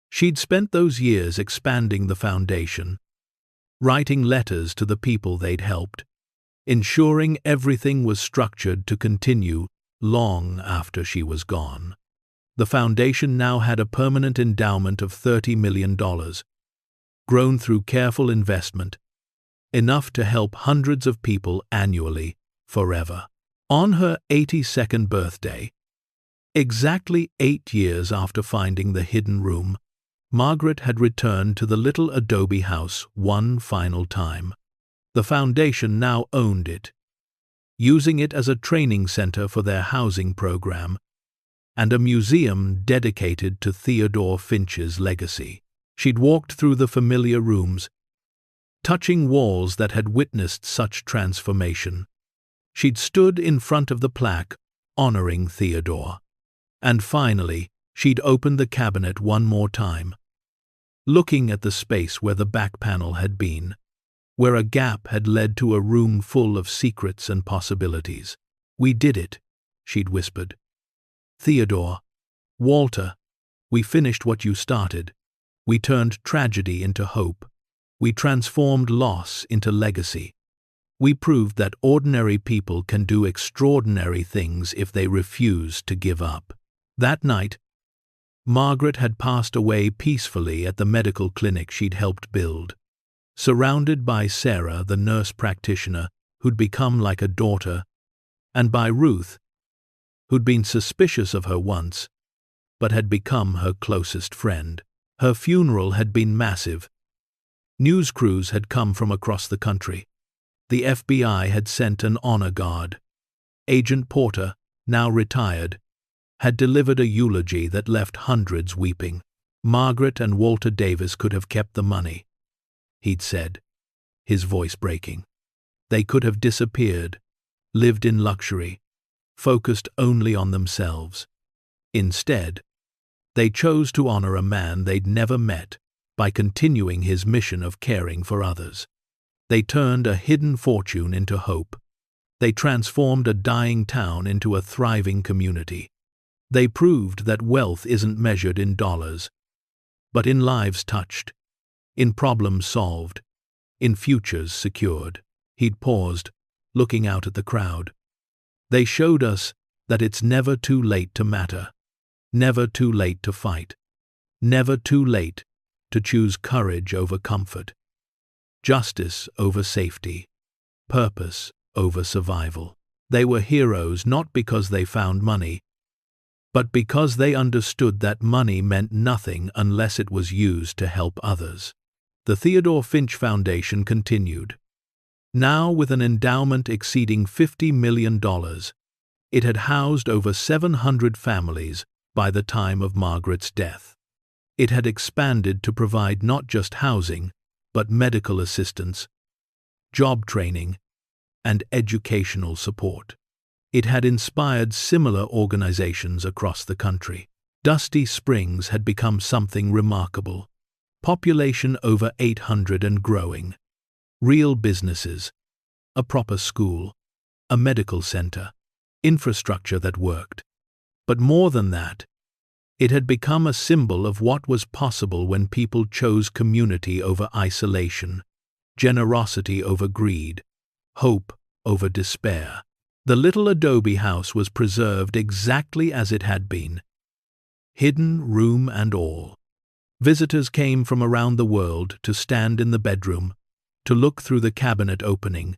A: She'd spent those years expanding the foundation, writing letters to the people they'd helped, ensuring everything was structured to continue long after she was gone. The foundation now had a permanent endowment of $30 million, grown through careful investment, enough to help hundreds of people annually, forever. On her 82nd birthday, exactly 8 years after finding the hidden room, Margaret had returned to the little adobe house one final time. The foundation now owned it, using it as a training center for their housing program and a museum dedicated to Theodore Finch's legacy. She'd walked through the familiar rooms, touching walls that had witnessed such transformation. She'd stood in front of the plaque, honoring Theodore. And finally, she'd opened the cabinet one more time, looking at the space where the back panel had been, where a gap had led to a room full of secrets and possibilities. "We did it," she'd whispered. "Theodore, Walter, we finished what you started. We turned tragedy into hope. We transformed loss into legacy. We proved that ordinary people can do extraordinary things if they refuse to give up." That night, Margaret had passed away peacefully at the medical clinic she'd helped build, surrounded by Sarah, the nurse practitioner, who'd become like a daughter, and by Ruth, who'd been suspicious of her once, but had become her closest friend. Her funeral had been massive. News crews had come from across the country. The FBI had sent an honor guard. Agent Porter, now retired, had delivered a eulogy that left hundreds weeping. Margaret and Walter Davis could have kept the money, he'd said, his voice breaking. They could have disappeared, lived in luxury, focused only on themselves. Instead, they chose to honor a man they'd never met by continuing his mission of caring for others. They turned a hidden fortune into hope. They transformed a dying town into a thriving community. They proved that wealth isn't measured in dollars, but in lives touched, in problems solved, in futures secured. He'd paused, looking out at the crowd. They showed us that it's never too late to matter, never too late to fight, never too late to choose courage over comfort, justice over safety, purpose over survival. They were heroes not because they found money, but because they understood that money meant nothing unless it was used to help others. The Theodore Finch Foundation continued. Now with an endowment exceeding $50 million, it had housed over 700 families by the time of Margaret's death. It had expanded to provide not just housing, but medical assistance, job training, and educational support. It had inspired similar organizations across the country. Dusty Springs had become something remarkable. Population over 800 and growing. Real businesses, a proper school, a medical center, infrastructure that worked. But more than that, it had become a symbol of what was possible when people chose community over isolation, generosity over greed, hope over despair. The little adobe house was preserved exactly as it had been, hidden room and all. Visitors came from around the world to stand in the bedroom, to look through the cabinet opening,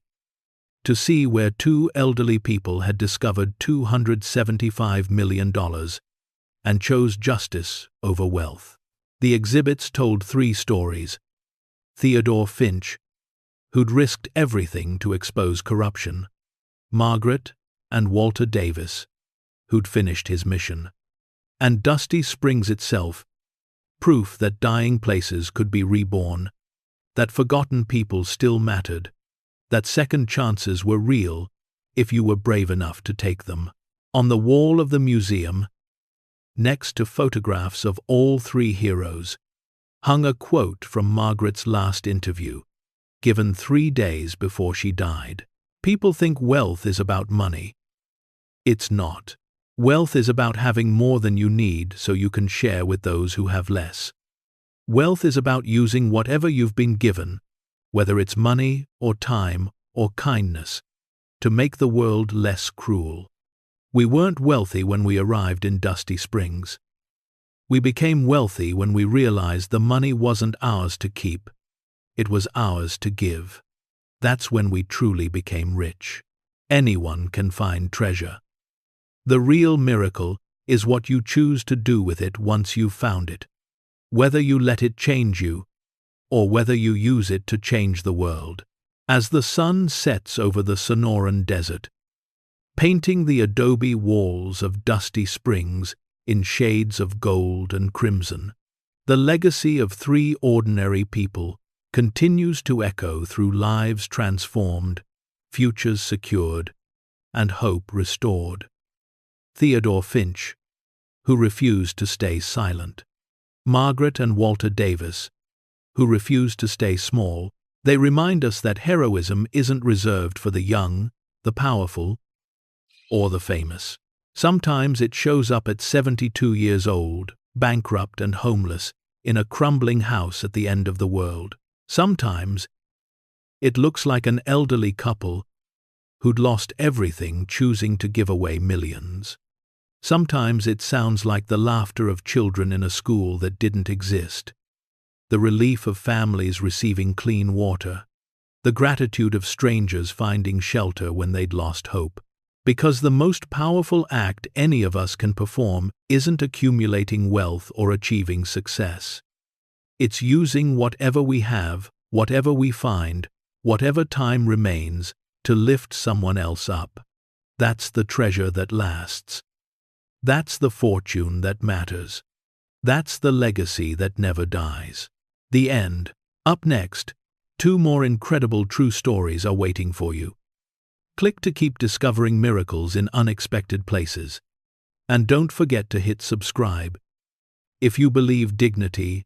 A: to see where two elderly people had discovered $275 million and chose justice over wealth. The exhibits told three stories. Theodore Finch, who'd risked everything to expose corruption. Margaret and Walter Davis, who'd finished his mission. And Dusty Springs itself, proof that dying places could be reborn, that forgotten people still mattered, that second chances were real if you were brave enough to take them. On the wall of the museum, next to photographs of all three heroes, hung a quote from Margaret's last interview, given 3 days before she died. People think wealth is about money. It's not. Wealth is about having more than you need so you can share with those who have less. Wealth is about using whatever you've been given, whether it's money or time or kindness, to make the world less cruel. We weren't wealthy when we arrived in Dusty Springs. We became wealthy when we realized the money wasn't ours to keep, it was ours to give. That's when we truly became rich. Anyone can find treasure. The real miracle is what you choose to do with it once you've found it. Whether you let it change you, or whether you use it to change the world. As the sun sets over the Sonoran Desert, painting the adobe walls of Dusty Springs in shades of gold and crimson, the legacy of three ordinary people continues to echo through lives transformed, futures secured, and hope restored. Theodore Finch, who refused to stay silent. Margaret and Walter Davis, who refused to stay small. They remind us that heroism isn't reserved for the young, the powerful, or the famous. Sometimes it shows up at 72 years old, bankrupt and homeless, in a crumbling house at the end of the world. Sometimes it looks like an elderly couple who'd lost everything choosing to give away millions. Sometimes it sounds like the laughter of children in a school that didn't exist, the relief of families receiving clean water, the gratitude of strangers finding shelter when they'd lost hope. Because the most powerful act any of us can perform isn't accumulating wealth or achieving success. It's using whatever we have, whatever we find, whatever time remains, to lift someone else up. That's the treasure that lasts. That's the fortune that matters. That's the legacy that never dies. The end. Up next, 2 more incredible true stories are waiting for you. Click to keep discovering miracles in unexpected places. And don't forget to hit subscribe. If you believe dignity,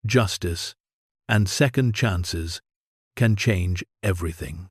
A: justice, and second chances can change everything.